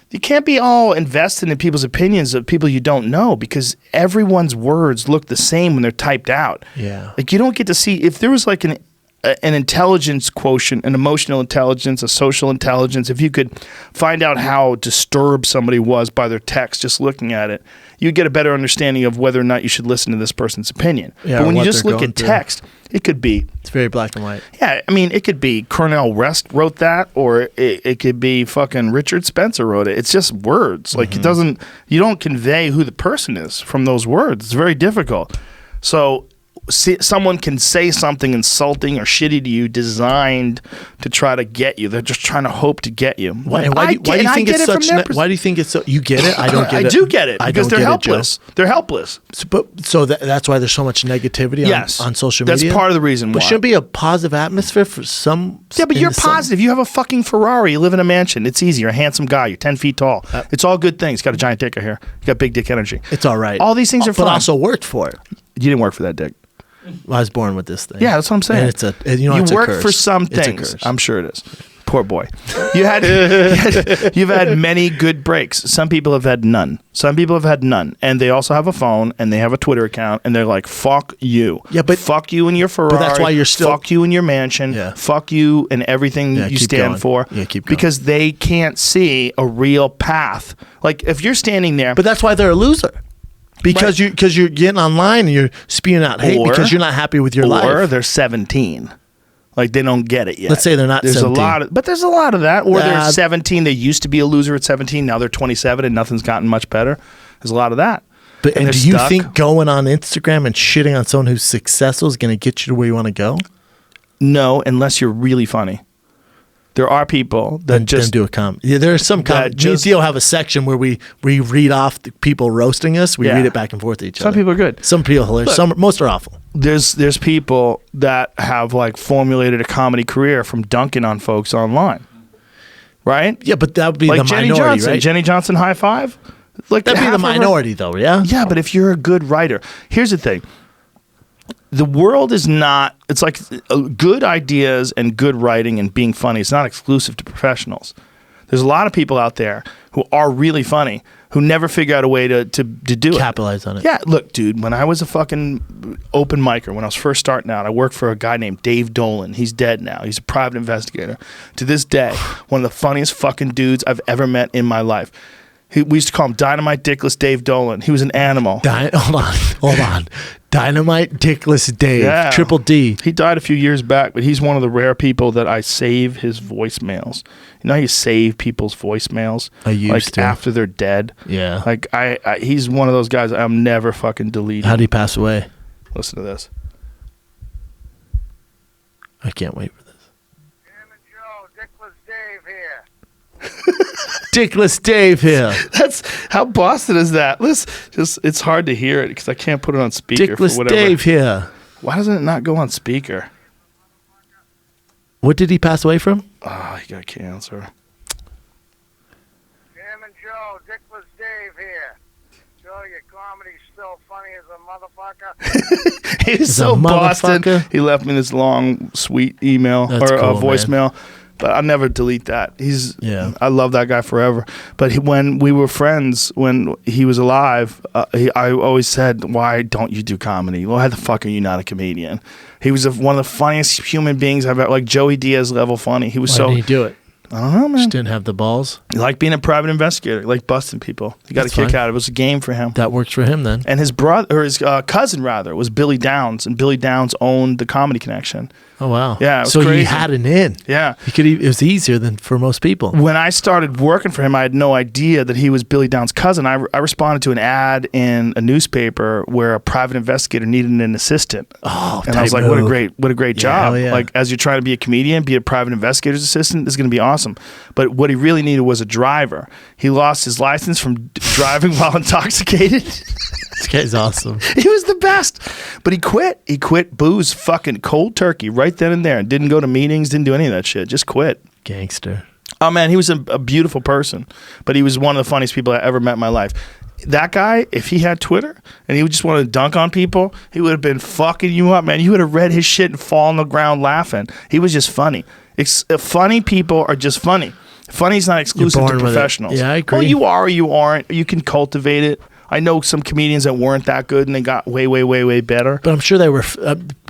You can't be all invested in people's opinions of people you don't know, because everyone's words look the same when they're typed out. Yeah. Like, you don't get to see, if there was like an intelligence quotient, an emotional intelligence, a social intelligence, if you could find out how disturbed somebody was by their text just looking at it, you'd get a better understanding of whether or not you should listen to this person's opinion. Yeah, but when or you what just they're look going at through. text, it could be, It's very black and white. yeah, I mean, it could be Cornell West wrote that, or it could be fucking Richard Spencer wrote it. It's just words. Like, it doesn't, you don't convey who the person is from those words. It's very difficult. So someone can say something insulting or shitty to you, designed to try to get you. They're just trying to hope to get you. Why do you think it's such? Why do you think it's so? You get it? I don't get it. I do get it, because they're don't get helpless. They're helpless. So that's why there's so much negativity on social media. That's part of the reason But why. shouldn't be a positive atmosphere for some. Yeah, but in you're some- positive. You have a fucking Ferrari. You live in a mansion. It's easy. You're a handsome guy. You're 10 feet tall. It's all good things. Got a giant dick here. You got big dick energy. It's all right. All these things are but fine. also worked for it. You didn't work for that dick. I was born with this thing. Yeah, that's what I'm saying. And it's it's a work curse. for some It's a things. curse. I'm sure it is. Poor boy. You've had many good breaks. Some people have had none. Some people have had none. And they also have a phone, and they have a Twitter account, and they're like, fuck you. Yeah, but fuck you and your Ferrari. But that's why you're still. Fuck you and your mansion. Yeah. Fuck you and everything Yeah, you keep stand going. for. Yeah, keep going. Because they can't see a real path. Like, if you're standing there. But that's why they're a loser. Because you're getting online and you're spewing out hate because you're not happy with your life. Or they're 17. Like, they don't get it yet. Let's say they're not there's 17. But there's a lot of that. Or they're Yeah. 17. They used to be a loser at 17. Now they're 27 and nothing's gotten much better. There's a lot of that. But And do they're you stuck. think going on Instagram and shitting on someone who's successful is going to get you to where you want to go? No, unless you're really funny. There are people that Then just do a comment. Yeah, there are some comments. Me and just- Theo have a section where we read off the people roasting us. We Yeah. read it back and forth to each other. Some people are good. Some people are hilarious. Most are awful. There's people that have like formulated a comedy career from dunking on folks online. Right? Yeah, but that would be Like the Jenny minority, Johnson. right? Jenny Johnson high five? Like, That'd be half the of her- minority, though, yeah? Yeah, but if you're a good writer, here's the thing. The world is not, it's like good ideas and good writing and being funny. It's not exclusive to professionals. There's a lot of people out there who are really funny who never figure out a way to do it. Capitalize on it. Yeah, look, dude, when I was a fucking open micer, when I was first starting out, I worked for a guy named Dave Dolan. He's dead now. He's a private investigator. To this day, one of the funniest fucking dudes I've ever met in my life. We used to call him Dynamite Dickless Dave Dolan. He was an animal. Hold on. Dynamite Dickless Dave. Yeah. Triple D. He died a few years back, but he's one of the rare people that I save his voicemails. You know how you save people's voicemails? I used to. After they're dead? Yeah. Like, he's one of those guys I'm never fucking deleting. How did he pass away? Listen to this. I can't wait for this. Jim and Joe, Dickless Dave here. Dickless Dave here. That's how Boston is that? It's hard to hear it because I can't put it on speaker for Dickless whatever. Dave here. Why doesn't it not go on speaker? What did he pass away from? Oh, he got cancer. Jim and Joe, Dickless Dave here. Joe, your comedy's still funny as a motherfucker. He's He's so a Boston. motherfucker. He left me this long, sweet email That's or cool, voicemail. But I'll never delete that. Yeah. I love that guy forever. But when we were friends, when he was alive, I always said, "Why don't you do comedy? Why the fuck are you not a comedian?" He was one of the funniest human beings I've ever, like Joey Diaz level funny. He was Why so didn't he do it? I don't know, man. Just didn't have the balls. He liked being a private investigator. He liked busting people. He got That's a kick fine. out of it. It was a game for him. That works for him then. And his brother, or his cousin rather, was Billy Downs, and Billy Downs owned the Comedy Connection. Oh wow. Yeah, it was so crazy. he had an in. Yeah. He could. It was easier than for most people. When I started working for him, I had no idea that he was Billy Downs' cousin. I responded to an ad in a newspaper where a private investigator needed an assistant. Oh, and I was like, what a great job. hell yeah. Like, as you're trying to be a comedian, be a private investigator's assistant, this is going to be awesome. But what he really needed was a driver. He lost his license from driving while intoxicated. This guy's awesome. He was the best. But he quit. He quit booze fucking cold turkey right then and there. And didn't go to meetings, didn't do any of that shit. Just quit. Gangster. Oh, man, he was a beautiful person. But he was one of the funniest people I ever met in my life. That guy, if he had Twitter and he would just want to dunk on people, he would have been fucking you up, man. You would have read his shit and fall on the ground laughing. He was just funny. Funny people are just funny. Funny's not exclusive to professionals. Yeah, I agree. Well, you are or you aren't. You can cultivate it. I know some comedians that weren't that good and they got way, way, way, way better. But I'm sure they were.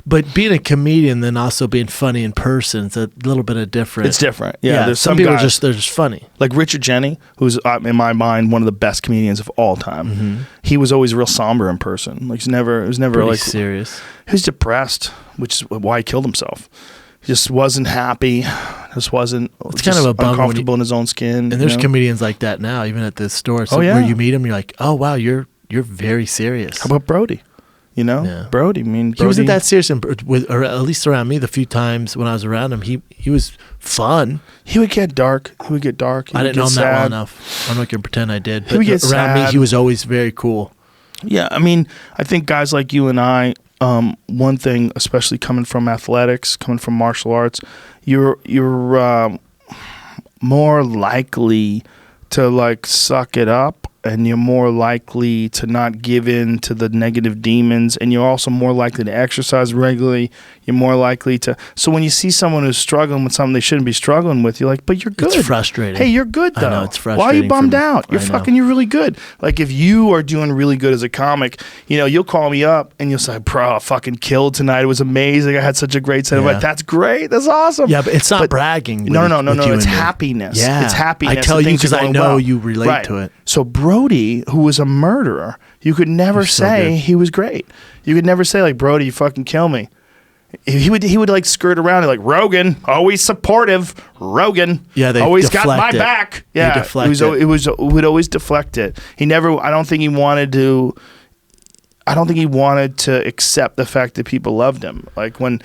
But being a comedian, then also being funny in person, it's a little bit of different. It's different. Yeah, there's some people guys, they're just funny. Like Richard Jeni, who's in my mind one of the best comedians of all time. Mm-hmm. He was always real somber in person. Like it was never pretty like serious. He was depressed, which is why he killed himself. He just wasn't happy. Just wasn't. It's kind of a bummer uncomfortable in his own skin. And there's comedians like that now, even at the store. So where you meet them, you're like, oh wow, you're very serious. How about Brody? You know, yeah. Brody. I mean, he wasn't that serious, or at least around me. The few times when I was around him, he was fun. He would get dark. I didn't know him that well enough. I'm not gonna pretend I did. But around me, he was always very cool. Yeah, I mean, I think guys like you and I. One thing, especially coming from athletics, coming from martial arts, you're more likely to like suck it up, and you're more likely to not give in to the negative demons, and you're also more likely to exercise regularly. You're more likely to. So when you see someone who's struggling with something they shouldn't be struggling with, you're like, but you're good. It's frustrating. Hey, you're good though. I know, it's frustrating. Why are you bummed out? You're really good. Like if you are doing really good as a comic, you'll call me up and you'll say, bro, I fucking killed tonight. It was amazing. I had such a great set. I'm like, that's great. That's awesome. Yeah, but it's not bragging. No. It's happiness. Yeah. It's happiness. I tell you because I know you relate to it. So Brody, who was a murderer, you could never say he was great. You could never say like, Brody, you fucking kill me. He would like skirt around like Rogan, always supportive. Rogan, they always got my it. back. Yeah, it would always deflect it. He never. I don't think he wanted to accept the fact that people loved him. Like when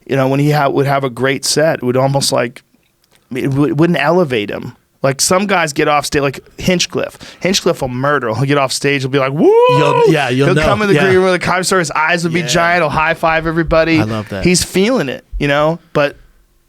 he would have a great set, it would almost like it wouldn't elevate him. Like some guys get off stage, like Hinchcliffe. Hinchcliffe will murder. He'll get off stage. He'll be like, "Woo!" He'll come in the green room with a comedy store. His eyes will be giant. He'll high five everybody. I love that. He's feeling it, But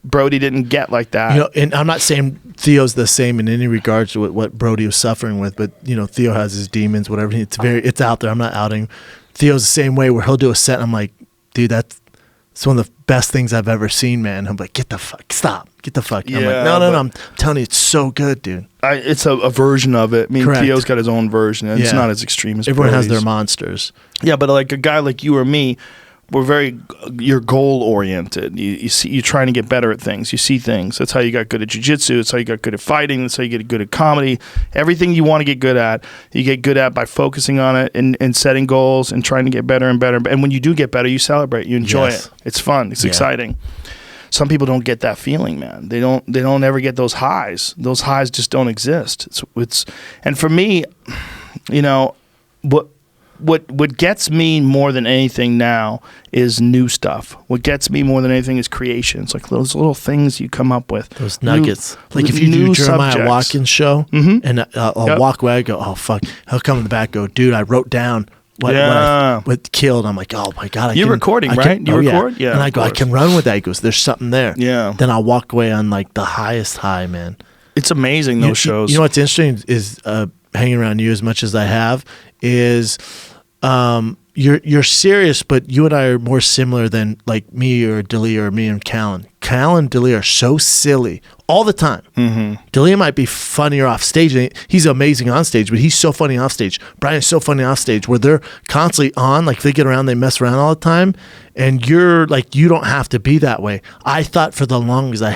Brody didn't get like that. And I'm not saying Theo's the same in any regards to what Brody was suffering with, but Theo has his demons, whatever. It's out there. I'm not outing. Theo's the same way where he'll do a set. And I'm like, dude, it's one of the best things I've ever seen, man. I'm like, get the fuck, stop, get the fuck. Yeah, I'm like, no. I'm telling you, it's so good, dude. It's a version of it. I mean, Correct. Theo's got his own version. And It's not as extreme as everyone Brody's. has their monsters. Yeah, but like a guy like you or me, you're goal oriented. You're trying to get better at things. You see things. That's how you got good at jiu-jitsu. That's how you got good at fighting. That's how you get good at comedy. Everything you want to get good at, you get good at by focusing on it and setting goals and trying to get better and better. And when you do get better, you celebrate. You enjoy it. It's fun. It's exciting. Some people don't get that feeling, man. They don't ever get those highs. Those highs just don't exist. And for me, what gets me more than anything now is new stuff. What gets me more than anything is creations, like those little things you come up with. Those nuggets. Like if you do Jeremiah Watkins' show, and I'll walk away, I go, oh, fuck. He'll come in the back, go, dude, I wrote down what killed. I'm like, oh, my God. You're recording, right? You record? Yeah. And I go, I can run with that. He goes, there's something there. Yeah. Then I'll walk away on like the highest high, man. It's amazing, those shows. You know what's interesting is hanging around you as much as I have is you're serious, but you and I are more similar than like me or D'Elia or me and Callen. Callen and D'Elia are so silly all the time. Mm-hmm. D'Elia might be funnier off stage. He's amazing on stage, but he's so funny off stage. Bryan's so funny off stage where they're constantly on, like they get around, they mess around all the time. And you're like, you don't have to be that way. I thought for the longest I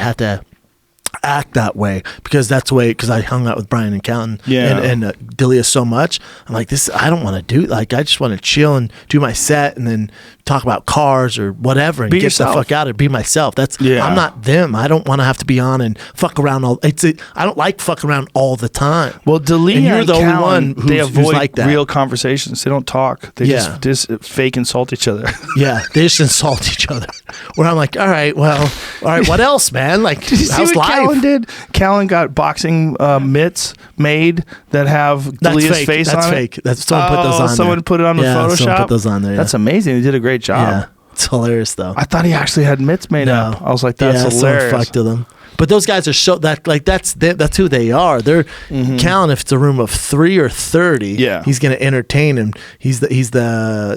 act that way because that's the way, because I hung out with Bryan and Callen and Delia so much. I'm like, I don't want to do, like, I just want to chill and do my set and then talk about cars or whatever and Be get yourself. the fuck out and be myself. I'm not them. I don't want to have to be on and fuck around I don't like fucking around all the time. Well, Delia and you're and the only Callen, one they who's avoid like that. real conversations. They don't talk. They just fake insult each other. Yeah, they just insult each other. Where I'm like, all right, what else, man? Like, Did you see how's what life? Callen did? Callen got boxing mitts made that have Delia's fake. face That's on fake. it. That's someone put those on. Someone put it on with Photoshop. Someone put those on there. Yeah. That's amazing. They did a great job. Yeah, it's hilarious though. I thought he actually had mitts made up. I was like, that's hilarious. Someone fucked to them. But those guys are so that's who they are. They're Callen. If it's a room of 3 or 30, he's going to entertain him. He's the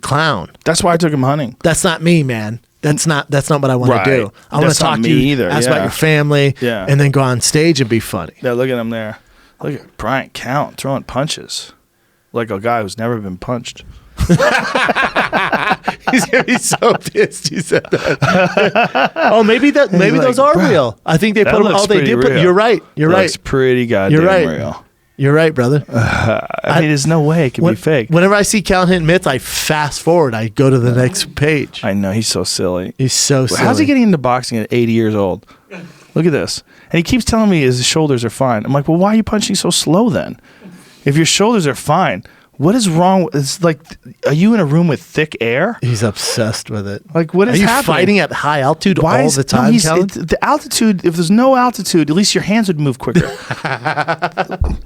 clown. That's why I took him hunting. That's not me, man. That's not what I want to do. I want to talk to you, either. ask about your family, and then go on stage and be funny. Yeah, look at him there. Look at Bryan Callen throwing punches like a guy who's never been punched. He's gonna be so pissed. You said that. maybe those are real. I think they put them. Oh, they did put. You're right. You're right. Looks pretty goddamn real. You're right, brother. I mean, there's no way it can be fake. Whenever I see Callen hitting mitts, I fast forward. I go to the next page. I know, he's so silly. He's so silly. How's he getting into boxing at 80 years old? Look at this. And he keeps telling me his shoulders are fine. I'm like, well, why are you punching so slow then? If your shoulders are fine, what is wrong? It's like, are you in a room with thick air? He's obsessed with it. Like, what is happening? Are you fighting at high altitude all the time, Callen? The altitude, if there's no altitude, at least your hands would move quicker.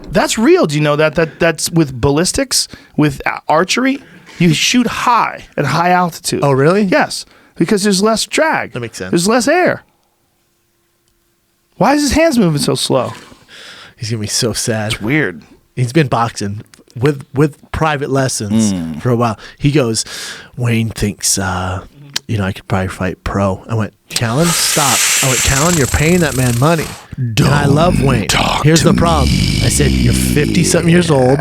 That's real. Do you know that's with ballistics, with archery? You shoot high at high altitude. Oh, really? Yes, because there's less drag. That makes sense. There's less air. Why is his hands moving so slow? He's going to be so sad. It's weird. He's been boxing with private lessons for a while. He goes, Wayne thinks, I could probably fight pro. I went, Callen, stop. I went, Callen, you're paying that man money. And I love Wayne. Here's the problem. I said, you're 50-something years old,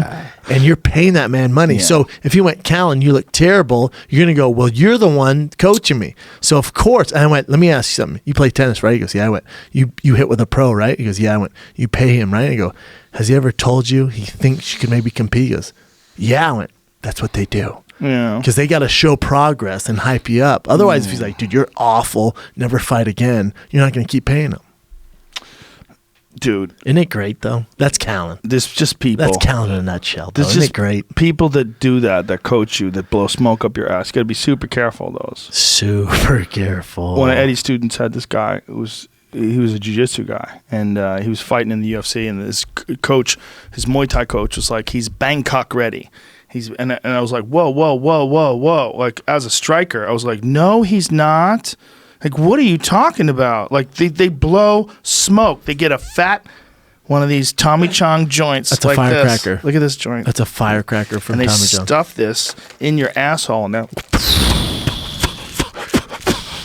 and you're paying that man money. Yeah. So if you went, Callen, you look terrible, you're going to go, well, you're the one coaching me. So of course, and I went, let me ask you something. You play tennis, right? He goes, yeah. I went, you hit with a pro, right? He goes, yeah. I went, you pay him, right? I go, has he ever told you he thinks you could maybe compete? He goes, yeah. I went, that's what they do. Yeah. Because they got to show progress and hype you up. Otherwise, if he's like, dude, you're awful, never fight again, you're not going to keep paying him. Dude. Isn't it great, though? That's Callen. There's just people. That's Callen in a nutshell, though. Isn't Isn't it great? People that do that coach you, that blow smoke up your ass. You got to be super careful of those. Super careful. One of Eddie's students had this guy who was a jiu-jitsu guy, and he was fighting in the UFC, and his coach, his Muay Thai coach, was like, he's Bangkok ready. And I was like, whoa. Like, as a striker, I was like, no, he's not. Like, what are you talking about? Like, they blow smoke. They get a fat one of these Tommy Chong joints. That's like a firecracker. This. Look at this joint. That's a firecracker from Tommy Chong. And they stuff this in your asshole, and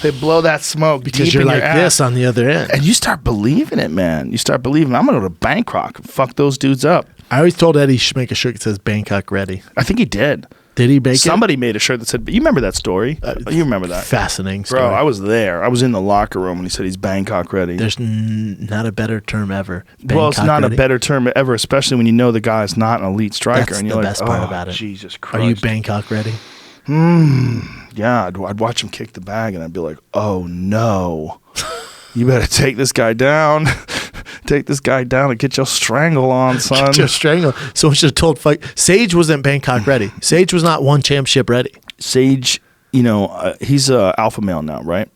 they blow that smoke because deep you're in like your ass. this on the other end. And you start believing it, man. You start believing, I'm going to go to Bangkok and fuck those dudes up. I always told Eddie he should make a shirt that says Bangkok ready. I think he did. Did he make Somebody made a shirt that said, you remember that story? You remember that. Fascinating story. Bro, I was there. I was in the locker room when he said he's Bangkok ready. There's not a better term ever. Bangkok well, it's not ready. a better term ever, especially when you know the guy's not an elite striker. That's and you're the like, best part about it. Jesus Christ. Are you Bangkok ready? Yeah, I'd watch him kick the bag, and I'd be like, oh, no. You better take this guy down. Take this guy down and get your strangle on, son. Get your strangle. Someone should have told Sage wasn't Bangkok ready. Sage was not one championship ready. Sage, he's a alpha male now, right?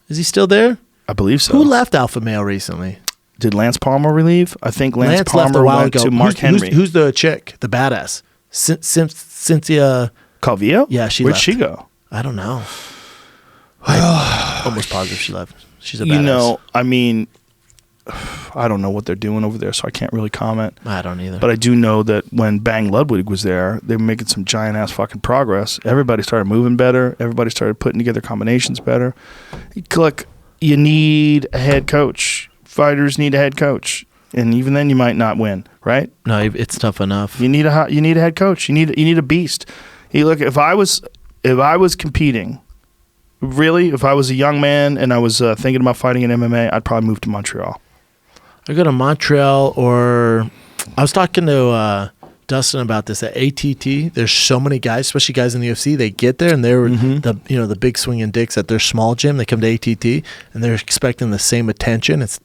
Is he still there? I believe so. Who left alpha male recently? Did Lance Palmer leave? I think Lance left a Palmer while went ago. to Mark Henry. Who's the chick? The badass? Cynthia Calvillo? Yeah, she Where'd left. she go? I don't know. I'm almost positive she left. She's a badass. I don't know what they're doing over there, so I can't really comment. I don't either. But I do know that when Bang Ludwig was there, they were making some giant ass fucking progress. Everybody started moving better. Everybody started putting together combinations better. Look, you need a head coach. Fighters need a head coach, and even then, you might not win, right? No, it's tough enough. You need a head coach. You need a beast. Look, if I was competing, really, if I was a young man and I was thinking about fighting in MMA, I'd probably move to Montreal. I go to Montreal, or I was talking to Dustin about this at ATT. There's so many guys, especially guys in the UFC. They get there and they're the big swinging dicks at their small gym. They come to ATT and they're expecting the same attention. It's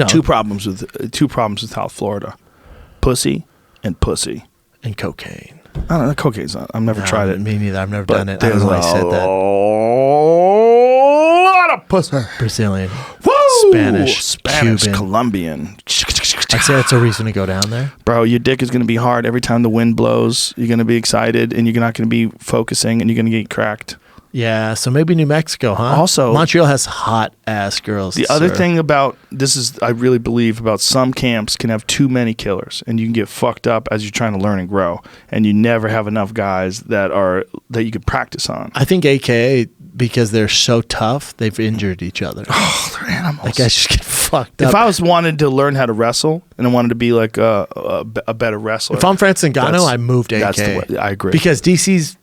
two problems with South Florida: pussy and cocaine. I don't know. Cocaine's not. I've never tried it. Me neither. I've never done it. I There's don't know why I said that. a lot of pussy. Brazilian, Woo! Spanish, Cuban. Colombian. I'd say that's a reason to go down there. Bro, your dick is going to be hard every time the wind blows. You're going to be excited, and you're not going to be focusing, and you're going to get cracked. Yeah, so maybe New Mexico, huh? Also, Montreal has hot ass girls. The other thing about this is, I really believe about some camps can have too many killers, and you can get fucked up as you're trying to learn and grow, and you never have enough guys that you could practice on. I think AKA, because they're so tough, they've injured each other. Oh, they're animals. Like, guys just get fucked up. If I wanted to learn how to wrestle and I wanted to be like a better wrestler, if I'm Francis Ngannou, I moved AKA. That's the way, I agree. Because DC's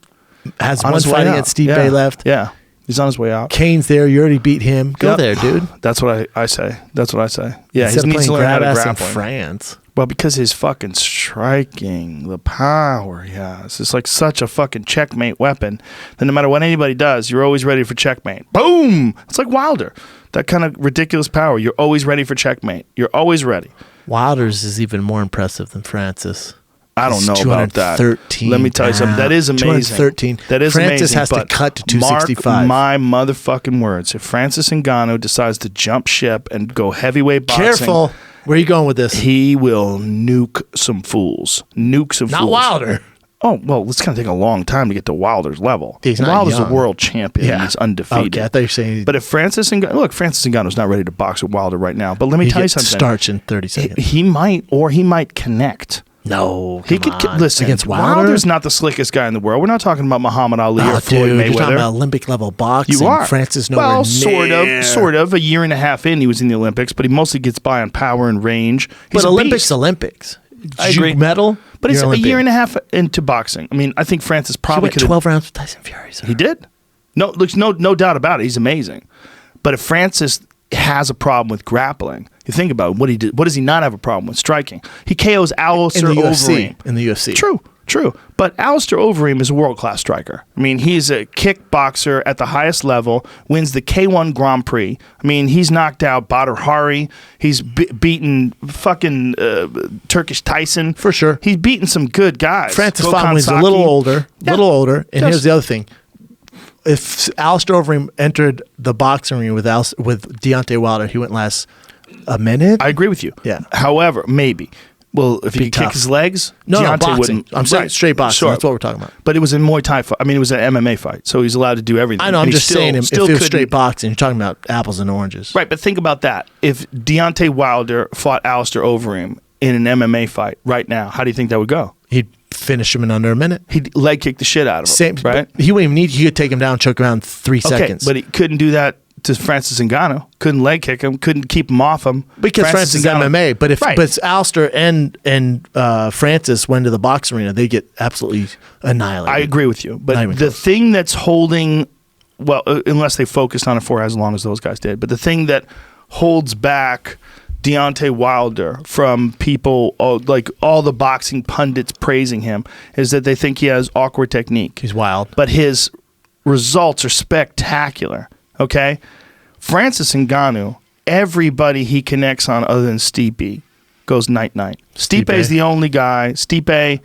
has On one his way fight out. against Steve Yeah. Bay left. Yeah, he's on his way out. Kane's there. You already beat him. Go Yep. there, dude. That's what I say. That's what I say. Yeah, Instead he of needs to playing learn how to grab ass in grapple. France. Well, because his fucking striking, the power he has, it's like such a fucking checkmate weapon that no matter what anybody does, you're always ready for checkmate. Boom! It's like Wilder. That kind of ridiculous power. You're always ready for checkmate. You're always ready. Wilder's is even more impressive than Francis. I don't know about that. 213 Let me tell you something. That is amazing. 213. That is Francis amazing. has to but cut to 265. Mark my motherfucking words. If Francis Ngannou decides to jump ship and go heavyweight boxing, Careful. Where are you going with this? he will nuke some fools. Not Not Wilder. Oh, well, it's going to take a long time to get to Wilder's level. He's not Wilder's young. a world champion. Yeah. He's undefeated. Okay, I thought you were saying But if Francis Ngannou's not ready to box with Wilder right now. But let me he tell you gets something. starch in 30 seconds. He might connect. No, He could listen. against Wilder. Wilder's not the slickest guy in the world. We're not talking about Muhammad Ali or Oh, Floyd dude, Mayweather. you're talking about Olympic level boxing. You are. Francis nowhere well, near. sort of. A year and a half in, he was in the Olympics, but he mostly gets by on power and range. He's But a Olympics. I Did agree. you medal? But he's You're a Olympic. year and a half into boxing. I mean, I think Francis He probably went could 12 rounds with Tyson Fury. Sir. He did. No doubt about it. He's amazing. But if Francis has a problem with grappling, you think about what he did. What does he not have a problem with? Striking. He KOs Alistair in the Overeem. UFC. In the UFC. True. But Alistair Overeem is a world-class striker. I mean, he's a kickboxer at the highest level, wins the K1 Grand Prix. I mean, he's knocked out Badr Hari. He's beaten fucking Turkish Tyson. For sure. He's beaten some good guys. Francis Gokhan fought when he's a Saki. little older. And Yes. here's the other thing. If Alistair Overeem entered the boxing ring with Deontay Wilder, he wouldn't last a minute. I agree with you. Yeah. However, maybe. Well, if he could kick tough. his legs, No, Deontay boxing. wouldn't. I'm saying straight boxing. Sure. That's what we're talking about. But it was a Muay Thai fight. I mean, it was an MMA fight, so he's allowed to do everything. I know. And I'm he just saying, if it was couldn't- straight boxing, you're talking about apples and oranges. Right, but think about that. If Deontay Wilder fought Alistair Overeem in an MMA fight right now, how do you think that would go? He'd finish him in under a minute. He'd leg kick the shit out of him. Same, right? but he wouldn't even need. He could take him down, choke him out in 3 seconds. But he couldn't do that to Francis Ngannou. Couldn't leg kick him. Couldn't keep him off him because Francis is MMA. But if Alistair and Francis went to the boxing arena, they get absolutely annihilated. I agree with you. But the thing that's holding, well, unless they focused on it for as long as those guys did, but the thing that holds back Deontay Wilder from people, like all the boxing pundits praising him, is that they think he has awkward technique. He's wild. But his results are spectacular, okay? Francis Ngannou, everybody he connects on other than Stipe goes night-night. Stipe is the only guy. Stipe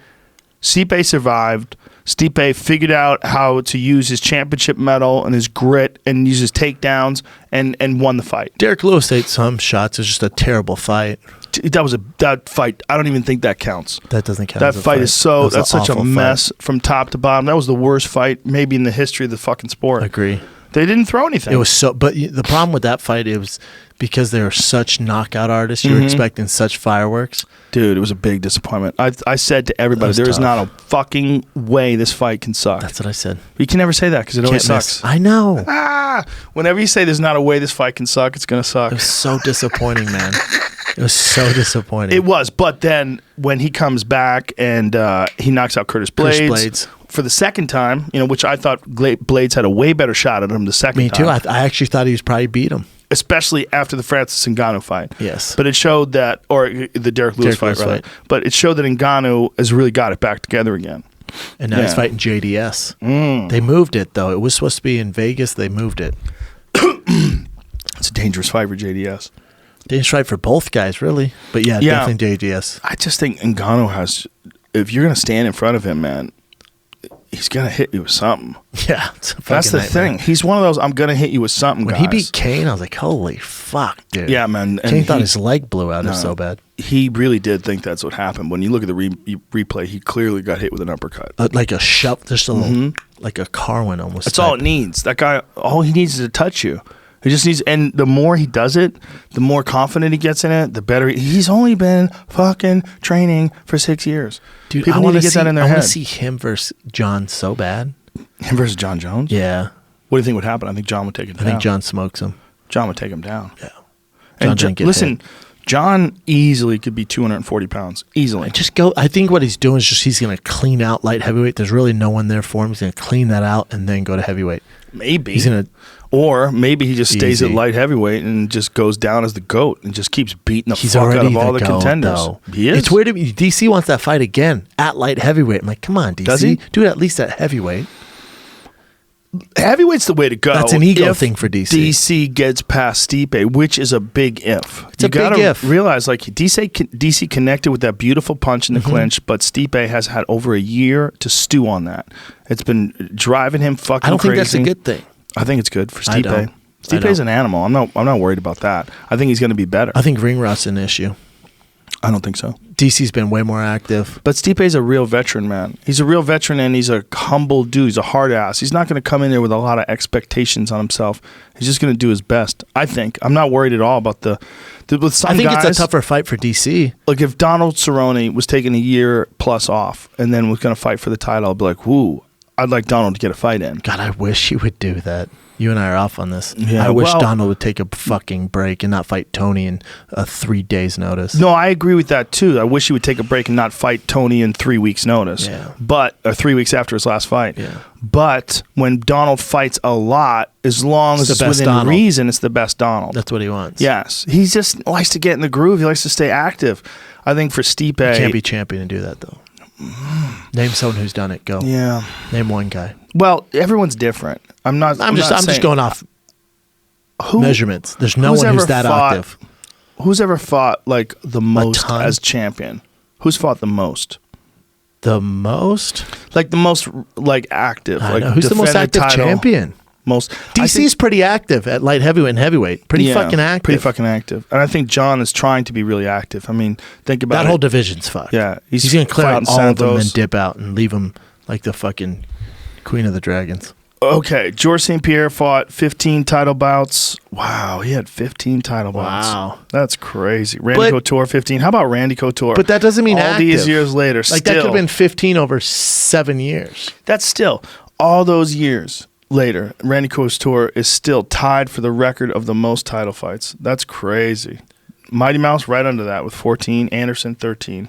survived. Stipe figured out how to use his championship medal and his grit and use his takedowns and won the fight. Derek Lewis ate some shots. It was just a terrible fight. That fight, I don't even think that counts. That doesn't count. That fight is that's such a awful mess from top to bottom. That was the worst fight maybe in the history of the fucking sport. I agree. They didn't throw anything. It was but the problem with that fight, it was because they were such knockout artists. You were expecting such fireworks. Dude, it was a big disappointment. I said to everybody, there is not a fucking way this fight can suck. That's what I said. You can never say that because it always Can't sucks. miss. I know. Whenever you say there's not a way this fight can suck, it's going to suck. It was so disappointing, man. It was so disappointing. It was, but then when he comes back and he knocks out Curtis Blades for the second time, which I thought Blades had a way better shot at him the second time. Me too. I actually thought he was probably beat him. Especially after the Francis Ngannou fight. Yes. But it showed that, or the Derek Lewis fight, rather. But it showed that Ngannou has really got it back together again. And now he's fighting JDS. They moved it, though. It was supposed to be in Vegas. They moved it. It's a dangerous fight for JDS. Dangerous fight for both guys, really. But yeah, definitely JDS. I just think Ngannou has, if you're going to stand in front of him, man, he's going to hit you with something. Yeah. That's the thing. He's one of those, I'm going to hit you with something, when guys. he beat Kane, I was like, holy fuck, dude. Yeah, man. Kane thought his leg blew out. It was so bad. He really did think that's what happened. When you look at the replay, he clearly got hit with an uppercut. Like a shove, just a little, like a car went almost. That's all it needs. That guy, all he needs is to touch you. He just needs, and the more he does it, the more confident he gets in it, the better. He's only been fucking training for 6 years. Dude, people need to get that in their head. I want to see him versus John so bad. Him versus John Jones? Yeah. What do you think would happen? I think John would take him down. I think John smokes him. John would take him down. Yeah. And listen, John easily could be 240 pounds. Easily. Just go. I think what he's doing is he's going to clean out light heavyweight. There's really no one there for him. He's going to clean that out and then go to heavyweight. Maybe. He's going to. Or maybe he just stays at light heavyweight and just goes down as the GOAT and just keeps beating the fuck out of all the contenders. Though. He is. It's weird to me. DC wants that fight again at light heavyweight. I'm like, come on, DC. Does he? Do it at least at heavyweight. Heavyweight's the way to go. That's an ego thing for DC. DC gets past Stipe, which is a big if. It's a big if. Realize, like, DC connected with that beautiful punch in the clinch, but Stipe has had over a year to stew on that. It's been driving him fucking crazy. I don't think that's a good thing. I think it's good for Stipe. Stipe's an animal. I'm not worried about that. I think he's going to be better. I think ring rust's an issue. I don't think so. DC's been way more active. But Stipe's a real veteran, man. He's a real veteran, and he's a humble dude. He's a hard ass. He's not going to come in there with a lot of expectations on himself. He's just going to do his best, I think. I'm not worried at all about with some I think guys, it's a tougher fight for DC. Like, if Donald Cerrone was taking a year plus off and then was going to fight for the title, I'd be like, whoo, I'd like Donald to get a fight in. God, I wish he would do that. You and I are off on this. Yeah, I wish Donald would take a fucking break and not fight Tony in 3 days' notice. No, I agree with that too. I wish he would take a break and not fight Tony in 3 weeks' notice. Yeah. But 3 weeks after his last fight. Yeah. But when Donald fights a lot, as long as it's within reason, it's the best Donald. That's what he wants. Yes. He just likes to get in the groove. He likes to stay active. I think for Stipe, you can't be champion and do that though. Name someone who's done it. Go. Yeah. Name one guy. Well, everyone's different. I'm just going off measurements. There's no one who's that active. Who's ever fought like the most as champion? Who's fought the most? The most? Like the most like active. I like know. Who's the most active champion? DC's pretty active at light heavyweight and heavyweight. Pretty fucking active. And I think John is trying to be really active. I mean, think about that whole division's fucked. Yeah. He's going to clear out all of them and dip out and leave them like the fucking Queen of the Dragons. Okay. George St. Pierre fought 15 title bouts. Wow. He had 15 title bouts. Wow. That's crazy. Randy Couture, 15. How about Randy Couture? But that doesn't mean all these years later. Like, that could have been 15 over 7 years. That's still all those years later. Randy Couture is still tied for the record of the most title fights. That's crazy. Mighty Mouse right under that with 14. Anderson, 13.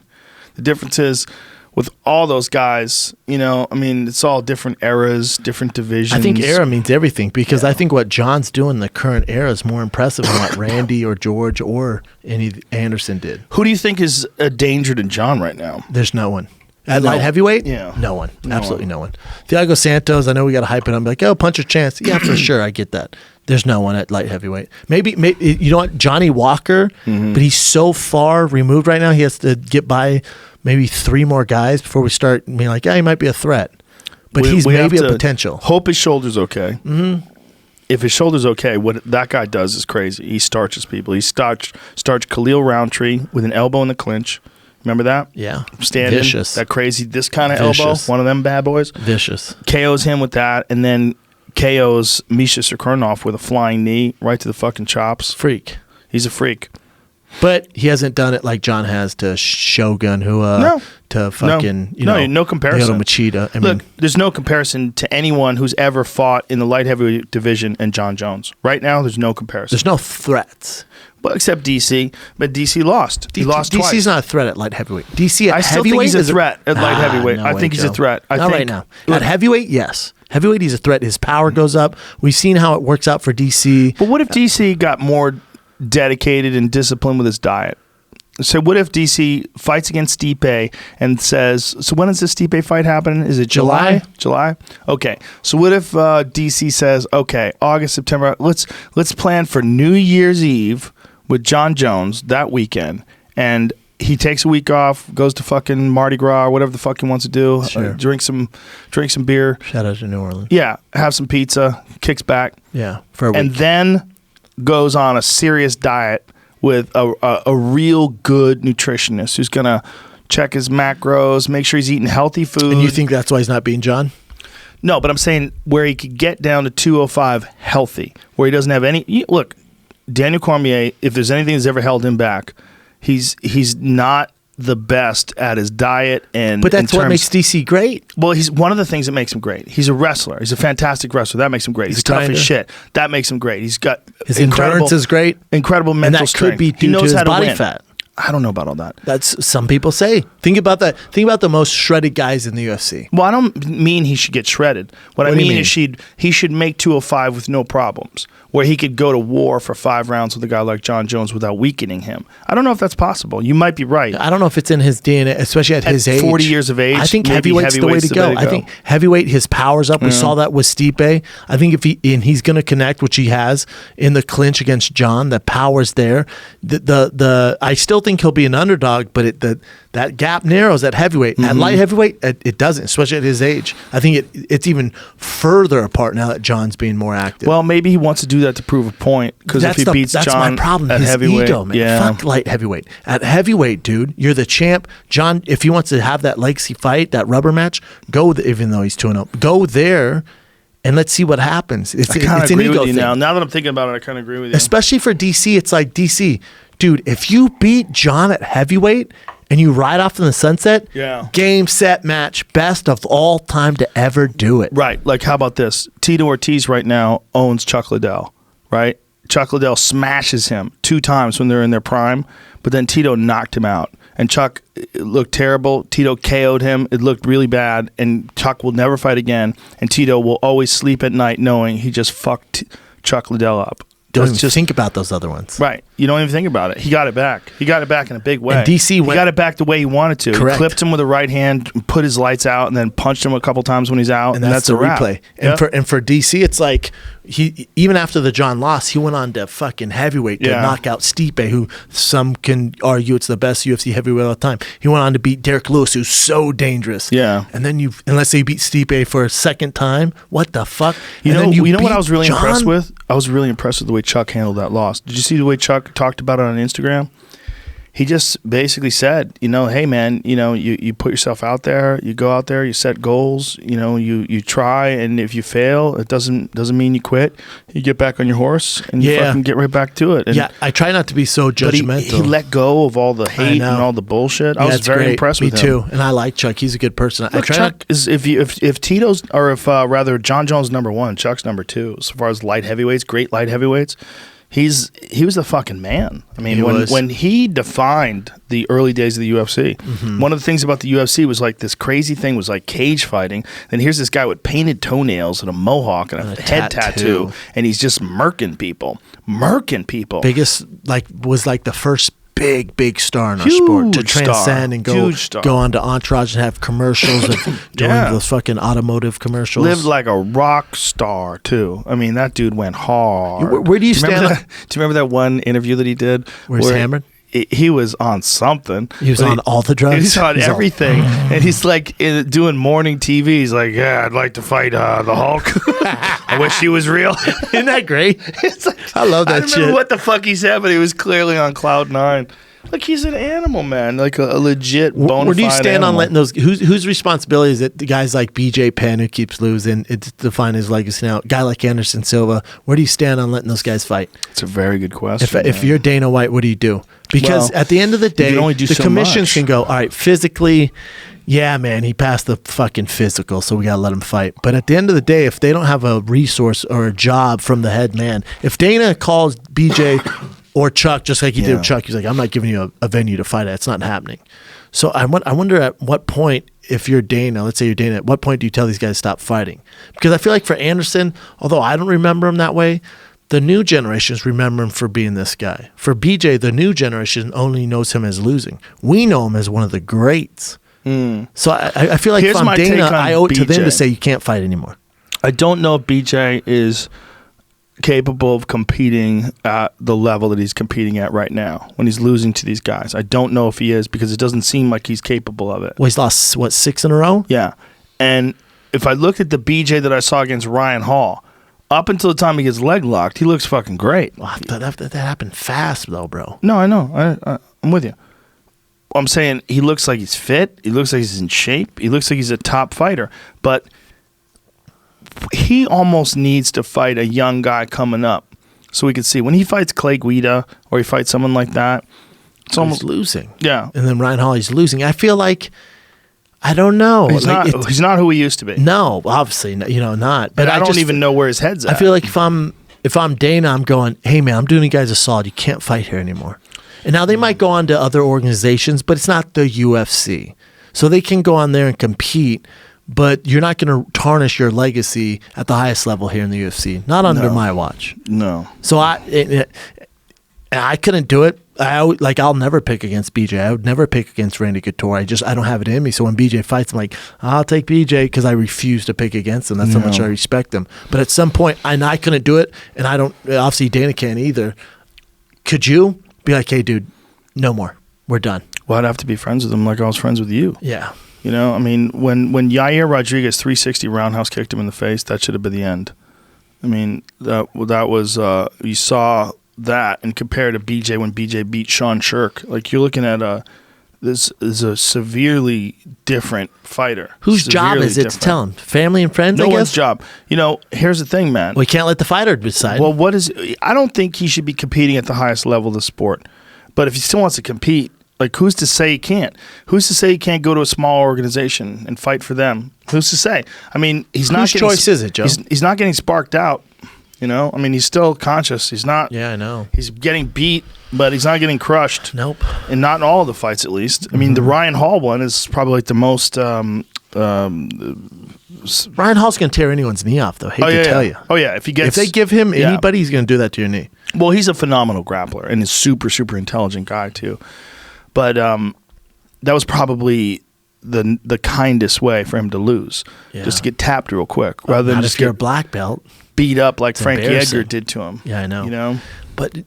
The difference is, with all those guys, I mean, it's all different eras, different divisions. I think era means everything because I think what John's doing in the current era is more impressive than what Randy or George or any Anderson did. Who do you think is a danger to John right now? There's no one. At light heavyweight? Yeah. No one. Absolutely no one. Thiago Santos, I know we got to hype it up. Like, oh, punch a chance. Yeah, for sure. I get that. There's no one at light heavyweight. Maybe you know what? Johnny Walker, but he's so far removed right now. He has to get by maybe 3 more guys before we start being like, yeah, he might be a threat. But he's maybe a potential. Hope his shoulder's okay. Mm-hmm. If his shoulder's okay, what that guy does is crazy. He starches people. He starched Khalil Roundtree with an elbow in the clinch. Remember that? Yeah. Standing. Vicious. That crazy, this kind of elbow. One of them bad boys. Vicious. KOs him with that, and then KOs Misha Sakurnoff with a flying knee right to the fucking chops. Freak. He's a freak. But he hasn't done it like John has to Shogun, who to fucking no comparison. Machida. Look, there's no comparison to anyone who's ever fought in the light heavyweight division and John Jones. Right now, there's no comparison. There's no threats. Well, except DC, but DC lost. He lost twice. DC's not a threat at light heavyweight. DC at I still heavyweight think he's a threat at light heavyweight. No I way, think he's Joe. a threat. Not right now. At heavyweight, yes. Heavyweight, he's a threat. His power goes up. We've seen how it works out for DC. But what if DC got more dedicated and disciplined with his diet? So what if DC fights against Stipe and says, so when does this Stipe fight happen? Is it July? July? Okay. So what if DC says, okay, August, September, let's plan for New Year's Eve with John Jones that weekend, and he takes a week off, goes to fucking Mardi Gras or whatever the fuck he wants to do, Sure. drink some beer. Shout out to New Orleans. Yeah, have some pizza, kicks back. Yeah, for a week. And then goes on a serious diet with a real good nutritionist who's going to check his macros, make sure he's eating healthy food. And you think that's why he's not beating John? No, but I'm saying where he could get down to 205 healthy, where he doesn't have any... Look, Daniel Cormier, if there's anything that's ever held him back, he's not the best at his diet and. But that's what makes DC great. Well, he's one of the things that makes him great. He's a wrestler. He's a fantastic wrestler. That makes him great. He's tough as shit. That makes him great. He's got his endurance is great. Incredible mental strength. And that could be due to his body fat. I don't know about all that. That's some people say. Think about that. Think about the most shredded guys in the UFC. Well, I don't mean he should get shredded. What I mean is he should make 205 with no problems, where he could go to war for 5 rounds with a guy like John Jones without weakening him. I don't know if that's possible. You might be right. I don't know if it's in his DNA, especially at his age. 40 years of age. I think heavyweight's the way to go. I think heavyweight, his power's up. We saw that with Stipe. I think if he's going to connect, which he has in the clinch against John, the power's there. I still think he'll be an underdog, but that gap narrows at heavyweight. At light heavyweight, it doesn't, especially at his age. I think it's even further apart now that John's being more active. Well, maybe he wants to do that to prove a point, because if he beats that's John my problem. at His heavyweight, ego, man. Fuck light heavyweight. At heavyweight, dude, you're the champ. John, if he wants to have that legacy fight, that rubber match, even though he's 2-0, go there. And let's see what happens. It's an ego thing. Now that I'm thinking about it, I kind of agree with you. Especially for DC, it's like, DC, dude, if you beat John at heavyweight and you ride off in the sunset, game, set, match, best of all time to ever do it. Right. Like, how about this? Tito Ortiz right now owns Chuck Liddell, right? Chuck Liddell smashes him 2 times when they're in their prime, but then Tito knocked him out. And Chuck looked terrible. Tito KO'd him. It looked really bad. And Chuck will never fight again. And Tito will always sleep at night knowing he just fucked Chuck Liddell up. Don't even think about those other ones. Right. You don't even think about it. He got it back. He got it back in a big way. And DC he got it back the way he wanted to. Correct. He clipped him with a right hand, put his lights out, and then punched him a couple times when he's out. And that's the wrap. replay. And for DC, it's like he even after the John loss, he went on to fucking heavyweight to knock out Stipe, who some can argue it's the best UFC heavyweight of all time. He went on to beat Derek Lewis, who's so dangerous. Yeah. And then unless they beat Stipe for a second time, what the fuck? You know what I was really impressed with? I was really impressed with the way Chuck handled that loss. Did you see the way Chuck talked about it on Instagram? He just basically said, hey man, you put yourself out there, you go out there, you set goals, you try, and if you fail, it doesn't mean you quit. You get back on your horse and you fucking get right back to it. And I try not to be so judgmental. But he let go of all the hate and all the bullshit. I was very impressed with him. Me too, and I like Chuck. He's a good person. Look, Chuck is if Tito's or if rather John Jones #1, Chuck's #2 as far as light heavyweights, great light heavyweights. He was the fucking man. I mean, when he defined the early days of the UFC, one of the things about the UFC was like this crazy thing was like cage fighting. Then here's this guy with painted toenails and a mohawk and a head tattoo, and he's just murking people. Biggest was the first big star in our sport to transcend and go on to Entourage and have commercials of doing those fucking automotive commercials. Lived like a rock star too. I mean, that dude went hard. Where do you stand? Do you remember that one interview that he did where he's hammered? He was on something. He was on all the drugs. He was on everything. And he's like doing morning TV. He's like, I'd like to fight the Hulk. I wish he was real. Isn't that great? It's like, I love that shit. I don't remember what the fuck he said, but he was clearly on cloud 9. Like he's an animal, man. Like a legit bona fide Where do you stand animal. on letting those? Whose responsibility is it? The guys like BJ Penn who keeps losing, it's defined his legacy now. A guy like Anderson Silva. Where do you stand on letting those guys fight? It's a very good question. If you're Dana White, what do you do? Because Well, at the end of the day, can only do the so commissions much. can go, all right, physically, yeah, man, he passed the fucking physical, so we got to let him fight. But at the end of the day, if they don't have a resource or a job from the head man, if Dana calls BJ or Chuck, just like he did Yeah. with Chuck, he's like, I'm not giving you a venue to fight at. It's not happening. So I wonder at what point, if you're Dana, let's say you're Dana, at what point do you tell these guys to stop fighting? Because I feel like for Anderson, although I don't remember him that way, the new generations remember him for being this guy. For BJ, the new generation only knows him as losing. We know him as one of the greats. So I feel like Here's if I'm my take Dana, on I owe it to them BJ. to say you can't fight anymore. I don't know if BJ is capable of competing at the level that he's competing at right now when he's losing to these guys. I don't know if he is because it doesn't seem like he's capable of it. Well, he's lost, what, 6 in a row? Yeah. And if I looked at the BJ that I saw against Ryan Hall, up until the time he gets leg locked, he looks fucking great. Wow, that happened fast, though, bro. No, I know. I'm with you. I'm saying he looks like he's fit. He looks like he's in shape. He looks like he's a top fighter. But he almost needs to fight a young guy coming up so we can see. When he fights Clay Guida or he fights someone like that, it's almost losing. Yeah. And then Ryan Hall, he's losing. I feel like, I don't know. He's Like, not who he used to be. No, obviously, not. But I don't just even know where his head's at. I feel like if I'm Dana, I'm going, hey man, I'm doing you guys a solid. You can't fight here anymore. And now they might go on to other organizations, but it's not the UFC. So they can go on there and compete, but you're not going to tarnish your legacy at the highest level here in the UFC. Not under my watch. No. So I couldn't do it. I'll never pick against BJ. I would never pick against Randy Couture. I don't have it in me. So when BJ fights, I'm like, I'll take BJ because I refuse to pick against him. That's how much I respect him. But at some point, I couldn't do it, and I don't. Obviously, Dana can't either. Could you be like, hey, dude, no more. We're done. Well, I'd have to be friends with him like I was friends with you. Yeah. You know, I mean, when Yair Rodriguez 360 roundhouse kicked him in the face, that should have been the end. I mean, that was you saw that and compare to BJ when BJ beat Sean Shirk. Like you're looking at this is a severely different fighter. Whose job is it to tell him? Family and friends, No I guess? one's job. You know, here's the thing, man. We can't let the fighter decide. Well, I don't think he should be competing at the highest level of the sport. But if he still wants to compete, like who's to say he can't? Who's to say he can't go to a small organization and fight for them? Who's to say? I mean, he's not. Whose choice is it, Joe? He's not getting sparked out. You know, I mean, he's still conscious. He's not. Yeah, I know. He's getting beat, but he's not getting crushed. Nope. And not in all of the fights, at least. I mean, the Ryan Hall one is probably like the most. Ryan Hall's going to tear anyone's knee off, though. Hate to tell you. Oh yeah, if They give him anybody, he's going to do that to your knee. Well, he's a phenomenal grappler and he's super, super intelligent guy too. But that was probably the kindest way for him to lose, just to get tapped real quick, rather than Not just if you're a get black belt. beat up like Frankie embarrassing. Edgar did to him. Yeah, I know. You know, But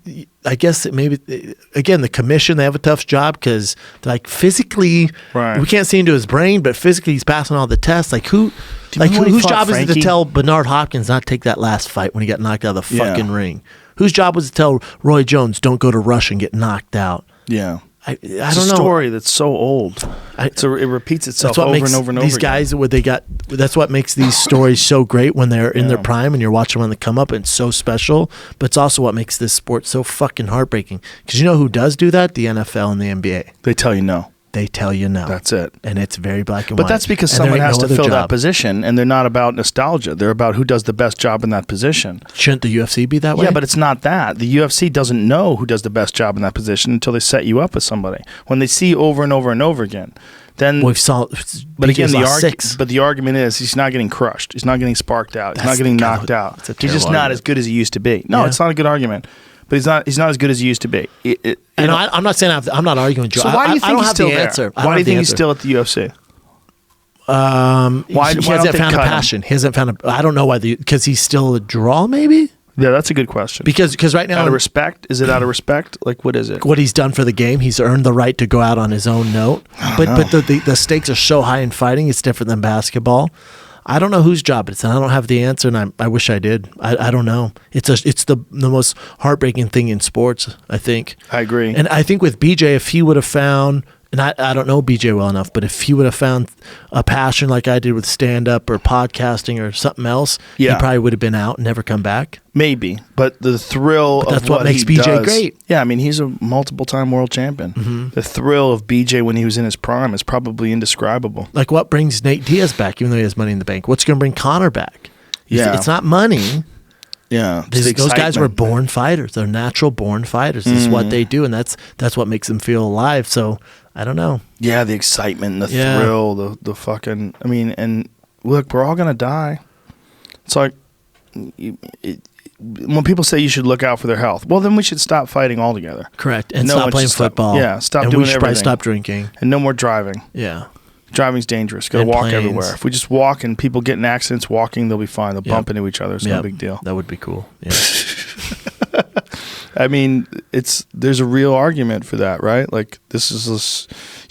I guess it maybe, again, the commission, they have a tough job because, like, physically, Right. we can't see into his brain, but physically he's passing all the tests. Like, you remember when he whose fought job is it to Frankie? tell Bernard Hopkins not to take that last fight when he got knocked out of the Yeah. fucking ring? Whose job was it to tell Roy Jones, don't go to Russia and get knocked out? yeah. I It's don't a know. story that's so old. It repeats itself That's what over makes and over and over. these again. guys what they got. That's what makes these stories so great when they're in their prime and you're watching when they come up. And it's so special, but it's also what makes this sport so fucking heartbreaking. Because you know who does do that? The NFL and the NBA. They tell you no. They tell you no. That's it. And it's very black and But white. that's because And someone there ain't has no to other fill that job. position, and they're not about nostalgia. They're about who does the best job in that position. Shouldn't the UFC be that way? Yeah, but it's not that. The UFC doesn't know who does the best job in that position until they set you up with somebody. When they see you over and over and over again, then. We've saw. but again, six. But the argument is he's not getting crushed. He's not getting sparked out. He's That's not getting the- knocked out. that's a He's just terrible not argument. as good as he used to be. No, Yeah. it's not a good argument. But he's not as good as he used to be. And I'm not saying I'm not arguing. Joe. So why do you I think don't he's have still the there? answer. Why do you think he's still at the UFC? Why he don't hasn't they found a cut him? passion. He hasn't found a. I don't know why. Because he's still a draw, maybe. Yeah, that's a good question. Because right now, out of respect? Is it out of respect? Like, what is it? what he's done for the game, he's earned the right to go out on his own note. But the stakes are so high in fighting. It's different than basketball. I don't know whose job it's, and I don't have the answer, and I wish I did. I don't know. It's the most heartbreaking thing in sports, I think. I agree. And I think with BJ, if he would have found, and I don't know BJ well enough, but if he would have found a passion like I did with stand-up or podcasting or something else, he probably would have been out and never come back. Maybe, but the thrill that's of what makes he BJ does, great. Yeah, I mean, he's a multiple-time world champion. Mm-hmm. The thrill of BJ when he was in his prime is probably indescribable. Like what brings Nate Diaz back, even though he has money in the bank? What's going to bring Conor back? Yeah. It's not money. Yeah, Those guys were born fighters. They're natural born fighters. This is what they do, and that's what makes them feel alive. So I don't know. Yeah, the excitement, and the thrill, the fucking. I mean, and look, we're all gonna die. It's like when people say you should look out for their health, well, then we should stop fighting altogether. Correct, and stop playing football. Stop and doing we should everything. probably stop drinking. And no more driving. Yeah. Driving's dangerous. Got to And walk planes. everywhere. If we just walk and people get in accidents walking, they'll be fine. They'll bump into each other. It's no Yep. big deal. That would be cool. Yeah. I mean, there's a real argument for that, right? Like you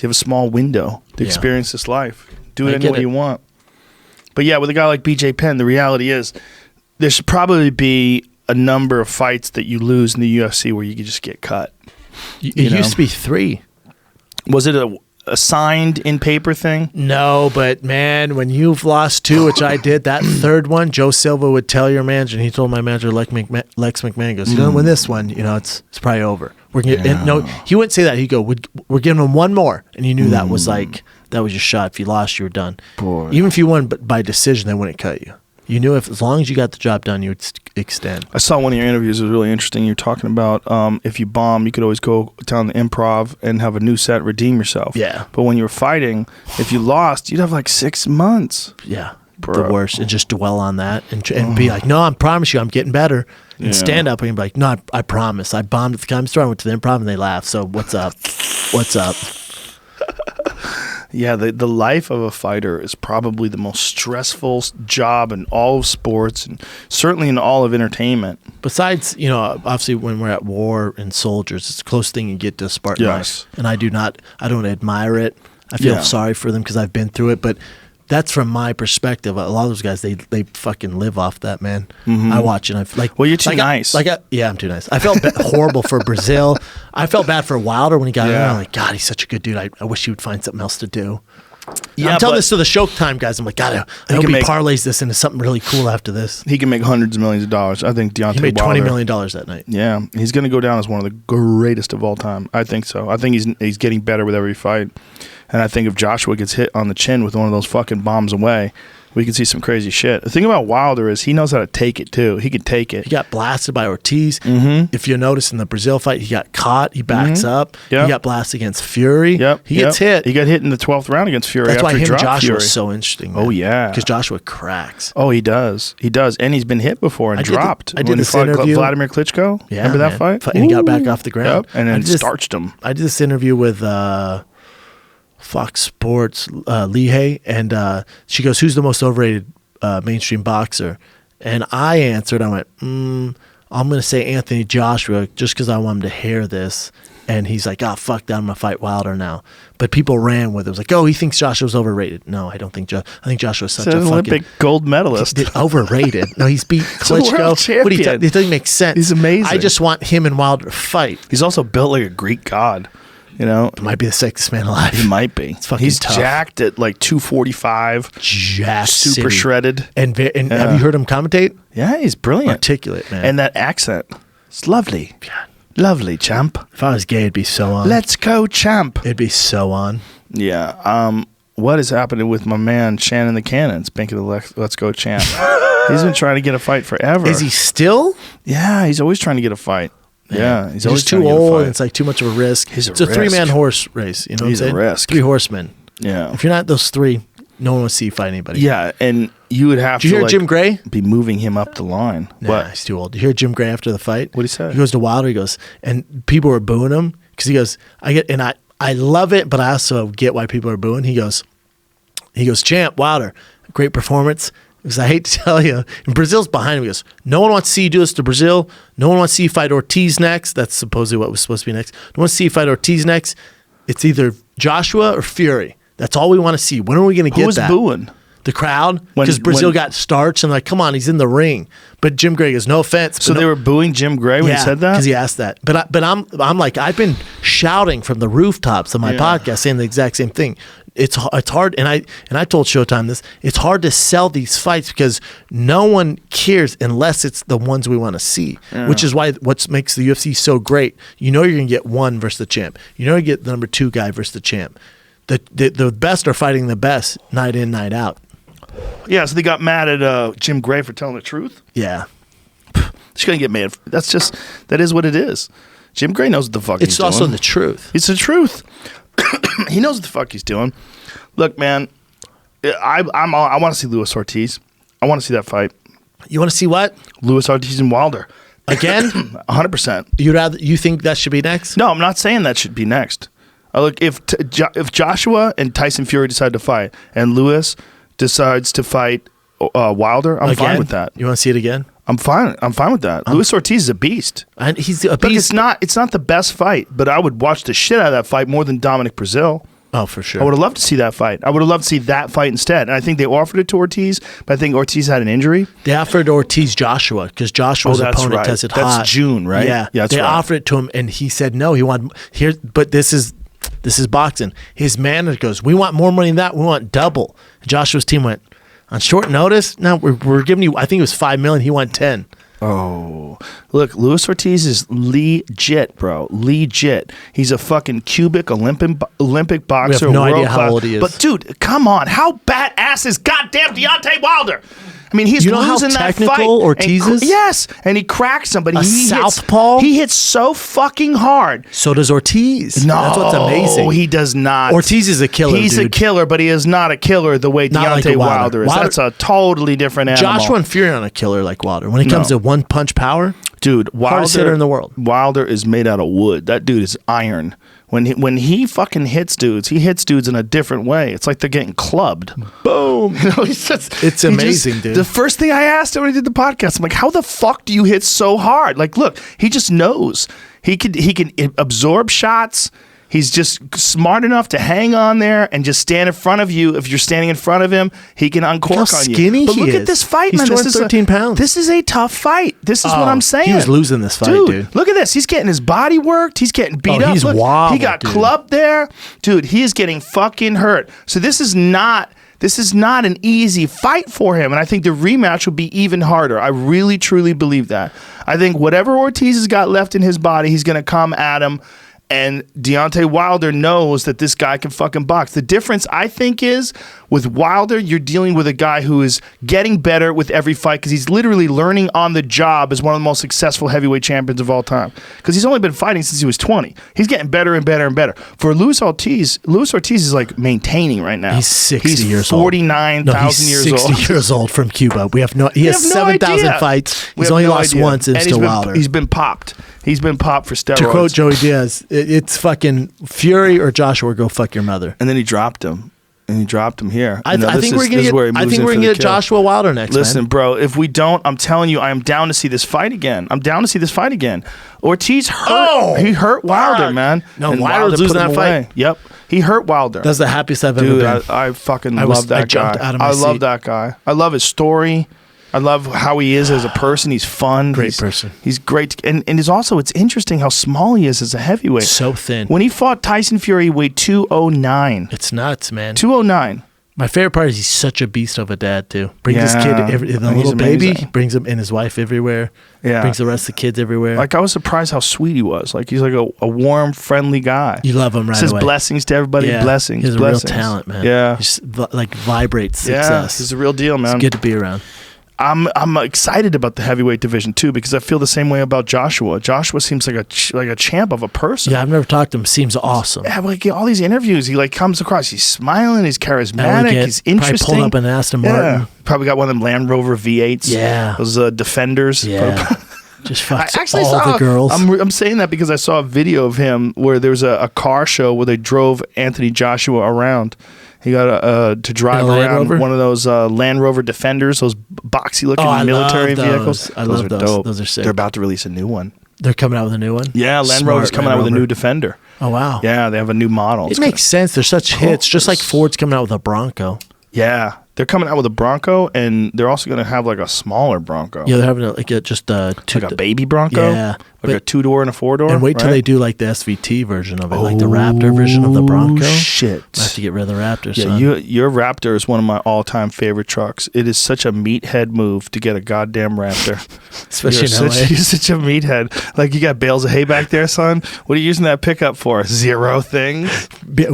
have a small window to experience this life. Do it any way you want. But yeah, with a guy like BJ Penn, the reality is there should probably be a number of fights that you lose in the UFC where you could just get cut. It used to be 3. Was it a signed in paper thing? No, but man, when you've lost 2, which I did, that third one, Joe Silva would tell your manager, and he told my manager, Lex McMahon, goes, you don't win this one, it's probably over. We're gonna, and no, he wouldn't say that. He'd go, we're giving him one more. And you knew that was that was your shot. If you lost, you were done. Boy. Even if you won by decision, they wouldn't cut you. You knew as long as you got the job done, you would extend. I saw one of your interviews. It was really interesting. You're talking about if you bomb, you could always go down the Improv and have a new set, redeem yourself. Yeah. But when you were fighting, if you lost, you'd have like 6 months. Yeah. Bro. The worst. And just dwell on that and be like, no, I promise you I'm getting better. And stand up and be like, no, I promise. I bombed at the Comedy Store. I went to the Improv and they laughed. So what's up? What's up? Yeah, the life of a fighter is probably the most stressful job in all of sports and certainly in all of entertainment. Besides, obviously when we're at war and soldiers, it's the closest thing you get to a Spartan life. And I don't admire it. I feel sorry for them because I've been through it, but that's from my perspective. A lot of those guys, they fucking live off that, man. Mm-hmm. I watch and well, you're too nice. Yeah, I'm too nice. I felt horrible for Brazil. I felt bad for Wilder when he got in. I'm like, God, he's such a good dude. I wish he would find something else to do. Yeah, I'm telling this to the Showtime guys. I'm like, God, I hope he parlays this into something really cool after this. He can make hundreds of millions of dollars. I think Deontay He made Wilder, $20 million that night. Yeah, he's going to go down as one of the greatest of all time. I think so. I think he's getting better with every fight. And I think if Joshua gets hit on the chin with one of those fucking bombs away, we could see some crazy shit. The thing about Wilder is he knows how to take it, too. He can take it. He got blasted by Ortiz. Mm-hmm. If you notice in the Brazil fight, he got caught. He backs up. Yep. He got blasted against Fury. He gets hit. He got hit in the 12th round against Fury. That's why him and Joshua Fury. is so interesting. Man. Oh, yeah. Because Joshua cracks. Oh, he does. He does. And he's been hit before and dropped. I did this interview. Vladimir Klitschko. Yeah, remember that fight? And he got back off the ground. Yep. And then starched him. I did this interview with Fox Sports, Lehigh, and she goes, who's the most overrated mainstream boxer? And I answered, I went, I'm going to say Anthony Joshua just because I want him to hear this. And he's like, fuck that, I'm going to fight Wilder now. But people ran with it. It was like, he thinks Joshua's overrated. No, I don't think I think Joshua's such a an Olympic gold medalist. Overrated. No, he's beat Klitschko. What it doesn't make sense. He's amazing. I just want him and Wilder to fight. He's also built like a Greek god. It might be the sexiest man alive. He might be. He's tough. Jacked at like 245. Jacked. Super shredded. And have you heard him commentate? Yeah, he's brilliant. Articulate, man. And that accent. It's lovely. God. Lovely, champ. If I was gay, it'd be so on. Let's go, champ. It'd be so on. Yeah. What is happening with my man, Shannon the Cannon? Speaking of Let's Go, champ. He's been trying to get a fight forever. Is he still? Yeah, he's always trying to get a fight. Yeah, he's always too old. And it's like too much of a risk. It's a 3-man horse race. You know what I'm saying? He's a risk. 3 horsemen. Yeah. If you're not those 3, no one will see you fight anybody. Yeah, and you would have to. Did you hear Jim Gray? Be moving him up the line. Nah, what? He's too old. Did you hear Jim Gray after the fight? What did he say? He goes to Wilder. He goes, and people were booing him because he goes, I love it, but I also get why people are booing. He goes, champ, Wilder, great performance. Because I hate to tell you, and Brazil's behind him. He goes, no one wants to see you do this to Brazil. No one wants to see you fight Ortiz next. That's supposedly what was supposed to be next. No one wants to see you fight Ortiz next. It's either Joshua or Fury. That's all we want to see. When are we going to get that? Who was booing? The crowd, When- because Brazil when- got starched and like, come on, he's in the ring. But Jim Gray goes, no offense. So but they were booing Jim Gray when he said that? because he asked that. But I'm like, I've been shouting from the rooftops of my podcast saying the exact same thing. It's hard, and I told Showtime this. It's hard to sell these fights because no one cares unless it's the ones we want to see. Which is why what makes the UFC so great. You know you're gonna get one versus the champ. You know you get the number 2 guy versus the champ. The best are fighting the best night in, night out. Yeah, so they got mad at Jim Gray for telling the truth. Yeah. She's gonna get mad. That is what it is. Jim Gray knows what the fuck he's It's doing. also the truth. It's the truth. He knows what the fuck he's doing. Look, man, I want to see Luis Ortiz. I want to see that fight. You want to see what? Luis Ortiz and Wilder. Again? 100%. You think that should be next? No, I'm not saying that should be next. Look, if Joshua and Tyson Fury decide to fight, and Luis decides to fight Wilder, I'm fine with that. You want to see it again? I'm fine with that. Luis Ortiz is a beast. And he's a Look, beast. it's not the best fight, but I would watch the shit out of that fight more than Dominic Brazil. Oh, for sure. I would have loved to see that fight. I would have loved to see that fight instead. And I think they offered it to Ortiz, but I think Ortiz had an injury. They offered Ortiz Joshua because Joshua's that's opponent right. tested That's hot. June, right? Yeah, Yeah, that's they right. offered it to him, and he said no. He wanted here, but this is boxing. His manager goes, "We want more money than that. We want double." Joshua's team went on short notice. No, we're giving you. I think it was $5 million. He won 10. Oh, look, Luis Ortiz is legit, bro. Legit. He's a fucking cubic Olympic boxer. We have no idea world how class. old he is. But dude, come on, how badass is goddamn Deontay Wilder? I mean, he's You know how losing that technical fight. Ortiz is? Yes, and he cracks somebody. A southpaw? He hits so fucking hard. So does Ortiz. No, That's what's amazing. he does not. Ortiz is a killer. He's a dude. killer, but he is not a killer the way Not like Deontay a Wilder. Wilder is. Wilder- That's a totally different animal. Joshua and Fury aren't a killer like Wilder. When it comes No. to one punch power, Dude, hardest hitter in the world. Wilder is made out of wood. That dude is iron. When he fucking hits dudes, he hits dudes in a different way. It's like they're getting clubbed. Boom. You know, It's amazing, dude. The first thing I asked him when he did the podcast, I'm like, how the fuck do you hit so hard? Like, look, he just knows. He can absorb shots. He's just smart enough to hang on there and just stand in front of you. If you're standing in front of him, he can uncork Look how on you. skinny But he look is. at this fight, He's man. This is 213 pounds. This is a tough fight. This is what Oh, I'm saying. he was losing this fight, dude. Look at this. He's getting his body worked. He's getting beat up. He's Look, wobbled, he got dude. clubbed there. Dude, he is getting fucking hurt. So this is not an easy fight for him. And I think the rematch will be even harder. I really, truly believe that. I think whatever Ortiz has got left in his body, he's going to come at him. And Deontay Wilder knows that this guy can fucking box. The difference, I think, is with Wilder, you're dealing with a guy who is getting better with every fight because he's literally learning on the job as one of the most successful heavyweight champions of all time. Because he's only been fighting since he was 20. He's getting better and better and better. For Luis Ortiz is like maintaining right now. He's 60 he's years old. 49,000 years 60 old. years old from Cuba. He has We have no 7,000 idea. fights. We He's have only no lost idea. once, and it's still Wilder. He's been popped. He's been popped for steroids. To quote Joey Diaz, it's fucking Fury or Joshua, go fuck your mother. And then he dropped him. And he dropped him here. I think we're gonna get Joshua Wilder next. Listen, man. bro, if we don't, I'm telling you, I am down to see this fight again. Ortiz hurt. Oh, he hurt Wilder, fuck. man. No, And Wilder was put losing him that fight. away. Yep. He hurt Wilder. That's the happiest I've Dude, ever been. I fucking I love that jumped guy. out of my I love seat. that guy. I love his story. I love how he is as a person. He's fun. Great He's- person. He's great. And it's interesting how small he is as a heavyweight. So thin. When he fought Tyson Fury, he weighed 209. It's nuts, man. 209. My favorite part is he's such a beast of a dad too. Brings his Yeah. kid, the He's little baby, amazing. brings him and his wife everywhere. Yeah. Brings the rest of the kids everywhere. Like, I was surprised how sweet he was. Like, he's like a warm, friendly guy. You love him right Says away. blessings to everybody. Yeah. Blessings. He has a blessings. real talent, man. Yeah. He just like vibrates Yeah. success. He's a real deal, man. It's good to be around. I'm excited about the heavyweight division too because I feel the same way about Joshua. Joshua seems like a champ of a person. Yeah, I've never talked to him. Seems awesome. Yeah, like all these interviews, he like comes across. He's smiling. He's charismatic. Elegant. He's interesting. Probably pulled up an Aston Martin. Probably got one of them Land Rover V8s. Yeah. Those Defenders. Yeah. Just fucks I actually all saw the girls. I'm saying that because I saw a video of him where there was a car show where they drove Anthony Joshua around. He got to drive In a Land around Rover? one of those Land Rover Defenders, those boxy looking Oh, I military love those. vehicles. I those love are those. dope. Those are sick. They're about to release a new one. They're coming out with a new one? Yeah, Land Smart Rover's coming Land out with a Rover. new Defender. Oh, wow. Yeah, they have a new model. It makes sense. They're such hits. Just like Ford's coming out with a Bronco. Yeah. they're coming out with a Bronco, and they're also going to have like a smaller Bronco. Yeah, they're having just like a baby Bronco. Yeah, like a 2-door and a 4-door. And wait till they do like the SVT version of it, like the Raptor version of the Bronco. Shit, I have to get rid of the Raptor. Yeah, son. your Raptor is one of my all-time favorite trucks. It is such a meathead move to get a goddamn Raptor. Especially in LA. You're such a meathead. Like, you got bales of hay back there, son. What are you using that pickup for? 0 things.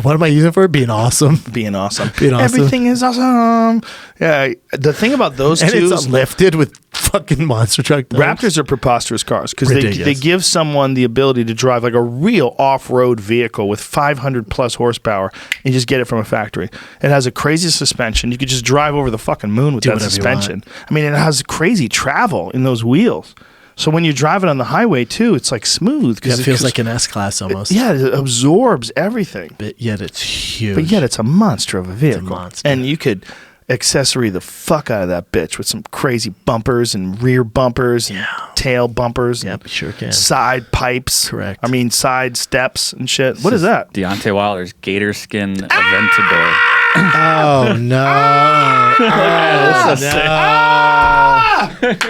What am I using for? Being awesome. Being awesome. Being awesome. Everything is awesome. Yeah. The thing about those And two it's lifted with fucking monster truck doors. Raptors are preposterous cars because they Ridiculous. give someone the ability to drive like a real off-road vehicle with 500 plus horsepower and just get it from a factory. It has a crazy suspension. You could just drive over the fucking moon with Do that whatever you suspension. I mean, it has crazy travel in those wheels. So when you drive it on the highway too, it's like smooth. Yeah, it feels like an S-Class almost. it absorbs everything. But yet it's huge. But yet it's a monster of a vehicle. monster. And you could accessory the fuck out of that bitch with some crazy bumpers and rear bumpers and tail bumpers. Yep, sure can. Side pipes. Correct. I mean, side steps and shit. What is that? Deontay Wilder's gator skin Aventador. Oh, no. Oh, no.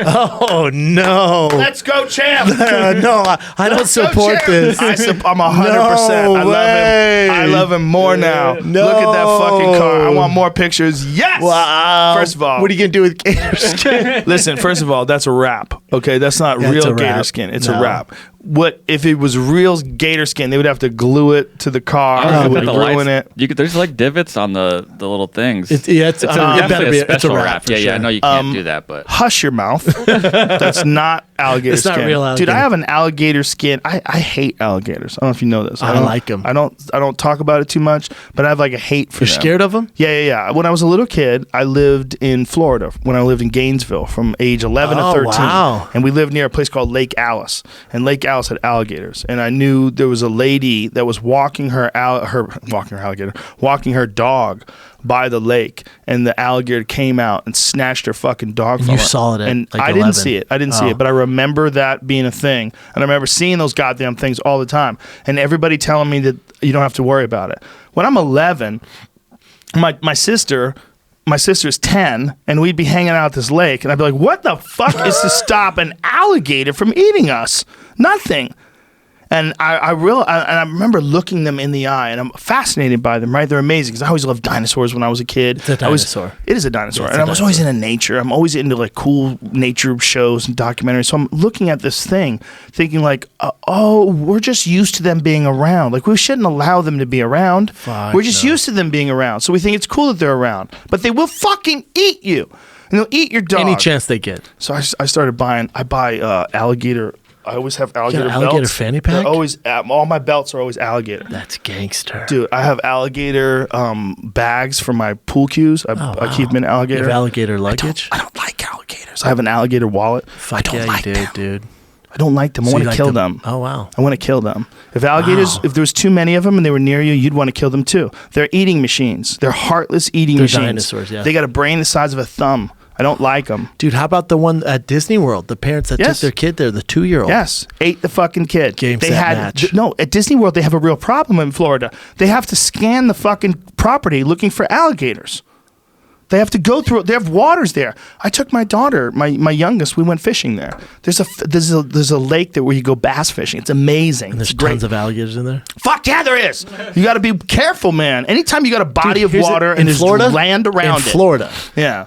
Oh, no. Let's go, champ. No, I don't support this. I'm 100%. No I love way. him. I love him more now. No. Look at that fucking car. I want more pictures. Yes. Wow. First of all, what are you going to do with gator skin? listen, first of all, that's a wrap. Okay, that's not Yeah, it's real a gator wrap. skin. It's No. a wrap. What if it was real gator skin? They would have to glue it to the car. I It don't would know, the ruin lights, it. there's like divots on the little things. It's it better be. be a It's a special wrap. wrap. for Yeah, sure. I know you can't do that, but Hush your mouth. That's not alligator It's not skin. real Dude, I alligator. have an alligator skin. I hate alligators. I don't know if you know this. I don't like 'em. I don't talk about it too much, but I have like a hate for You're them. scared of them? Yeah. When I was a little kid, I lived in Florida. When I lived in Gainesville from age 11 to Oh, 13. wow. And we lived near a place called Lake Alice. And Lake Alice had alligators. And I knew there was a lady that was walking her dog by the lake, and the alligator came out and snatched her fucking dog from you her. saw it at, and like, I 11. didn't see it. I didn't see Oh. it, but I remember that being a thing. And I remember seeing those goddamn things all the time. And everybody telling me that you don't have to worry about it. When I'm 11, my sister's 10, and we'd be hanging out at this lake, and I'd be like, what the fuck is to stop an alligator from eating us? Nothing. And I remember looking them in the eye, and I'm fascinated by them, right? They're amazing, because I always loved dinosaurs when I was a kid. It's a dinosaur. It is a dinosaur. Yeah, it's and a I was always into nature. I'm always into like cool nature shows and documentaries. So I'm looking at this thing, thinking like, oh, we're just used to them being around. Like, we shouldn't allow them to be around. Fuck we're just no. used to them being around. So we think it's cool that they're around. But they will fucking eat you. And they'll eat your dog. Any chance they get. So I started buying. I buy alligator. I always have alligator belts. alligator fanny pack? They're always all my belts are always alligator. That's gangster. Dude, I have alligator bags for my pool cues. I keep them in You alligator. have alligator luggage? I don't like alligators. I have an alligator wallet. Fuck I don't yeah, like you them. do, dude. I don't like them. I So want you to like kill them. Oh, wow. I want to kill them. If alligators, if there was too many of them and they were near you, you'd want to kill them too. They're eating machines. They're heartless eating They're machines. dinosaurs, yeah. They got a brain the size of a thumb. I don't like them. Dude, how about the one at Disney World? The parents that took Yes. their kid there, the 2-year-old. Yes, ate the fucking kid. Game, they set, had match. no at Disney World. They have a real problem in Florida. They have to scan the fucking property looking for alligators. They have to go through. They have waters there. I took my daughter, my youngest. We went fishing there. There's a lake there where you go bass fishing. It's amazing. And there's It's great. tons of alligators in there. Fuck yeah, there is. You got to be careful, man. Anytime you got a body Dude, of here's water it- and there's land around in it. Florida. Yeah.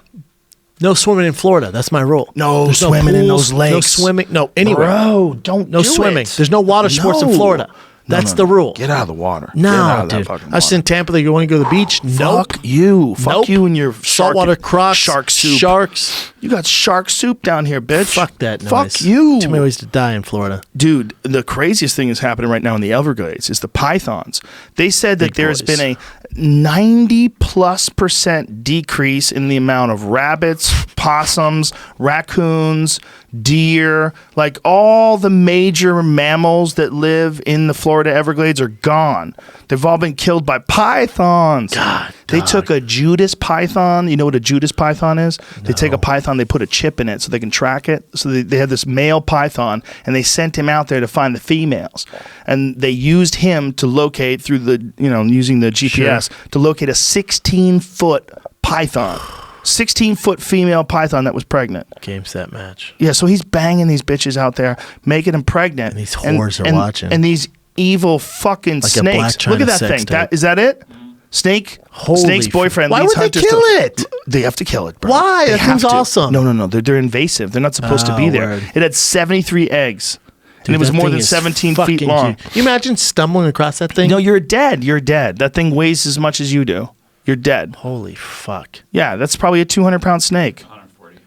No swimming in Florida. That's my rule. No There's swimming in pools, those lakes. No swimming. No, anywhere. Bro, don't No do swimming. it. There's no water sports in No. Florida. That's No. the rule. Get out of the water. Get No, out of that dude. fucking I was water. in Tampa. They want to go to the beach. Nope. Fuck you. Fuck Nope. you and your Saltwater crocs. Shark soup. Sharks. You got shark soup down here, bitch. Fuck that noise. Fuck you. Too many ways to die in Florida. Dude, the craziest thing that's happening right now in the Everglades is the pythons. They said that Big there's boys. been a 90+% decrease in the amount of rabbits, possums, raccoons, deer, like all the major mammals that live in the Florida Everglades are gone. They've all been killed by pythons. God, They dog. took a Judas python. You know what a Judas python is? They take a python, they put a chip in it so they can track it. So they had this male python, and they sent him out there to find the females. And they used him to locate through the, using the GPS, to locate a 16-foot python. 16-foot female python that was pregnant. Game, set, match. Yeah, so he's banging these bitches out there, making them pregnant. And these whores are watching. And these evil fucking Like a Black snakes. China Look at that sex thing. tape. Is that it? Snake? Holy Snake's boyfriend Why leads would they hunters kill to- it? They have to kill it, bro. Why? They That have thing's to. awesome. No. They're invasive. They're not supposed to be there. word. It had 73 eggs. Dude, and it was that more thing than is 17 feet fucking long. huge. You imagine stumbling across that thing? No, you're dead. You're dead. That thing weighs as much as you do. You're dead. Holy fuck. Yeah, that's probably a 200-pound snake. 140.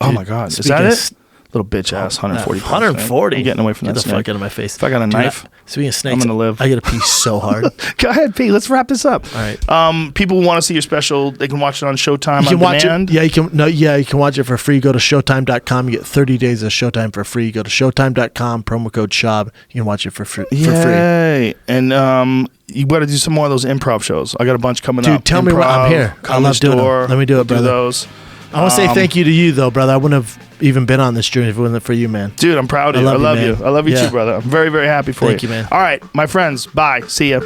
Oh my God. Is speaking that of it? Little bitch ass, 140 pounds. 140. I'm getting away from Get that the snake. fuck out of my face. If I got a knife, Speaking of snakes, I'm gonna live. I get a pee so hard. Go ahead, Pete. Let's wrap this up. All right. People who want to see your special, they can watch it on Showtime You can on watch demand. it. Yeah, you can. No, yeah, you can watch it for free. Go to Showtime.com. You get 30 days of Showtime for free. Go to Showtime.com. Promo code Schaub. You can watch it for free. Yay. And you got to do some more of those improv shows. I got a bunch coming up. Dude, tell me what I'm here. I Comedy love doing them. Store. Let me do it, We'll brother. those. I want to say thank you to you, though, brother. I wouldn't have even been on this journey if it wasn't for you, man. Dude, I'm proud of you. I love you. man. I love you Yeah. too, brother. I'm very, very happy for Thank you. you, man. All right, my friends. Bye. See ya.